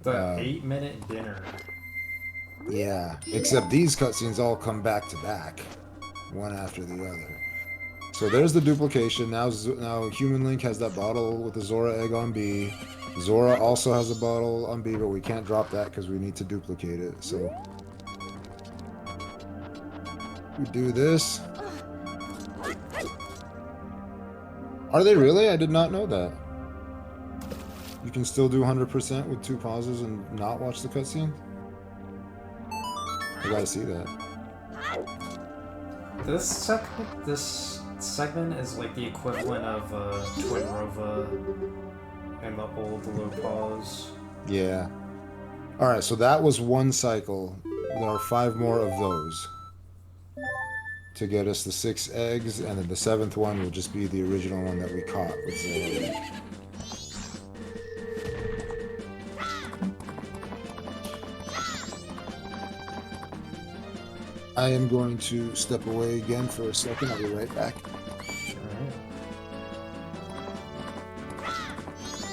The 8-minute dinner. Yeah, except these cutscenes all come back to back, one after the other. So there's the duplication. Now Human Link has that bottle with the Zora egg on B. Zora also has a bottle on B, but we can't drop that because we need to duplicate it. So we do this. Are they really? I did not know that. You can still do 100% with 2 pauses and not watch the cutscene? I gotta see that. This segment is like the equivalent of Twinrova and the old low pause. Yeah. Alright, so that was 1 cycle. There are 5 more of those to get us the 6 eggs, and then the 7th one will just be the original one that we caught with Zero. I am going to step away again for a second. I'll be right back.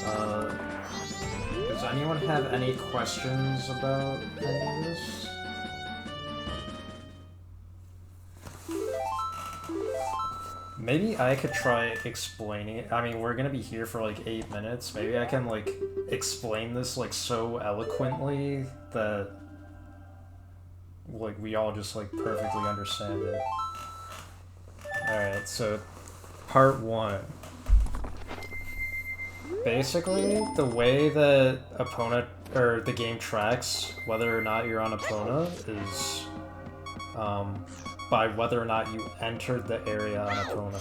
Alright. Does anyone have any questions about any of this? Maybe I could try explaining it. I mean, we're gonna be here for like 8 minutes. Maybe I can like explain this like so eloquently that like we all just like perfectly understand it. Alright, so part 1. Basically, the way that Epona or the game tracks whether or not you're on Epona is by whether or not you entered the area on Epona.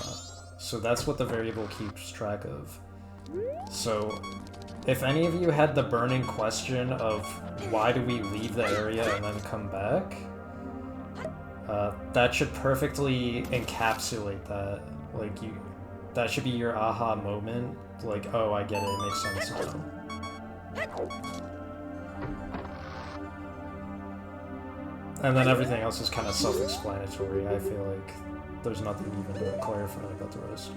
So that's what the variable keeps track of. So if any of you had the burning question of why do we leave the area and then come back, that should perfectly encapsulate that. Like that should be your aha moment. Like, oh, I get it. It makes sense now. And then everything else is kind of self-explanatory. I feel like there's nothing even to clarify about the rest.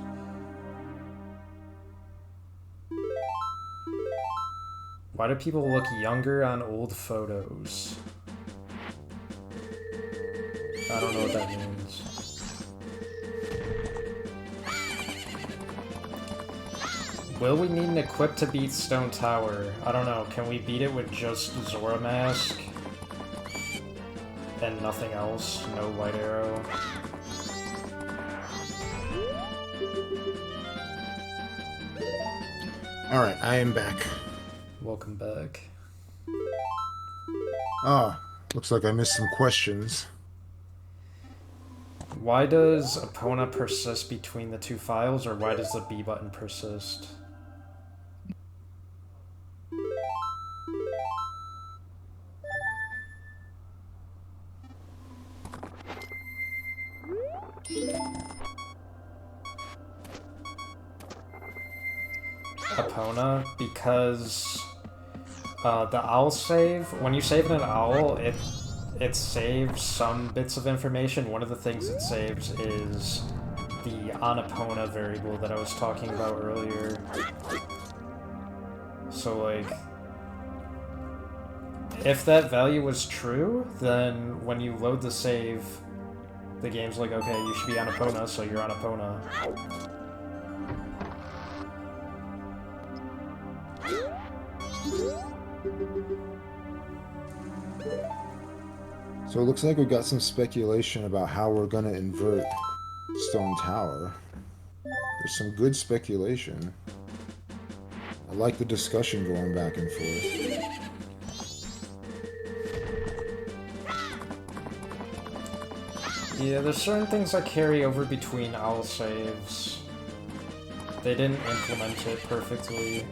Why do people look younger on old photos? I don't know what that means. Will we need an equip to beat Stone Tower? I don't know. Can we beat it with just Zora Mask? And nothing else? No White Arrow? Alright, I am back. Welcome back. Ah, looks like I missed some questions. Why does Epona persist between the 2 files, or why does the B button persist? Epona, because the owl save, when you save in an owl, it saves some bits of information. One of the things it saves is the on Epona variable that I was talking about earlier. So like, if that value was true, then when you load the save, the game's like, okay, you should be on Epona, so you're on Epona. So it looks like we've got some speculation about how we're going to invert Stone Tower. There's some good speculation. I like the discussion going back and forth. Yeah, there's certain things that carry over between owl saves. They didn't implement it perfectly.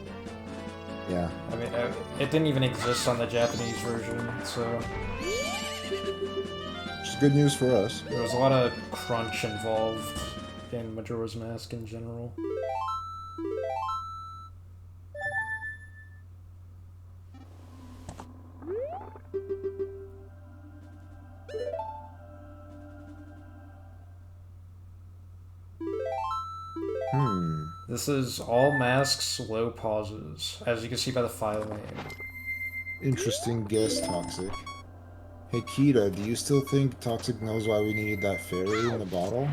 Yeah. I mean, it didn't even exist on the Japanese version, so... Which is good news for us. There was a lot of crunch involved in Majora's Mask in general. This is all masks, low pauses, as you can see by the file name. Interesting guess, Toxic. Hey Kita, do you still think Toxic knows why we needed that fairy in the bottle?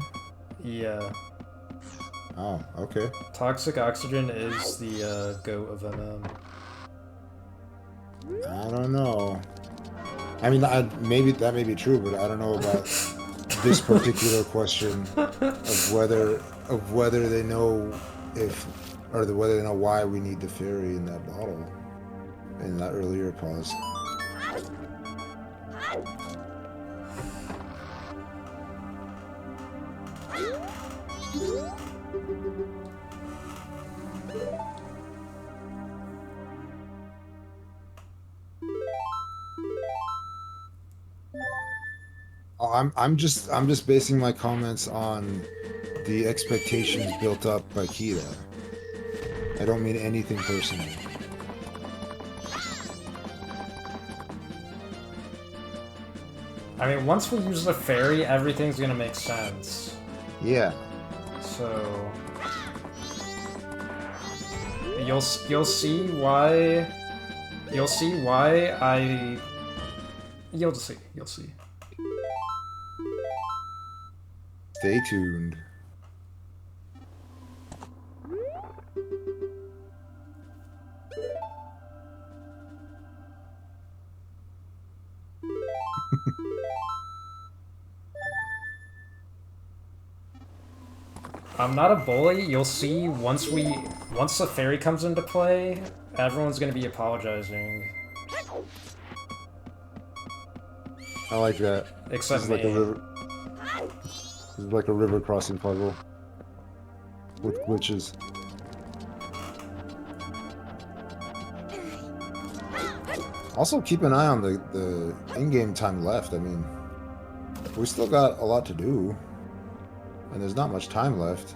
Yeah. Oh, okay. Toxic Oxygen is the goat of MM. I don't know. I mean, maybe that may be true, but I don't know about this particular question of whether they know if Or whether they know why we need the fairy in that bottle. In that earlier pause. Oh, I'm just basing my comments on the expectations built up by Kita. I don't mean anything personal. I mean, once we use the fairy, everything's gonna make sense. Yeah. So you'll see why you'll see. Stay tuned. I'm not a bully. You'll see once the fairy comes into play, everyone's gonna be apologizing. I like that. Except this is me. like a river. This is like a river crossing puzzle with glitches. Also, keep an eye on the in-game time left. I mean, we still got a lot to do, and there's not much time left.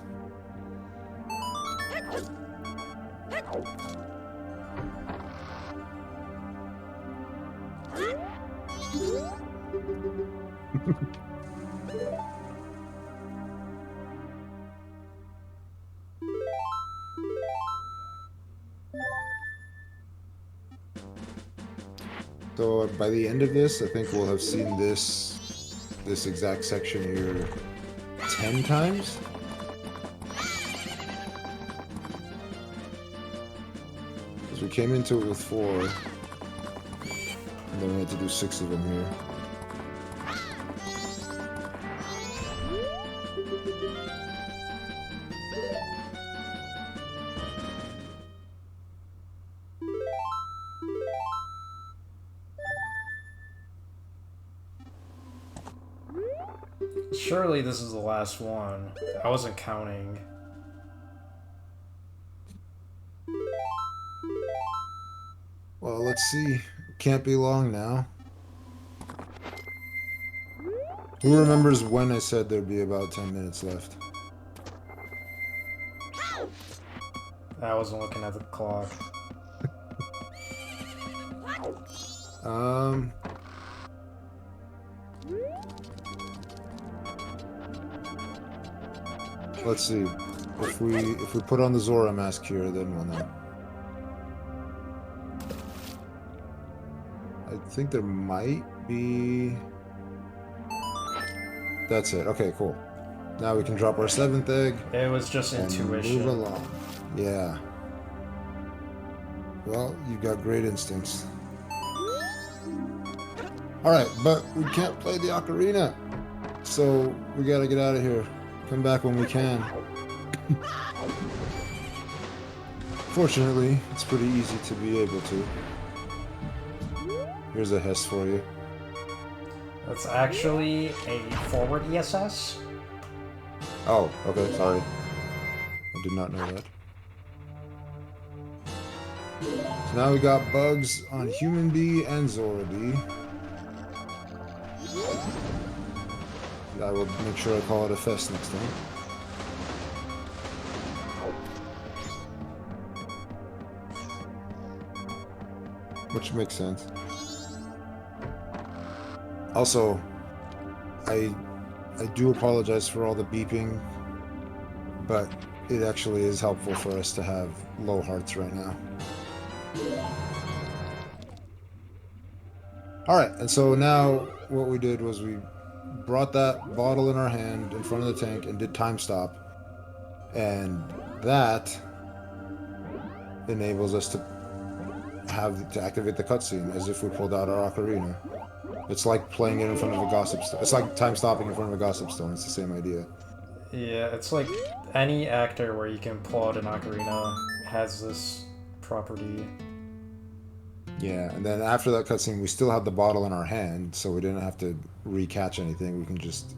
So by the end of this, I think we'll have seen this exact section here 10 times. Because we came into it with 4, and then we had to do 6 of them here. Surely this is the last one. I wasn't counting. Well, let's see. Can't be long now. Who remembers when I said there'd be about 10 minutes left? I wasn't looking at the clock. Let's see. If we put on the Zora mask here, then we'll know. I think there might be... That's it. Okay, cool. Now we can drop our 7th egg. It was just and intuition. move along. Yeah. Well, you got great instincts. Alright, but we can't play the ocarina. So we gotta get out of here. Come back when we can. Fortunately, it's pretty easy to be able to. Here's a Hess for you. That's actually a forward ESS. Oh, okay, sorry. I did not know that. So now we got bugs on Human Bee and Zora Bee. I will make sure I call it a fest next time. Which makes sense. Also, I do apologize for all the beeping, but it actually is helpful for us to have low hearts right now. Alright, and so now what we did was we brought that bottle in our hand in front of the tank and did time stop. And that enables us to activate the cutscene as if we pulled out our ocarina. It's like playing it in front of a gossip stone. It's like time stopping in front of a gossip stone. It's the same idea. Yeah, it's like any actor where you can pull out an ocarina has this property. Yeah, and then after that cutscene, we still had the bottle in our hand, so we didn't have to recatch anything. We can just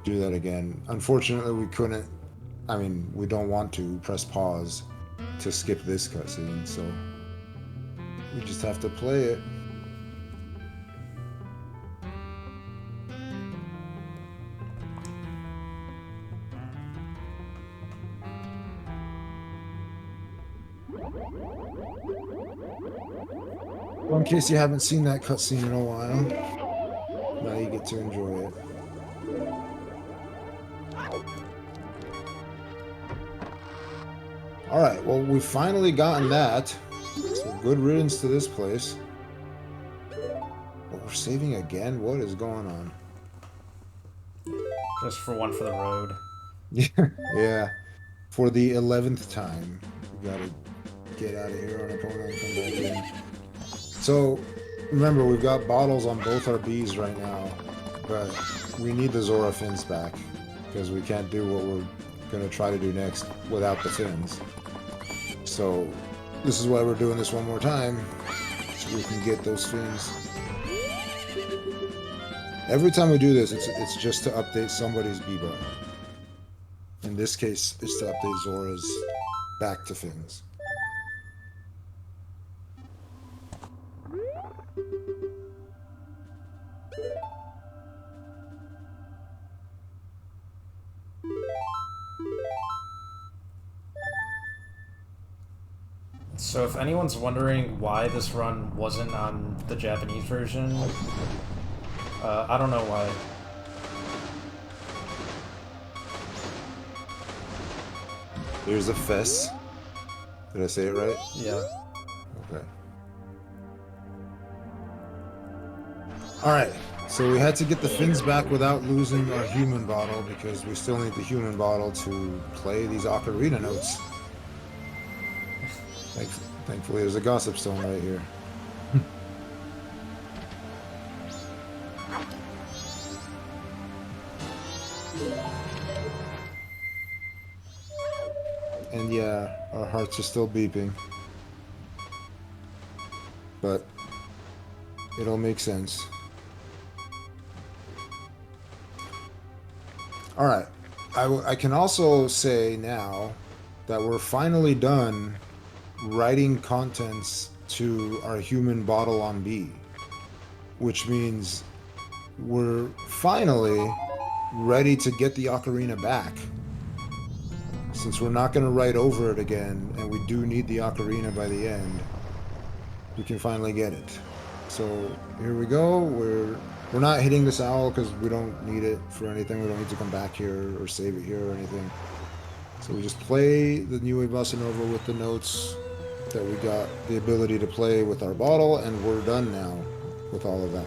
do that again. Unfortunately, we couldn't. I mean, we don't want to press pause to skip this cutscene, so we just have to play it. Well, in case you haven't seen that cutscene in a while, now you get to enjoy it. Alright, well, we've finally gotten that. So good riddance to this place. But we're saving again? What is going on? Just for one for the road. Yeah. For the 11th time. We gotta get out of here on Epona and come back in. So, remember, we've got bottles on both our bees right now, but we need the Zora fins back, because we can't do what we're going to try to do next without the fins. So, this is why we're doing this one more time, so we can get those fins. Every time we do this, it's just to update somebody's bee bar. In this case, it's to update Zora's back to fins. So if anyone's wondering why this run wasn't on the Japanese version, I don't know why. Here's a fess. Did I say it right? Yeah. Okay. Alright, so we had to get the fins back without losing our human bottle, because we still need the human bottle to play these ocarina notes. Thankfully, there's a gossip stone right here. And yeah, our hearts are still beeping. But it'll make sense. Alright, I can also say now that we're finally done writing contents to our human bottle on B, which means we're finally ready to get the ocarina back. Since we're not going to write over it again, and we do need the ocarina by the end, we can finally get it. So here we go. We're not hitting this owl because we don't need it for anything. We don't need to come back here or save it here or anything. So we just play the New Wave Bossa Nova with the notes that we got the ability to play with our bottle, and we're done now with all of that.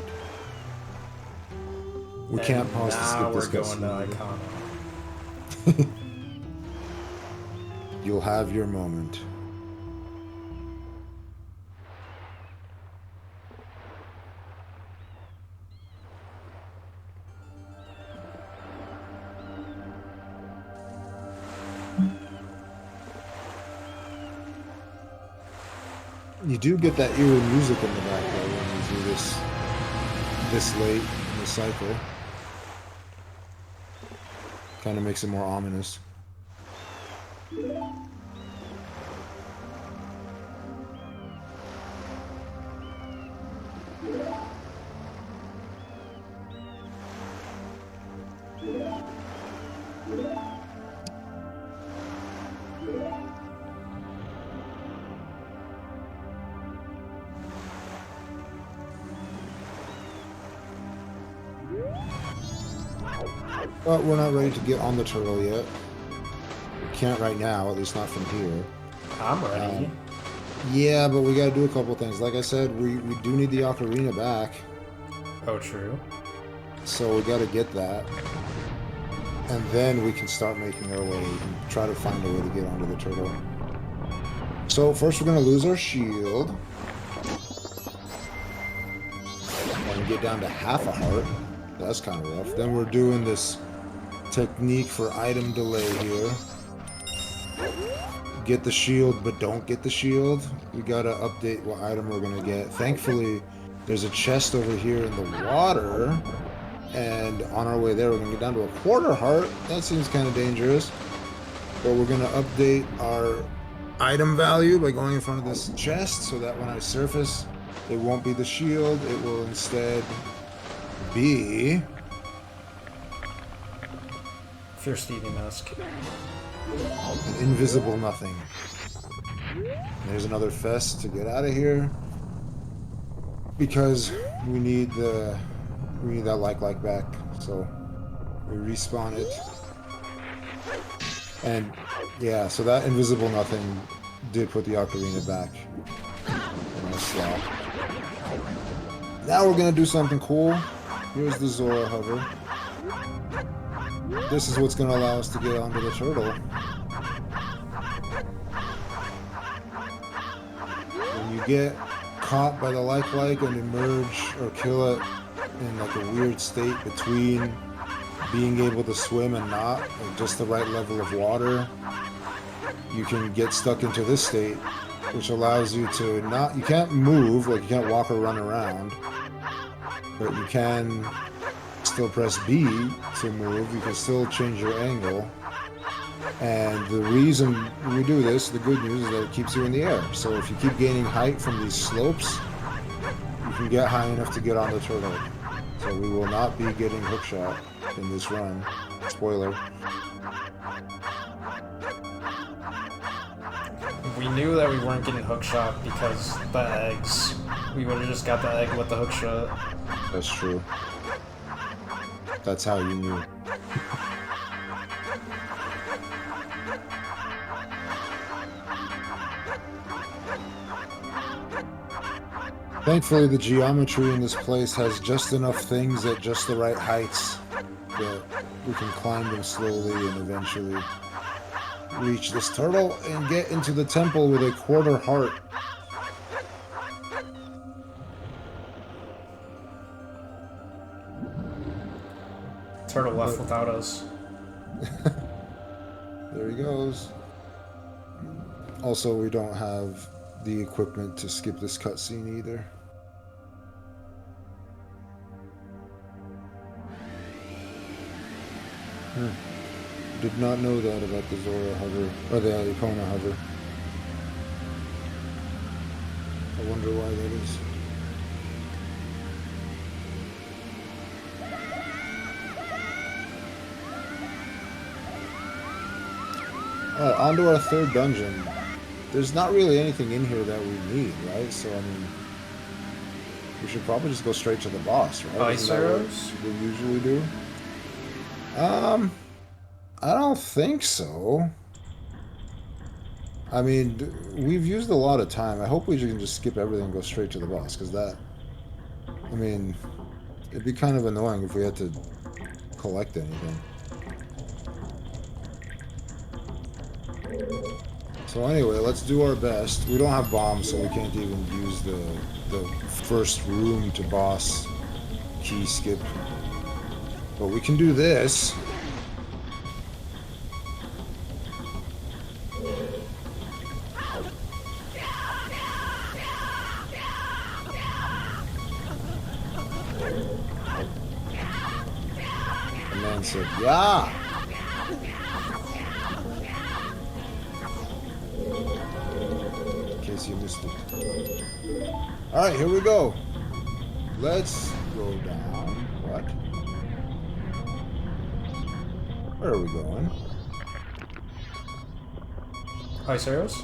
We can't pause to skip this cutscene. Now we're going to Icona. You'll have your moment. You do get that eerie music in the back though when you do this late in the cycle. Kind of makes it more ominous. But we're not ready to get on the turtle yet. We can't right now, at least not from here. I'm ready. Yeah, but we gotta do a couple things. Like I said, we do need the ocarina back. Oh, true. So we gotta get that. And then we can start making our way and try to find a way to get onto the turtle. So first we're gonna lose our shield. And we get down to half a heart. That's kind of rough. Then we're doing this technique for item delay here. Get the shield, but don't get the shield. We gotta update what item we're gonna get. Thankfully, there's a chest over here in the water, and on our way there, we're gonna get down to a quarter heart. That seems kind of dangerous, but we're gonna update our item value by going in front of this chest so that when I surface, it won't be the shield. It will instead be Fierce Thieving Mask. an invisible nothing. There's another fest to get out of here because we need that like back. So we respawn it, and yeah, so that invisible nothing did put the ocarina back in the slot. Now we're gonna do something cool. Here's the Zora hover. This is what's gonna allow us to get onto the turtle. When you get caught by the like and emerge or kill it in like a weird state between being able to swim and not, like just the right level of water, you can get stuck into this state, which allows you to not, you can't move, like you can't walk or run around, but you can still press B to move, you can still change your angle. And the reason we do this, the good news, is that it keeps you in the air. So if you keep gaining height from these slopes, you can get high enough to get on the turtle. So we will not be getting hookshot in this run. Spoiler. We knew that we weren't getting hookshot because the eggs. We would have just got the egg with the hookshot. That's true. That's how you knew. Thankfully, the geometry in this place has just enough things at just the right heights that we can climb them slowly and eventually reach this turtle and get into the temple with a quarter heart. Turtle left without us. There he goes. Also, we don't have the equipment to skip this cutscene either. Did not know that about the Zora hover, or the Epona hover. I wonder why that is. Alright, on to our third dungeon. There's not really anything in here that we need, right? So, I mean, we should probably just go straight to the boss, right? Ice arrows? We usually do. I don't think so. I mean, we've used a lot of time. I hope we can just skip everything and go straight to the boss, because that... I mean, it'd be kind of annoying if we had to collect anything. So anyway, let's do our best. We don't have bombs, so we can't even use the first room to boss key skip. But we can do this. And then said, yeah! You missed it. Alright, here we go. Let's go down. What? Where are we going? Ice arrows?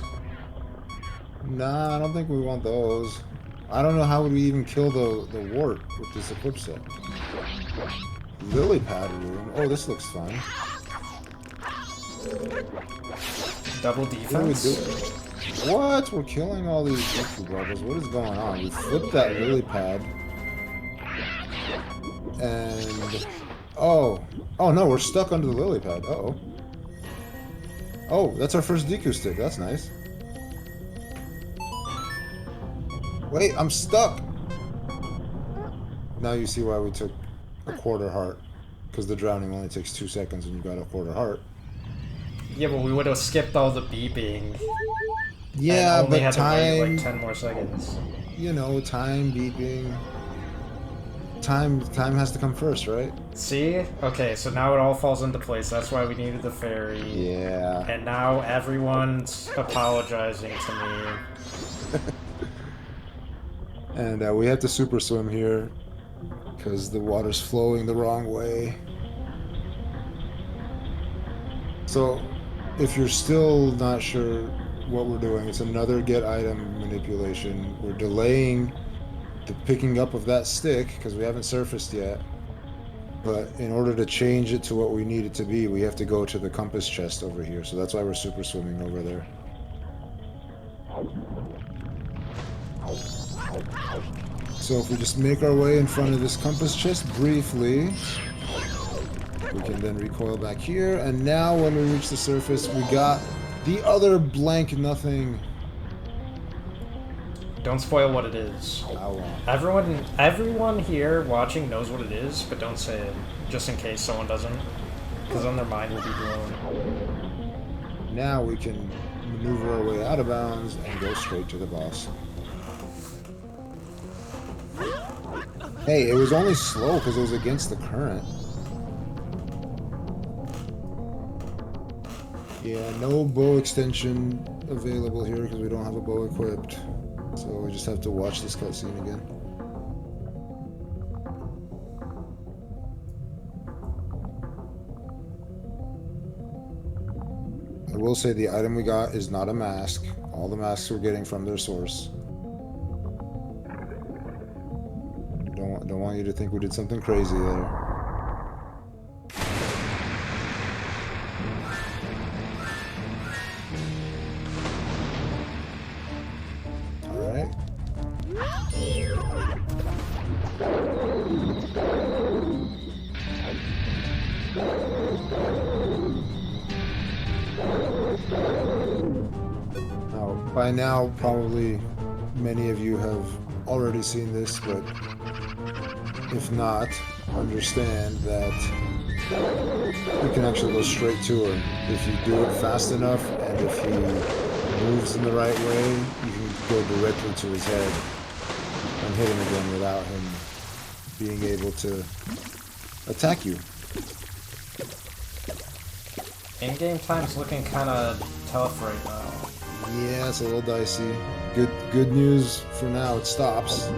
Nah, I don't think we want those. I don't know how would we even kill the wart with this equip set. Lily pad room. Oh, this looks fun. Double defense? What? We're killing all these Deku brothers. What is going on? We flipped that lily pad. And... Oh. Oh no, we're stuck under the lily pad. Uh-oh. Oh, that's our first Deku stick. That's nice. Wait, I'm stuck! Now you see why we took a quarter heart. because the drowning only takes 2 seconds and you got a quarter heart. Yeah, but we would have skipped all the beeping. Yeah, and only but had time, to wait like 10 more seconds. you know, time beeping. Time has to come first, right? See? Okay, so now it all falls into place. That's why we needed the ferry. Yeah. And now everyone's apologizing to me. And we have to super swim here because the water's flowing the wrong way. So, if you're still not sure what we're doing, it's another get item manipulation. We're delaying the picking up of that stick because we haven't surfaced yet. But in order to change it to what we need it to be, we have to go to the compass chest over here. So that's why we're super swimming over there. So if we just make our way in front of this compass chest briefly, we can then recoil back here. And now when we reach the surface, we got the other blank nothing. Don't spoil what it is. Everyone here watching knows what it is, but don't say it, just in case someone doesn't, because then their mind will be blown. Now we can maneuver our way out of bounds and go straight to the boss. Hey, it was only slow because it was against the current. Yeah, no bow extension available here because we don't have a bow equipped. So we just have to watch this cutscene again. I will say the item we got is not a mask. All the masks we're getting from their source. Don't want you to think we did something crazy there. By now, probably many of you have already seen this, but if not, understand that you can actually go straight to him. If you do it fast enough, and if he moves in the right way, you can go directly to his head and hit him again without him being able to attack you. In-game time's looking kind of tough right now. Yeah, it's a little dicey. Good news for now, it stops.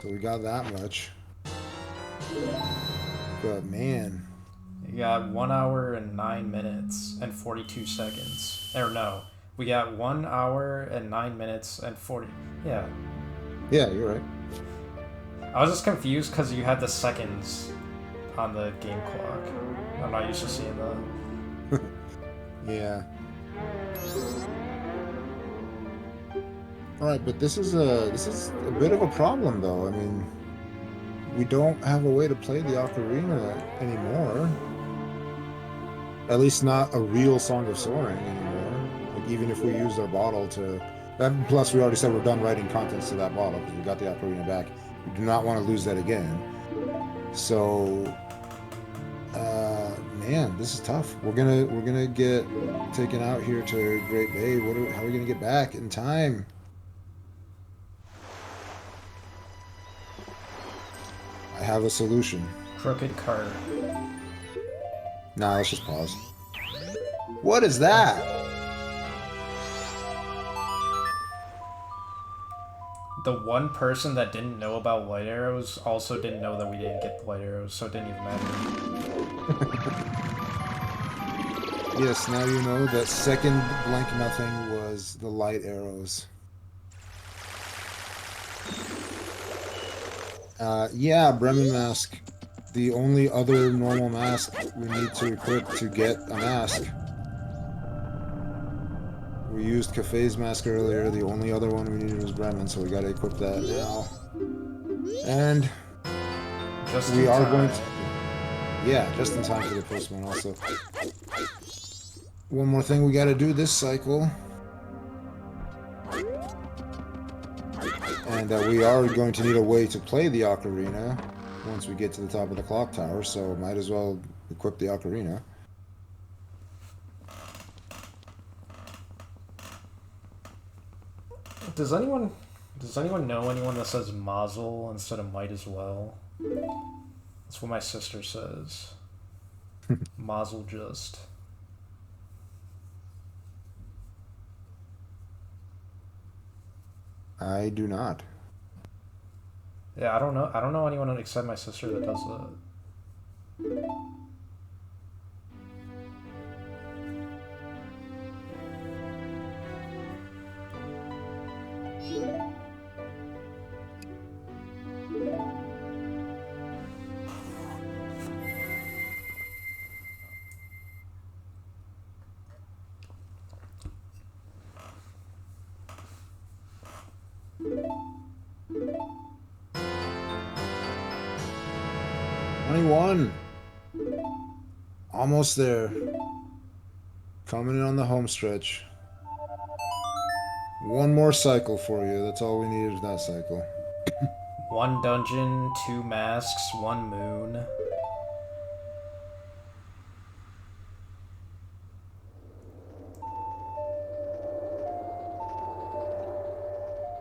So we got that much. But man. You got 1 hour and 9 minutes and 42 seconds. Or no, we got 1 hour and 9 minutes and 40. Yeah. Yeah, you're right. I was just confused because you had the seconds on the game clock. I'm not used to seeing that. Yeah. Alright, but this is a bit of a problem though. I mean, we don't have a way to play the ocarina anymore. At least not a real Song of Soaring anymore. Like even if we used our bottle to plus we already said we're done writing contents to that bottle because we got the ocarina back. We do not want to lose that again. So man, this is tough. We're gonna get taken out here to Great Bay. How are we gonna get back in time? I have a solution. Crooked cart. Nah, let's just pause. What is that? The one person that didn't know about light arrows also didn't know that we didn't get the light arrows, so it didn't even matter. Yes, now you know that second blank nothing was the light arrows. Yeah, Bremen mask. The only other normal mask we need to equip to get a mask. We used Cafe's mask earlier. The only other one we needed was Bremen, so we gotta equip that now. And we are going to... Yeah, just in time for the postman also. One more thing we gotta do this cycle. And we are going to need a way to play the ocarina. once we get to the top of the clock tower, so might as well equip the ocarina. Does anyone know anyone that says mazel instead of might as well? That's what my sister says. Mazel just. I do not. Yeah, I don't know anyone except my sister that does that. 21. Almost there. Coming in on the home stretch. One more cycle for you. That's all we needed is that cycle. 1 dungeon, 2 masks, 1 moon.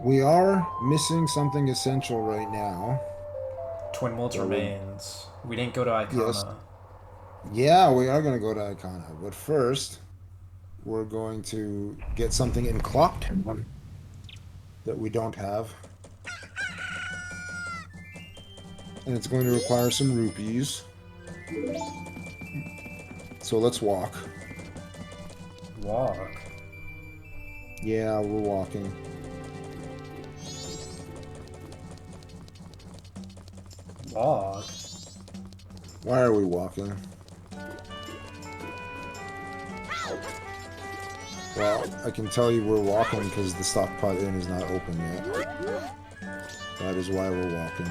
We are missing something essential right now. Twinmold's remains. We didn't go to Icona. Yes. Yeah, we are going to go to Icona. But first, we're going to get something in Clock Town that we don't have. And it's going to require some rupees. So let's walk. Walk? Yeah, we're walking. Walk? Why are we walking? Well, I can tell you we're walking because the Stockpot Inn is not open yet. That is why we're walking.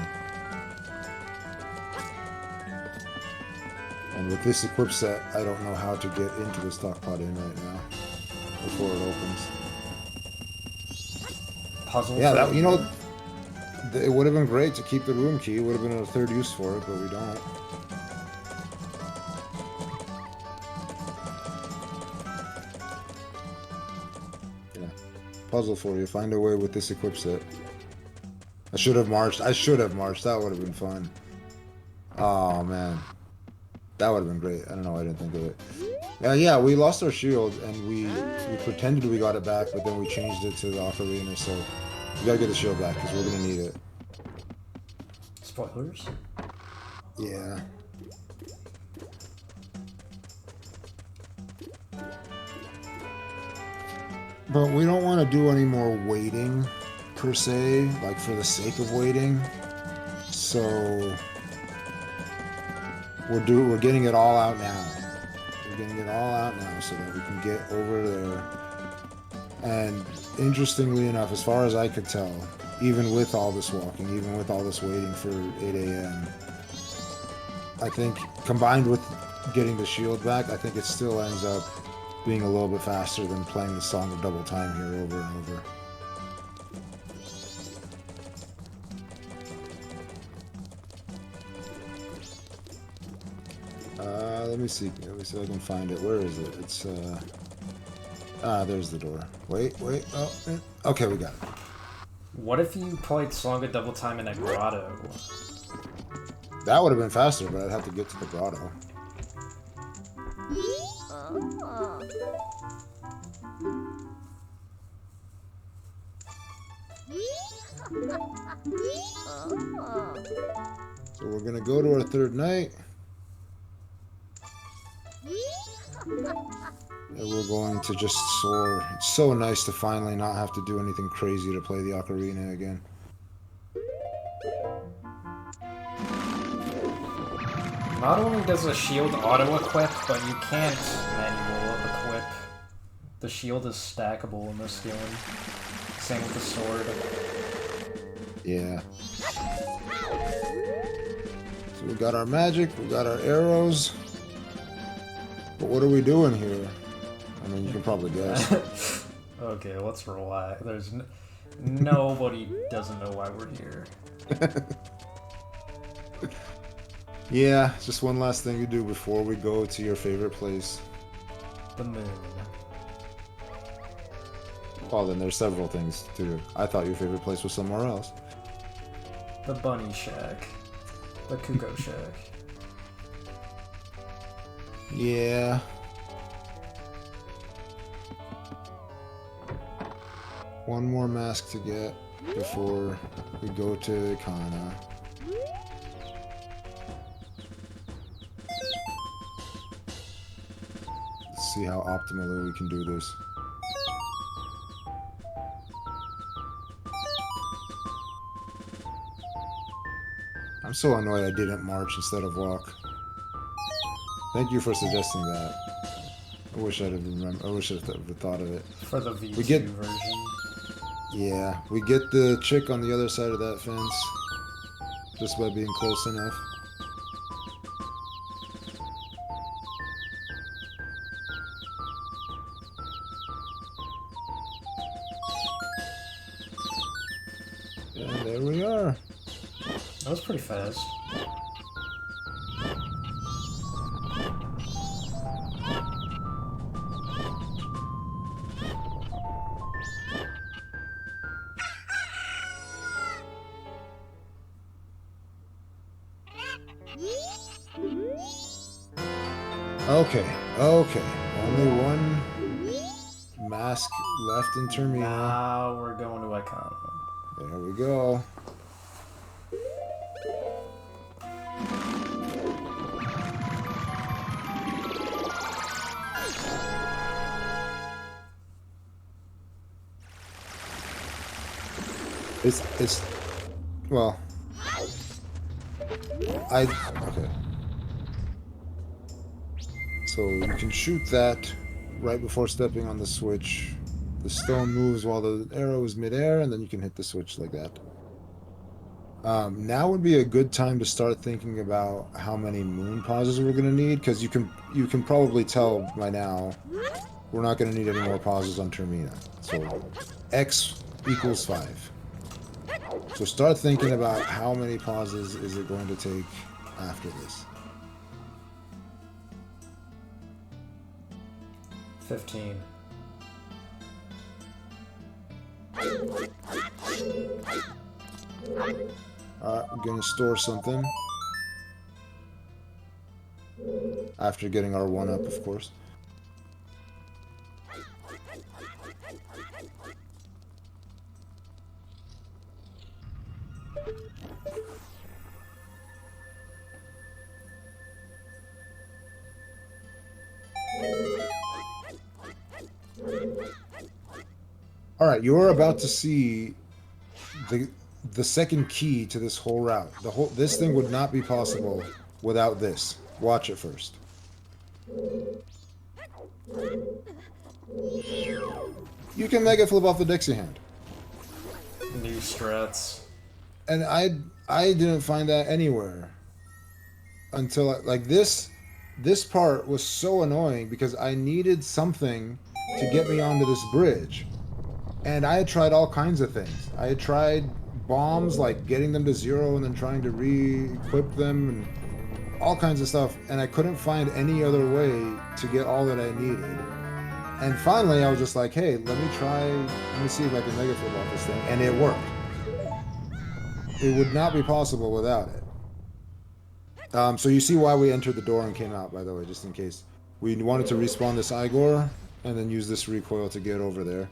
And with this equip set, I don't know how to get into the Stockpot Inn right now before it opens. Puzzle. Yeah, that, you know, it would have been great to keep the room key. It would have been a third use for it, but we don't. Yeah. Puzzle for you. Find a way with this equip set. I should have marched. That would have been fun. Oh, man. That would have been great. I don't know why I didn't think of it. Yeah, we lost our shield, and we pretended we got it back, but then we changed it to the ocarina, so we gotta get the shield back, because we're gonna need it. Spoilers? Yeah. But we don't want to do any more waiting, per se, like for the sake of waiting. So we're getting it all out now. We're getting it all out now so that we can get over there. And interestingly enough, as far as I could tell, even with all this walking, even with all this waiting for 8 a.m., I think combined with getting the shield back, I think it still ends up being a little bit faster than playing the Song of Double Time here over and over. Let me see if I can find it. Where is it? It's, there's the door. Wait, oh, okay, we got it. What if you played Song of Double Time in a grotto? That would have been faster, but I'd have to get to the grotto. So we're gonna go to our third night. And we're going to just soar. It's so nice to finally not have to do anything crazy to play the ocarina again. Not only does the shield auto-equip, but you can't manual equip. The shield is stackable in this game. Same with the sword. Yeah. So we got our magic, we got our arrows. But what are we doing here? I mean, you can probably guess. Okay, let's relax. There's nobody doesn't know why we're here. Yeah, just one last thing to do before we go to your favorite place. The moon. Well, then there's several things to do. I thought your favorite place was somewhere else. The bunny shack. The Kuko shack. Yeah. One more mask to get before we go to Kana. Let's see how optimally we can do this. I'm so annoyed I didn't march instead of walk. Thank you for suggesting that. I wish I'd have remembered. I wish I'd have thought of it. For the V2 We get- version. Yeah, we get the chick on the other side of that fence just by being close enough. And there we are. That was pretty fast. Okay, okay. Only one mask left in Termina. Now we're going to Icon. There we go. It's well, okay. So you can shoot that right before stepping on the switch. The stone moves while the arrow is midair, and then you can hit the switch like that. Now would be a good time to start thinking about how many moon pauses we're gonna need, because you can probably tell by now we're not gonna need any more pauses on Termina. So X equals 5. So start thinking about how many pauses is it going to take after this. 15. We're gonna store something. After getting our 1-up, of course. Alright, you're about to see the second key to this whole route. This thing would not be possible without this. Watch it first. You can mega flip off the Dixie hand. New strats. And I didn't find that anywhere until like this part was so annoying because I needed something to get me onto this bridge. And I had tried all kinds of things. I had tried bombs, like getting them to 0 and then trying to re-equip them and all kinds of stuff, and I couldn't find any other way to get all that I needed. And finally I was just like, hey, let me see if I can mega flip off this thing, and it worked. It would not be possible without it. So you see why we entered the door and came out, by the way, just in case. We wanted to respawn this Igor and then use this recoil to get over there.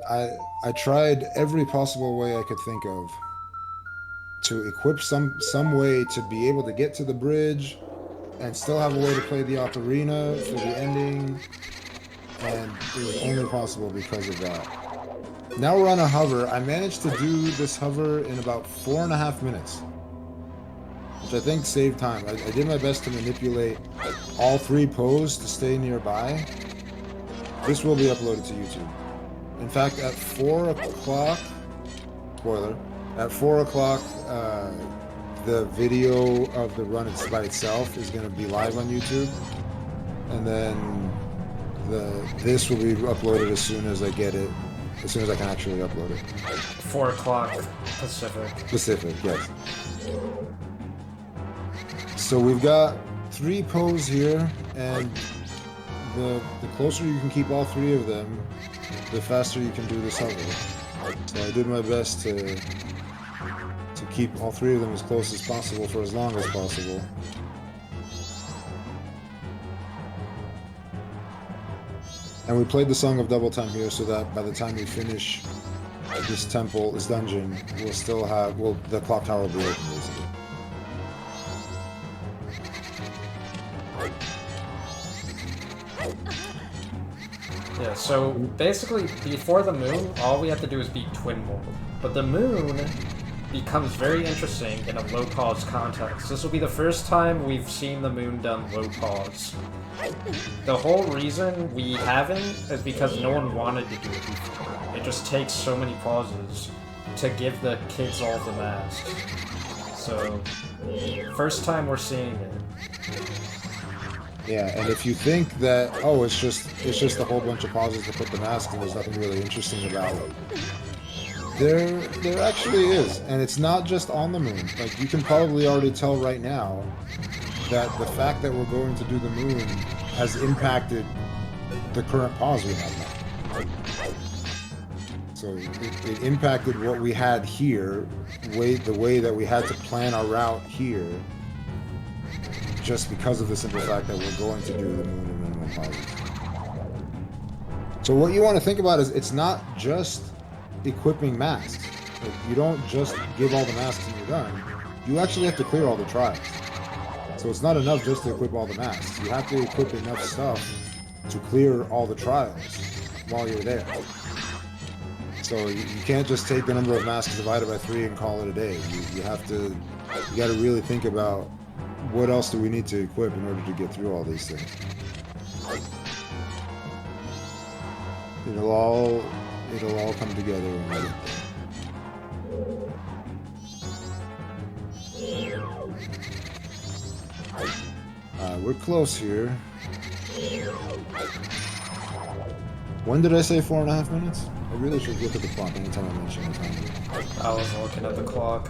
I tried every possible way I could think of to equip some way to be able to get to the bridge and still have a way to play the ocarina for the ending, and it was only possible because of that. Now we're on a hover. I managed to do this hover in about 4.5 minutes, which I think saved time. I did my best to manipulate all 3 poses to stay nearby. This will be uploaded to YouTube. In fact, at 4 o'clock, spoiler, at 4 o'clock, the video of the run by itself is going to be live on YouTube. And then this will be uploaded as soon as I get it as soon as I can actually upload it. 4 o'clock Pacific. Pacific, yes. So we've got 3 pose here, and the closer you can keep all 3 of them, the faster you can do this hover. So I did my best to keep all 3 of them as close as possible for as long as possible. And we played the Song of Double Time here so that by the time we finish this temple, this dungeon, we'll still have, well, the clock tower will be open, basically. Yeah, so basically, before the moon, all we have to do is beat Twinmold. But the moon becomes very interesting in a low pause context. This will be the first time we've seen the moon done low pause. The whole reason we haven't is because no one wanted to do it before. It just takes so many pauses to give the kids all the masks. So, first time we're seeing it. Yeah, and if you think that, oh, it's just a whole bunch of pauses to put the mask and there's nothing really interesting about it, there actually is, and it's not just on the moon. Like, you can probably already tell right now that the fact that we're going to do the moon has impacted the current pause we have now. So it impacted what we had here, the way that we had to plan our route here, just because of the simple fact that we're going to do the moon and minimum pauses. So what you want to think about is it's not just equipping masks. Like, you don't just give all the masks and you're done. You actually have to clear all the trials. So it's not enough just to equip all the masks. You have to equip enough stuff to clear all the trials while you're there. So you can't just take the number of masks divided by 3 and call it a day. You got to really think about what else do we need to equip in order to get through all these things. It'll all come together when we get there. We're close here. When did I say 4.5 minutes? I really should look at the clock anytime I mention the time. I was looking at the clock.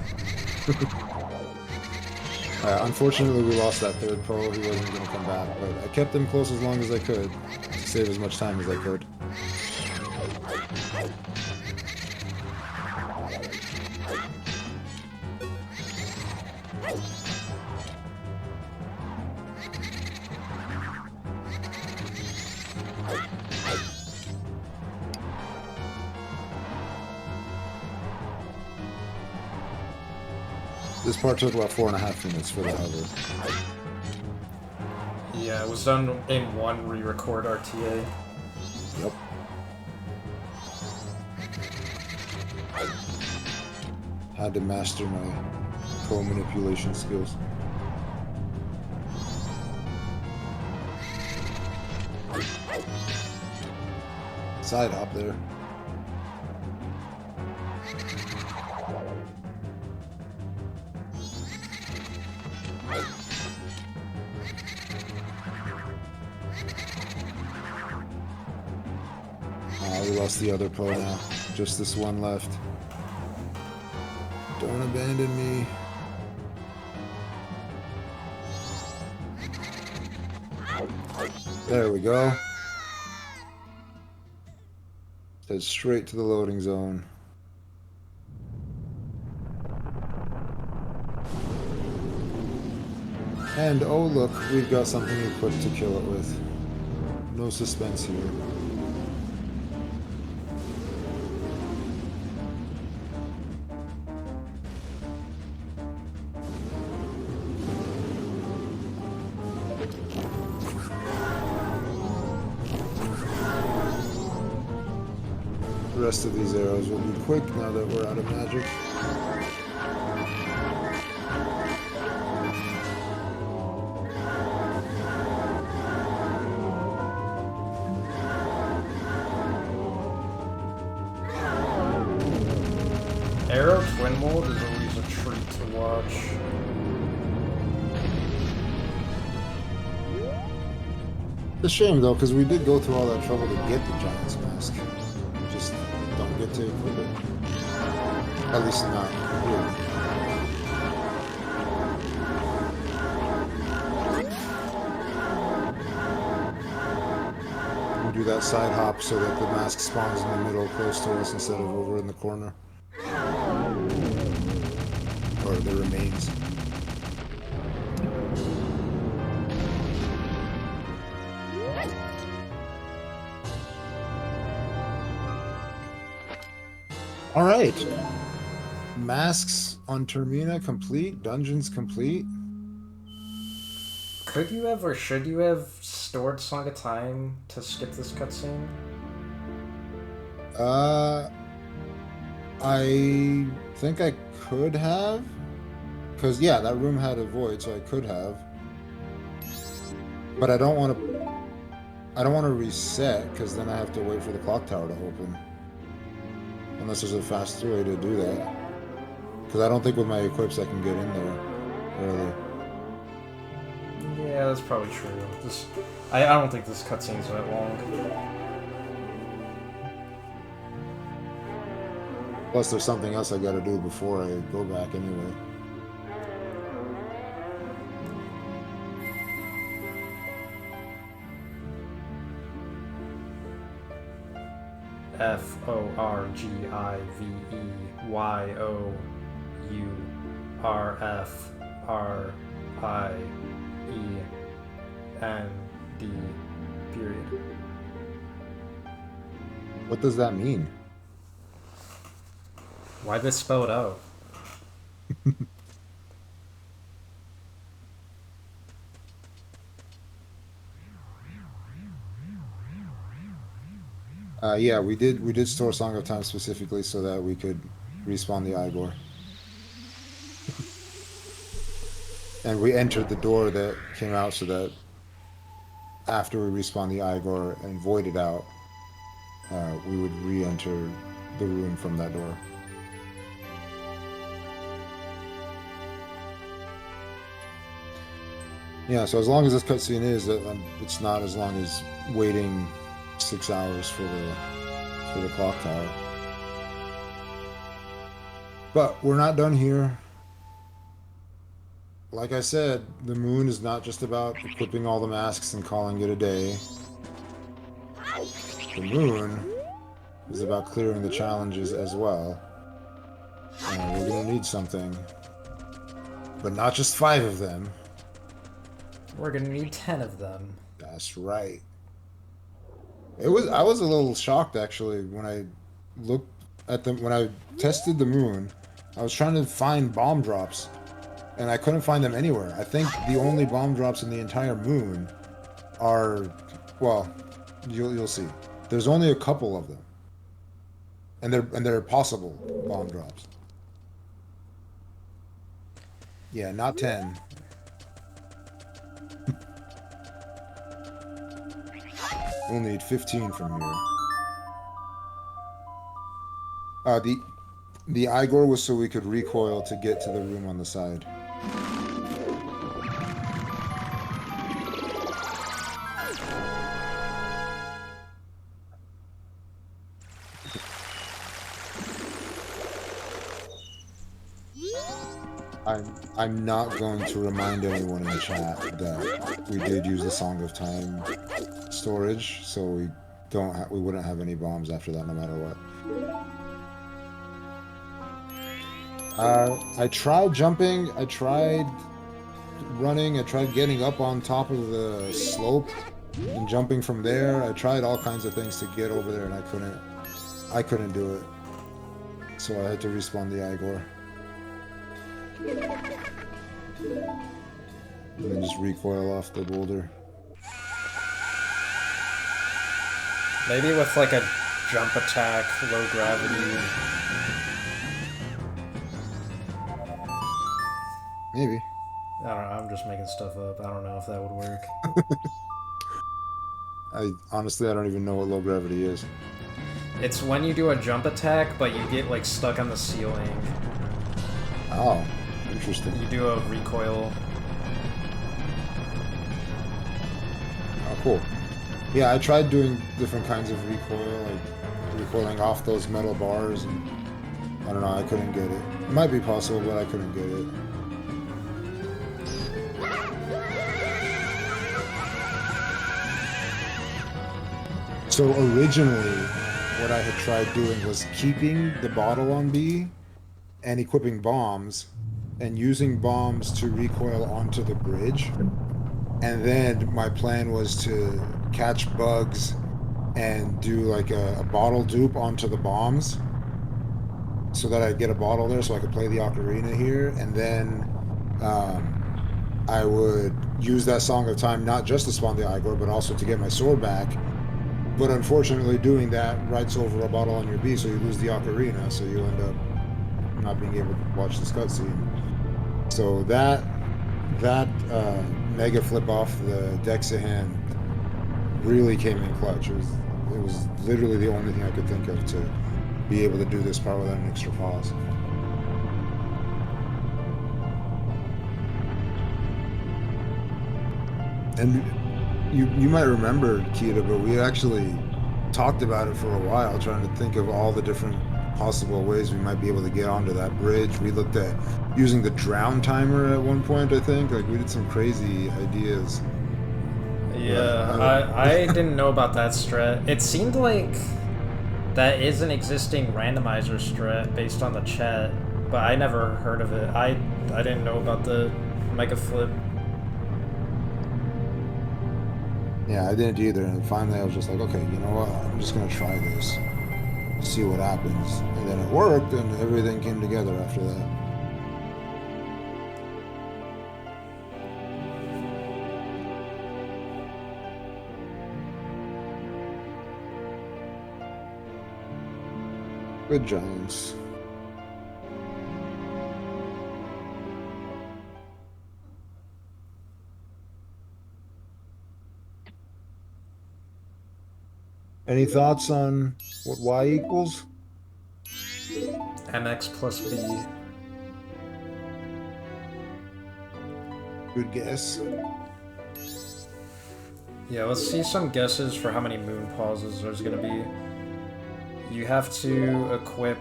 Unfortunately, we lost that 3rd pole. He wasn't going to come back, but I kept him close as long as I could to save as much time as I could. This part took about 4.5 minutes for the hover. Yeah, it was done in one re-record RTA. Yep. Had to master my co-manipulation skills. Side hop there. We lost the other pro now. Just this one left. Don't abandon me. There we go. Head straight to the loading zone. And oh look, we've got something equipped to kill it with. No suspense here. The rest of these arrows will be quick now that we're out of magic. Arrow Twinmold is always a treat to watch. It's a shame though, because we did go through all that trouble to get the Giant's Mask. Just don't don't get to equip it. At least not really. We do that side hop so that the mask spawns in the middle close to us instead of over in the corner. Or the remains. All right. Masks on Termina complete. Dungeons complete. Could you have or should you have stored Song of Time to skip this cutscene? I think I could have. Because, yeah, that room had a void, so I could have. But I don't want to reset, because then I have to wait for the clock tower to open. Unless there's a faster way to do that. Because I don't think with my equips I can get in there early. Yeah, that's probably true. I don't think this cutscene's that long. Plus there's something else I gotta do before I go back anyway. FORGIVYOURFRIEND period. What does that mean? Why this spelled out? Yeah, we did store Song of Time specifically so that we could respawn the Igor. And we entered the door that came out so that after we respawn the Igor and voided out, we would re-enter the room from that door. Yeah, so as long as this cutscene is, it's not as long as waiting 6 hours for the clock tower. But we're not done here. Like I said, the moon is not just about equipping all the masks and calling it a day. The moon is about clearing the challenges as well. And we're gonna need something. But not just 5 of them. We're gonna need 10 of them. That's right. I was a little shocked actually when I looked at when I tested the moon. I was trying to find bomb drops and I couldn't find them anywhere. I think the only bomb drops in the entire moon are, well, you'll see. There's only a couple of them. And they're possible bomb drops. Yeah, not 10. We'll need 15 from here. The Igor was so we could recoil to get to the room on the side. I'm not going to remind anyone in the chat that we did use the Song of Time storage, so we wouldn't have any bombs after that no matter what. I tried jumping, I tried running, I tried getting up on top of the slope and jumping from there. I tried all kinds of things to get over there and I couldn't do it. So I had to respawn the Igor. And then just recoil off the boulder. Maybe with like a jump attack, low gravity. Maybe. I don't know, I'm just making stuff up. I don't know if that would work. Honestly, I don't even know what low gravity is. It's when you do a jump attack, but you get like stuck on the ceiling. Oh, interesting. You do a recoil. Oh, cool. Yeah, I tried doing different kinds of recoil, like recoiling off those metal bars. And I don't know, I couldn't get it. It might be possible, but I couldn't get it. So originally, what I had tried doing was keeping the bottle on B and equipping bombs and using bombs to recoil onto the bridge. And then my plan was to catch bugs and do like a bottle dupe onto the bombs so that I'd get a bottle there so I could play the ocarina here. And then I would use that Song of Time not just to spawn the Igor, but also to get my sword back. But unfortunately, doing that writes over a bottle on your B, so you lose the ocarina, so you end up not being able to watch this cutscene. So that mega flip off the Dexa-hand really came in clutch. It was literally the only thing I could think of to be able to do this part without an extra pause. And you might remember, Kita, but we actually talked about it for a while, trying to think of all the different possible ways we might be able to get onto that bridge. We looked at using the drown timer at one point, I think. Like, we did some crazy ideas. Yeah, I didn't know about that strat. It seemed like that is an existing randomizer strat based on the chat, but I never heard of it. I didn't know about the mega flip. Yeah, I didn't either, and finally I was just like, okay, you know what, I'm just gonna try this, see what happens. And then it worked, and everything came together after that. Good Giants. Any thoughts on what Y equals? MX plus B. Good guess. Yeah, let's see some guesses for how many moon pauses there's gonna be. You have to equip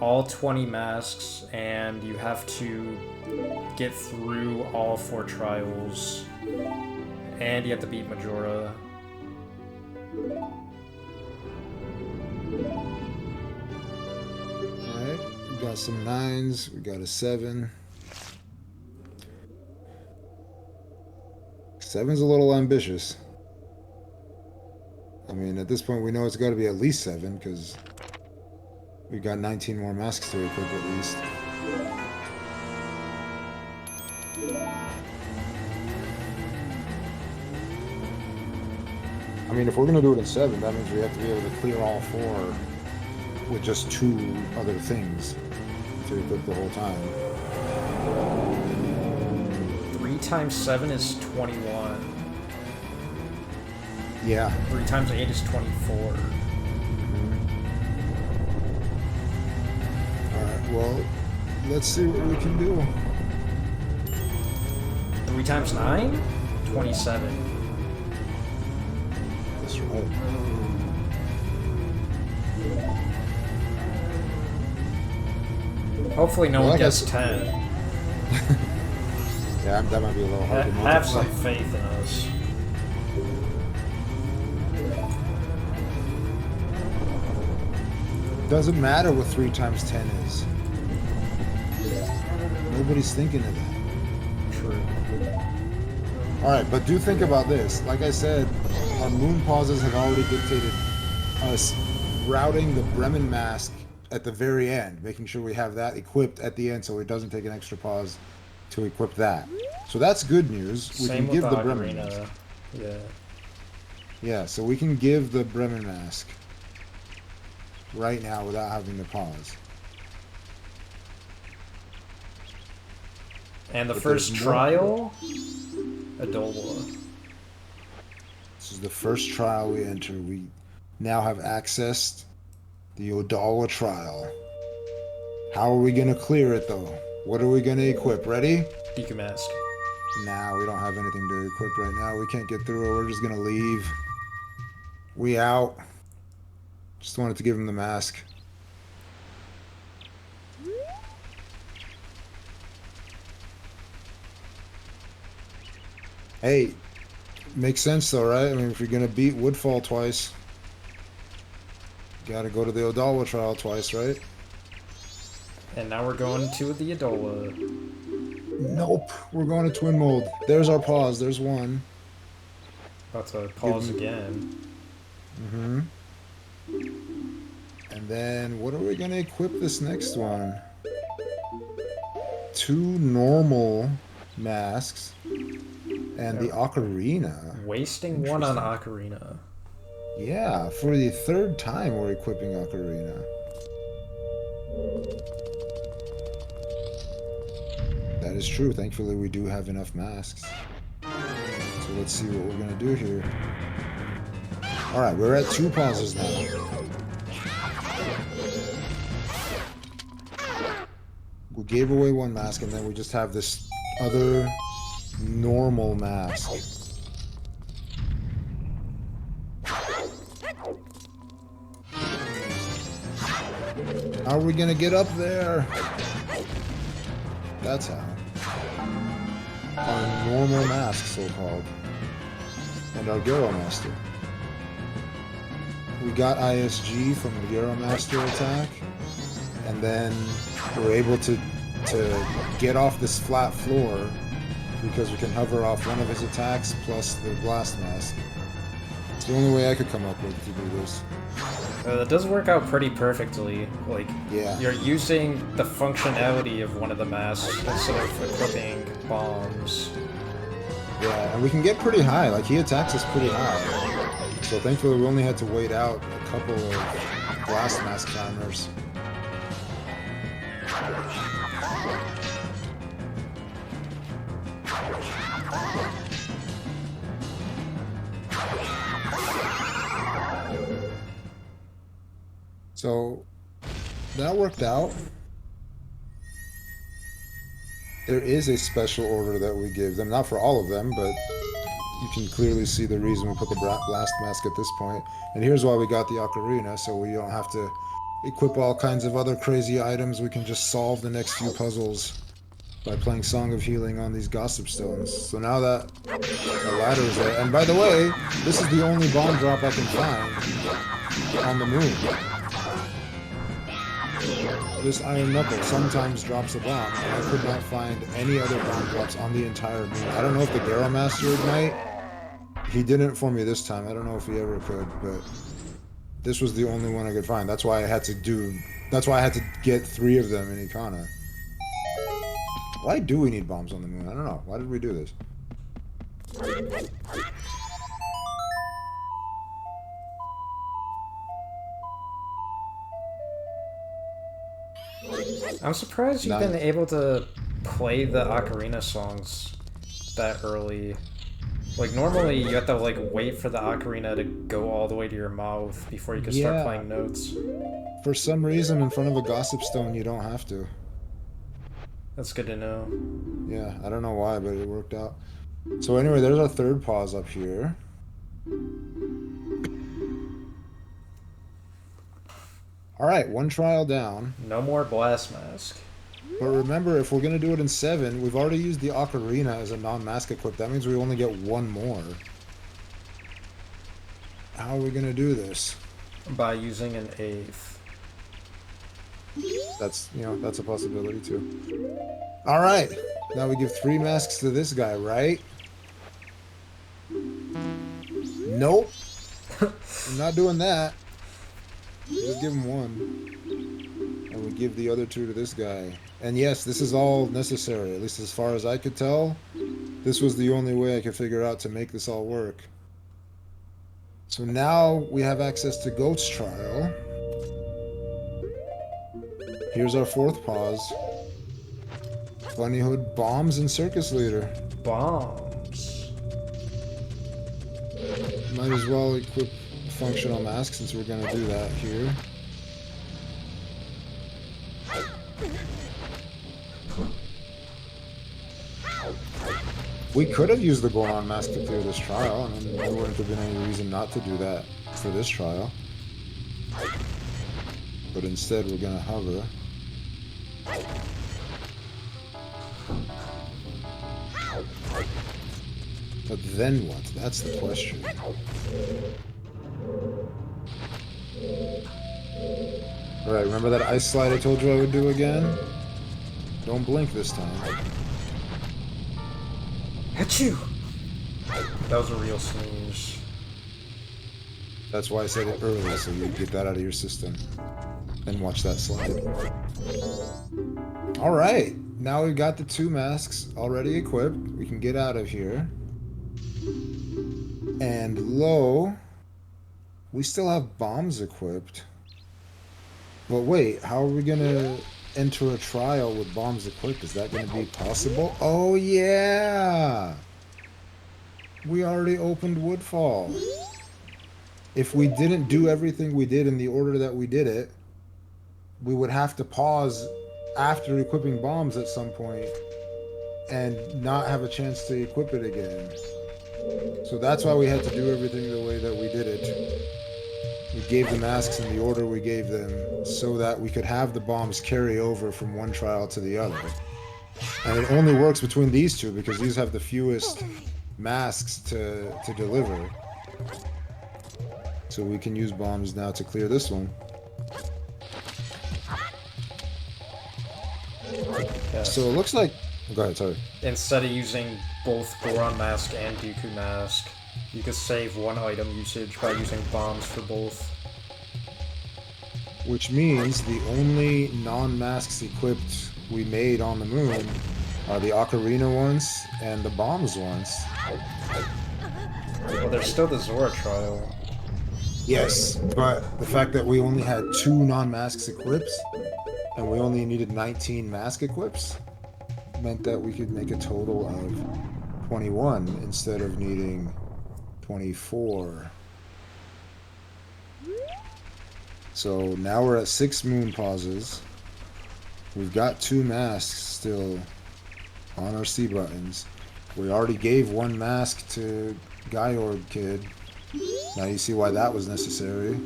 all 20 masks, and you have to get through all 4 trials, and you have to beat Majora. Alright, we got some 9s, we got a 7. 7's a little ambitious. I mean, at this point we know it's got to be at least 7, because we've got 19 more masks to equip at least. I mean, if we're going to do it in 7, that means we have to be able to clear all 4 with just 2 other things to equip the whole time. 3 times 7 is 21. Yeah. 3 times 8 is 24. Alright, well, let's see what we can do. 3 times 9? 27. That's right. Hopefully no one gets 10. Yeah, that might be a little hard to multiply. Have some faith in us. Doesn't matter what 3 times 10 is. Nobody's thinking of that. True. Alright, but do think about this. Like I said, our moon pauses have already dictated us routing the Bremen mask at the very end, making sure we have that equipped at the end so it doesn't take an extra pause to equip that. So that's good news. We Same can give with the Bremen Ocarina. mask. Yeah. Yeah, so we can give the Bremen mask right now without having to pause. And the But first there's more. trial, Adola. This is the first trial we enter. We now have accessed the Odawa trial. How are we going to clear it, though? What are we going to equip? Ready? Deku Mask. Nah, we don't have anything to equip right now. We can't get through it. We're just going to leave. We out. Just wanted to give him the mask. Hey, makes sense though, right? I mean, if you're gonna beat Woodfall twice, gotta go to the Odawa trial twice, right? And now we're going to the Adola. Nope, we're going to Twinmold. There's our pause. There's one. About to pause again. Mm-hmm. And then what are we gonna equip this next one? 2 normal masks and the ocarina. Wasting one on ocarina. Yeah, for the 3rd time we're equipping ocarina. That is true. Thankfully we do have enough masks. So let's see what we're gonna do here. Alright, we're at 2 pauses now. We gave away 1 mask and then we just have this other normal mask. How are we gonna get up there? That's how. Our normal mask, so-called. And our Gyro Master. We got ISG from the Gyro Master attack. And then we're able to get off this flat floor because we can hover off one of his attacks plus the blast mask. It's the only way I could come up with to do this. It does work out pretty perfectly. Like, yeah. You're using the functionality of one of the masks instead of equipping bombs. Yeah, and we can get pretty high. Like, he attacks us pretty high. So thankfully we only had to wait out a couple of blast mask timers. So that worked out. There is a special order that we give them, not for all of them, but you can clearly see the reason we put the blast mask at this point. And here's why we got the ocarina, so we don't have to equip all kinds of other crazy items. We can just solve the next few puzzles by playing Song of Healing on these Gossip Stones. So now that the ladder is there, and by the way, this is the only bomb drop I can find on the moon. This Iron Knuckle sometimes drops a bomb, and I could not find any other bomb drops on the entire moon. I don't know if the Gyro Master might. He didn't for me this time. I don't know if he ever could, but this was the only one I could find. That's why I had to get 3 of them in Ikana. Why do we need bombs on the moon? I don't know. Why did we do this? I'm surprised you've been able to play the ocarina songs that early. Like, normally you have to, like, wait for the ocarina to go all the way to your mouth before you can start playing notes. For some reason, in front of a Gossip Stone, you don't have to. That's good to know. Yeah, I don't know why, but it worked out. So anyway, there's our 3rd pause up here. Alright, 1 trial down. No more blast mask. But remember, if we're going to do it in 7, we've already used the ocarina as a non-mask equip. That means we only get 1 more. How are we going to do this? By using an 8th. That's, that's a possibility too. Alright, now we give 3 masks to this guy, right? Nope. I'm not doing that. Just give him 1. And we give the other 2 to this guy. And yes, this is all necessary, at least as far as I could tell. This was the only way I could figure out to make this all work. So now we have access to Goat's Trial. Here's our 4th pause. Bunnyhood, Bombs, and Circus Leader. Bombs. Might as well equip Functional Mask since we're going to do that here. We could have used the Goron Mask to clear this trial, and there wouldn't have been any reason not to do that for this trial. but instead we're gonna hover. But then what? That's the question. Alright, remember that ice slide I told you I would do again? Don't blink this time. Achoo! That was a real sneeze. That's why I said it early, so you get that out of your system. And watch that slide. Alright, now we've got the 2 masks already equipped. We can get out of here. And lo, we still have bombs equipped. But wait, how are we gonna enter a trial with bombs equipped? Is that gonna be possible? Oh yeah! We already opened Woodfall. If we didn't do everything we did in the order that we did it, we would have to pause after equipping bombs at some point and not have a chance to equip it again. So that's why we had to do everything the way that we did it. We gave the masks in the order we gave them so that we could have the bombs carry over from one trial to the other. And it only works between these two because these have the fewest masks to deliver. So we can use bombs now to clear this one. Yes. So it looks like... Go ahead, sorry. Instead of using both Goron Mask and Dooku Mask, you could save 1 item usage by using bombs for both. Which means the only non-masks equipped we made on the moon are the Ocarina ones and the bombs ones. Well, there's still the Zora trial. Yes, but the fact that we only had 2 non-masks equipped and we only needed 19 mask equips meant that we could make a total of 21 instead of needing 24. So now we're at 6 moon pauses. We've got 2 masks still on our C buttons. We already gave 1 mask to Gaiorg Kid. Now you see why that was necessary.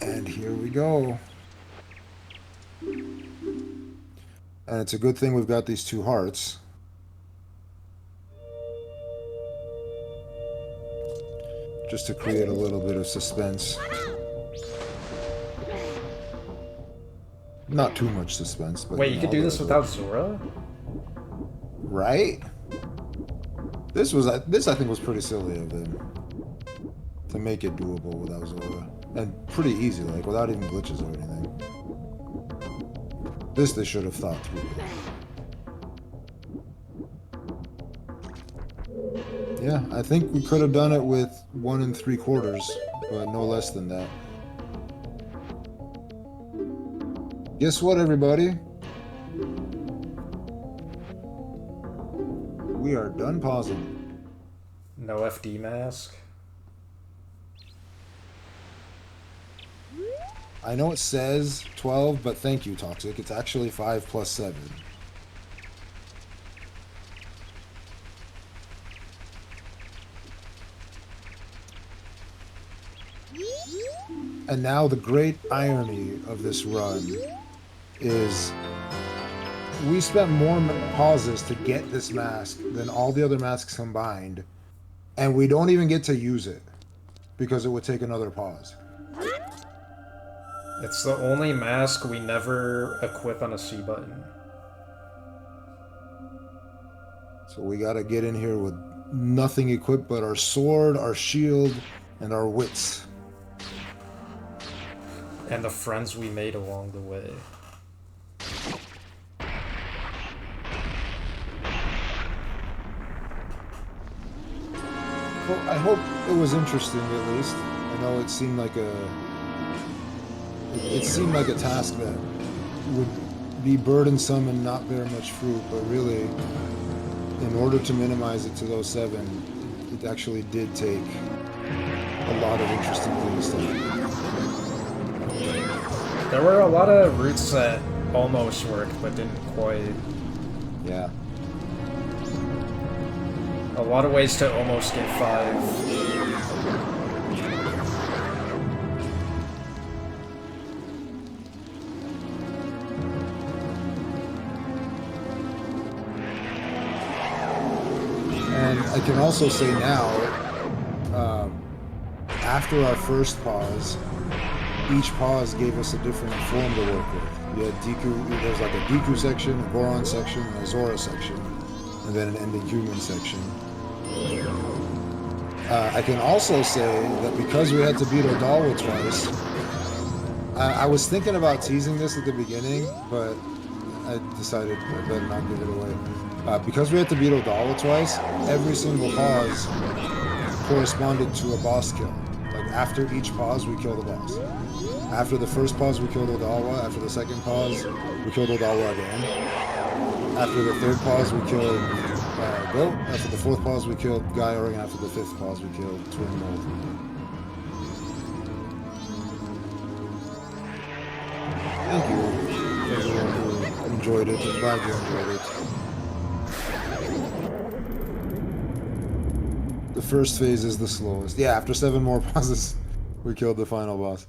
And here we go. And it's a good thing we've got these 2 hearts. Just to create a little bit of suspense. Not too much suspense, but... Wait, you could do this without Zora? Right? This I think was pretty silly of them. To make it doable without Zora. And pretty easy, like, without even glitches or anything. This they should have thought through. Yeah, I think we could have done it with 1 3/4, but no less than that. Guess what, everybody? We are done pausing. No FD mask? I know it says 12, but thank you, Toxic. It's actually 5 plus 7. And now the great irony of this run is we spent more pauses to get this mask than all the other masks combined, and we don't even get to use it because it would take another pause. It's the only mask we never equip on a C button. So we gotta get in here with nothing equipped but our sword, our shield, and our wits. And the friends we made along the way. Well, I hope it was interesting at least. I know it seemed like a task that would be burdensome and not bear much fruit, but really, in order to minimize it to those 7, it actually did take a lot of interesting things to do. There were a lot of routes that almost worked, but didn't quite. Yeah. A lot of ways to almost get 5. I can also say now, after our first pause, each pause gave us a different form to work with. You had Deku, there's like a Deku section, a Goron section, and a Zora section, and then an ending human section. I can also say that because we had to beat Odawa twice, I was thinking about teasing this at the beginning, but I decided I better not give it away. Because we had to beat Odawa twice, every single pause corresponded to a boss kill. Like after each pause, we killed a boss. After the first pause, we killed Odawa. After the second pause, we killed Odawa again. After the third pause, we killed Goat. After the fourth pause, we killed Gaior. And after the fifth pause, we killed Twinmold. Thank you, everyone who enjoyed it. I'm glad you enjoyed it. The first phase is the slowest. Yeah, after 7 more pauses, we killed the final boss.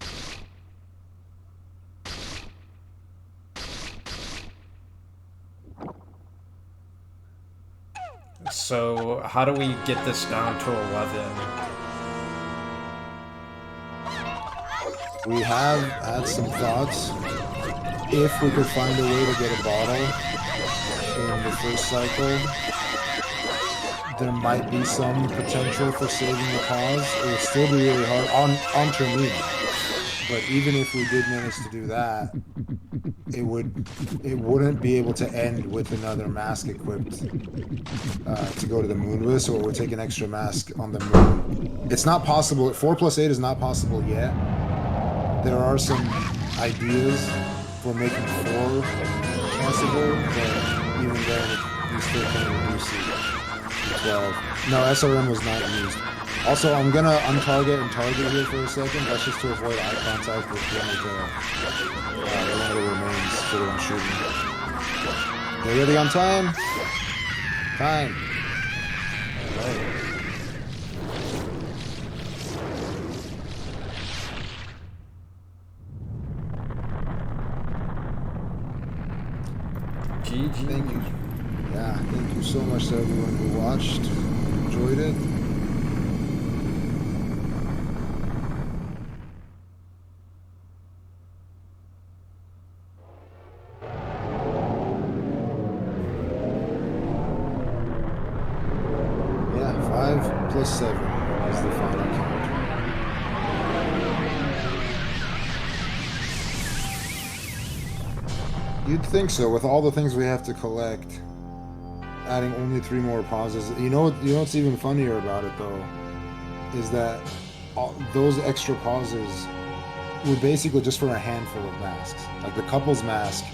So, how do we get this down to 11? We have had some thoughts. If we could find a way to get a bottle in the first cycle, there might be some potential for saving the pause. It would still be really hard on Termina. But even if we did manage to do that, it wouldn't be able to end with another mask equipped to go to the moon with, so it would take an extra mask on the moon. It's not possible. 4+8 is not possible yet. There are some ideas for making 4 possible, but even then, you still can reduce it to 12. No, SRM was not used. Also, I'm gonna untarget and target here for a second. That's just to avoid eye contact with one of the remains so that I'm shooting. They ready on time? Time. Right. GG. Thank you. Yeah, thank you so much to everyone who watched, enjoyed it. Yeah, 5 plus 7 is the final count. You'd think so, with all the things we have to collect. Adding only 3 more pauses. You know what's even funnier about it though, is that those extra pauses were basically just for a handful of masks. Like the couple's mask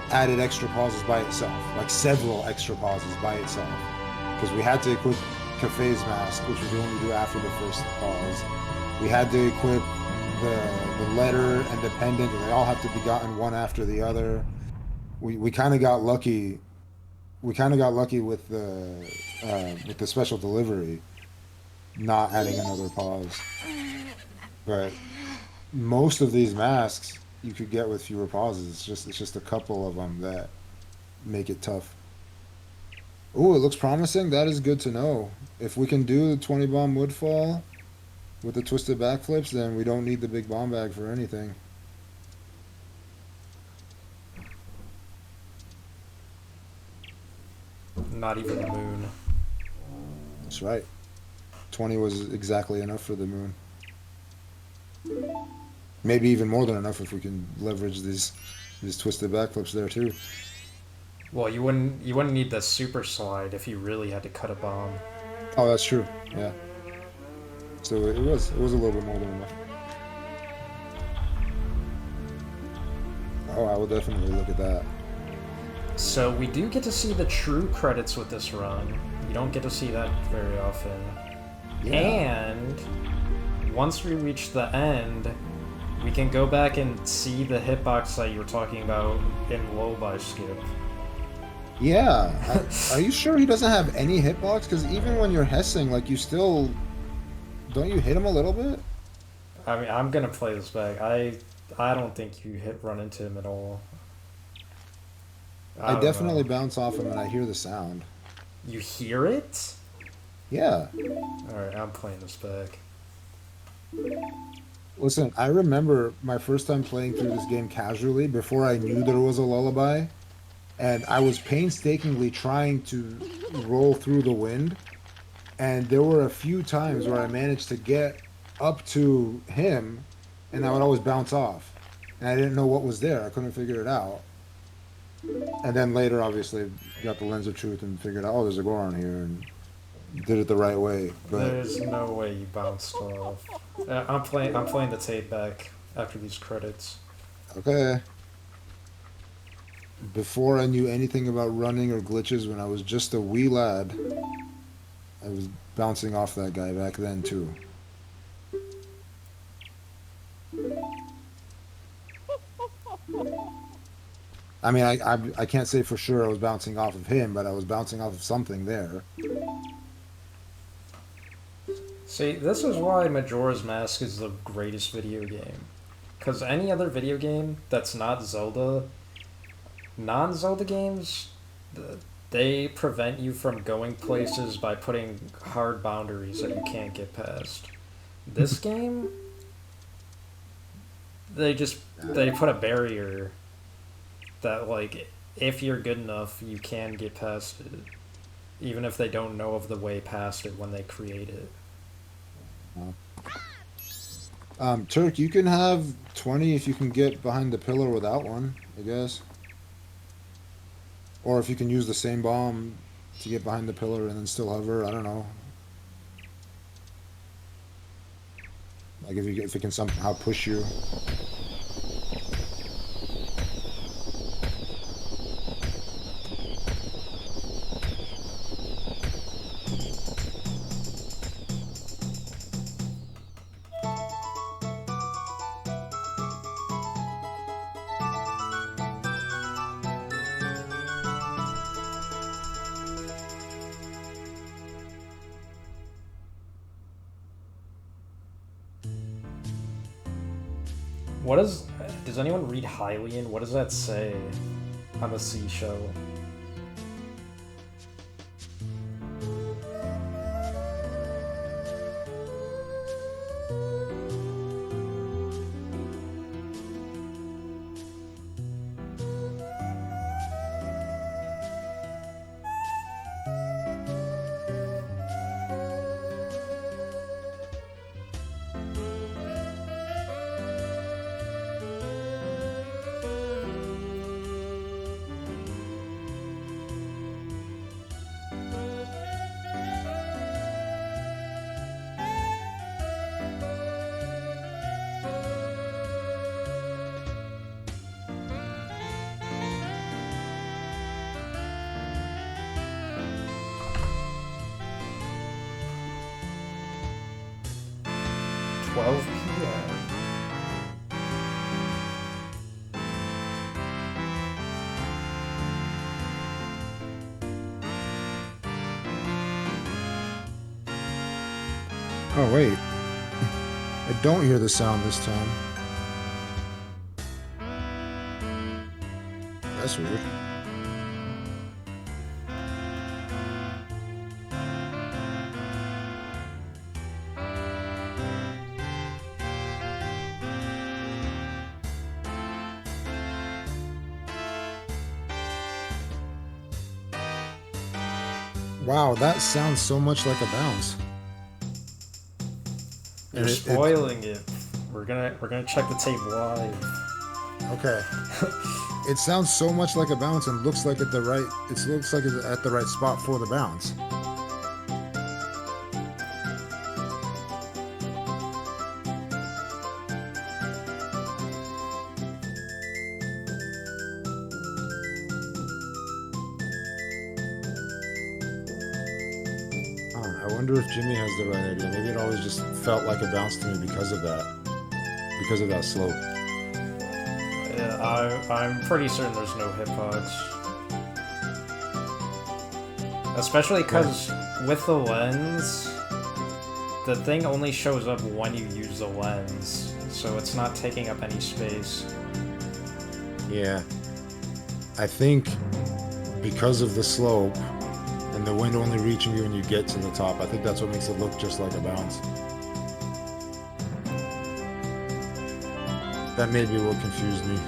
added extra pauses by itself, like several extra pauses by itself, because we had to equip Cafe's mask, which we only do after the first pause. We had to equip the letter and the pendant, and they all have to be gotten one after the other. We kind of got lucky. We kind of got lucky with the special delivery, not adding another pause. But most of these masks you could get with fewer pauses. It's just a couple of them that make it tough. Oh, it looks promising. That is good to know. If we can do the 20 bomb Woodfall with the twisted backflips, then we don't need the big bomb bag for anything. Not even the moon. That's right. 20 was exactly enough for the moon. Maybe even more than enough if we can leverage these twisted backflips there too. Well, you wouldn't need the super slide if you really had to cut a bomb. Oh, that's true. Yeah. So it was a little bit more than enough. Oh, I will definitely look at that. So we do get to see the true credits with this run. You don't get to see that very often. Yeah. And once we reach the end, we can go back and see the hitbox that you were talking about in low by skip. Yeah. Are you sure he doesn't have any hitbox? Because even when you're hessing, like, you still... Don't you hit him a little bit? I mean, I'm gonna play this back. I don't think you run into him at all. I definitely bounce off him and I hear the sound. You hear it? Yeah. Alright, I'm playing this back. Listen, I remember my first time playing through this game casually before I knew there was a lullaby, and I was painstakingly trying to roll through the wind, and there were a few times where I managed to get up to him, and I would always bounce off. And I didn't know what was there. I couldn't figure it out. And then later, obviously, got the lens of truth and figured out, oh, there's a Goron here, and did it the right way. But There's no way you bounced off. I'm playing the tape back after these credits. okay. Before I knew anything about running or glitches, when I was just a wee lad, I was bouncing off that guy back then too. I mean, I can't say for sure I was bouncing off of him, but I was bouncing off of something there. See, this is why Majora's Mask is the greatest video game. Because any other video game that's not Zelda, non-Zelda games, they prevent you from going places by putting hard boundaries that you can't get past. This game, they put a barrier that, like, if you're good enough, you can get past it. Even if they don't know of the way past it when they create it. Turk, you can have 20 if you can get behind the pillar without one, I guess. Or if you can use the same bomb to get behind the pillar and then still hover, I don't know. Like if it can somehow push you. Does anyone read Hylian? What does that say on the seashell? Oh, wait. I don't hear the sound this time. That's weird. Wow, that sounds so much like a bounce. You're spoiling it. We're gonna check the tape live. Okay. It sounds so much like a bounce and looks like it's at the right spot for the bounce. I wonder if Jimmy has the right idea. Maybe it always just felt like a bounce to me because of that slope. Yeah, I'm pretty certain there's no hitbox. Especially because with the lens, the thing only shows up when you use the lens, so it's not taking up any space. Yeah. I think because of the slope and the wind only reaching you when you get to the top. I think that's what makes it look just like a bounce. That may be what confused me.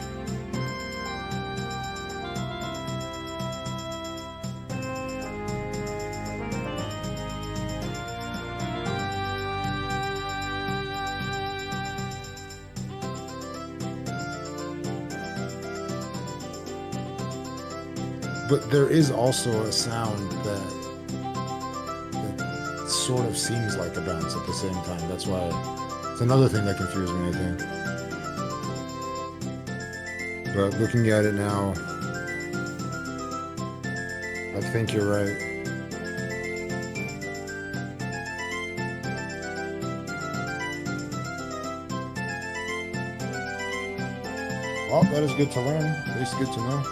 But there is also a sound that sort of seems like a bounce at the same time. That's why it's another thing that confused me, I think. But looking at it now, I think you're right. Well, that is good to learn. At least good to know.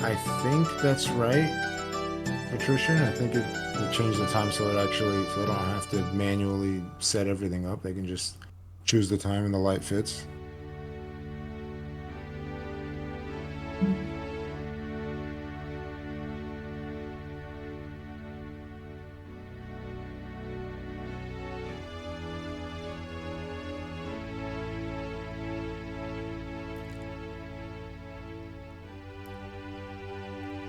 I think that's right, Patricia. I think it changed the time so they don't have to manually set everything up. They can just choose the time and the light fits.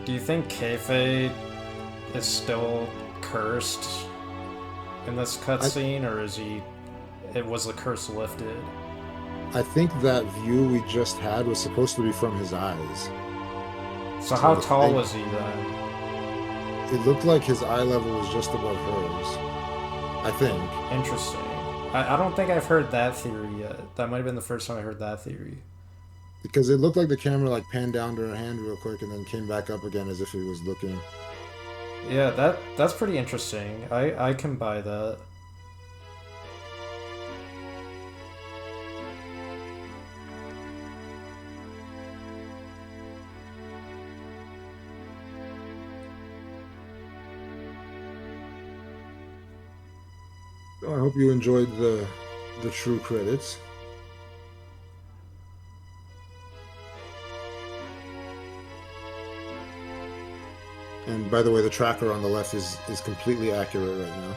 Do you think Keife is still cursed in this cutscene, or is was the curse lifted? I think that view we just had was supposed to be from his eyes. So how tall was he then? It looked like his eye level was just above hers, I think. Interesting. I don't think I've heard that theory yet. That might have been the first time I heard that theory. Because it looked like the camera like panned down to her hand real quick and then came back up again as if he was looking. Yeah, that's pretty interesting. I can buy that. So I hope you enjoyed the true credits. And by the way, the tracker on the left is completely accurate right now.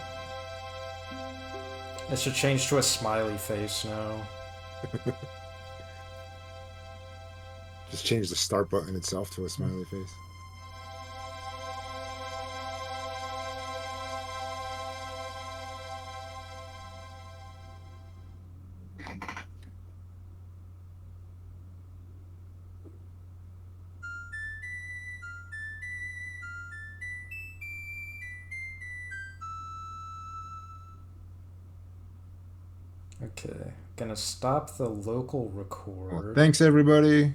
It should change to a smiley face now. Just change the start button itself to a smiley face. Okay, gonna stop the local record. Well, thanks everybody.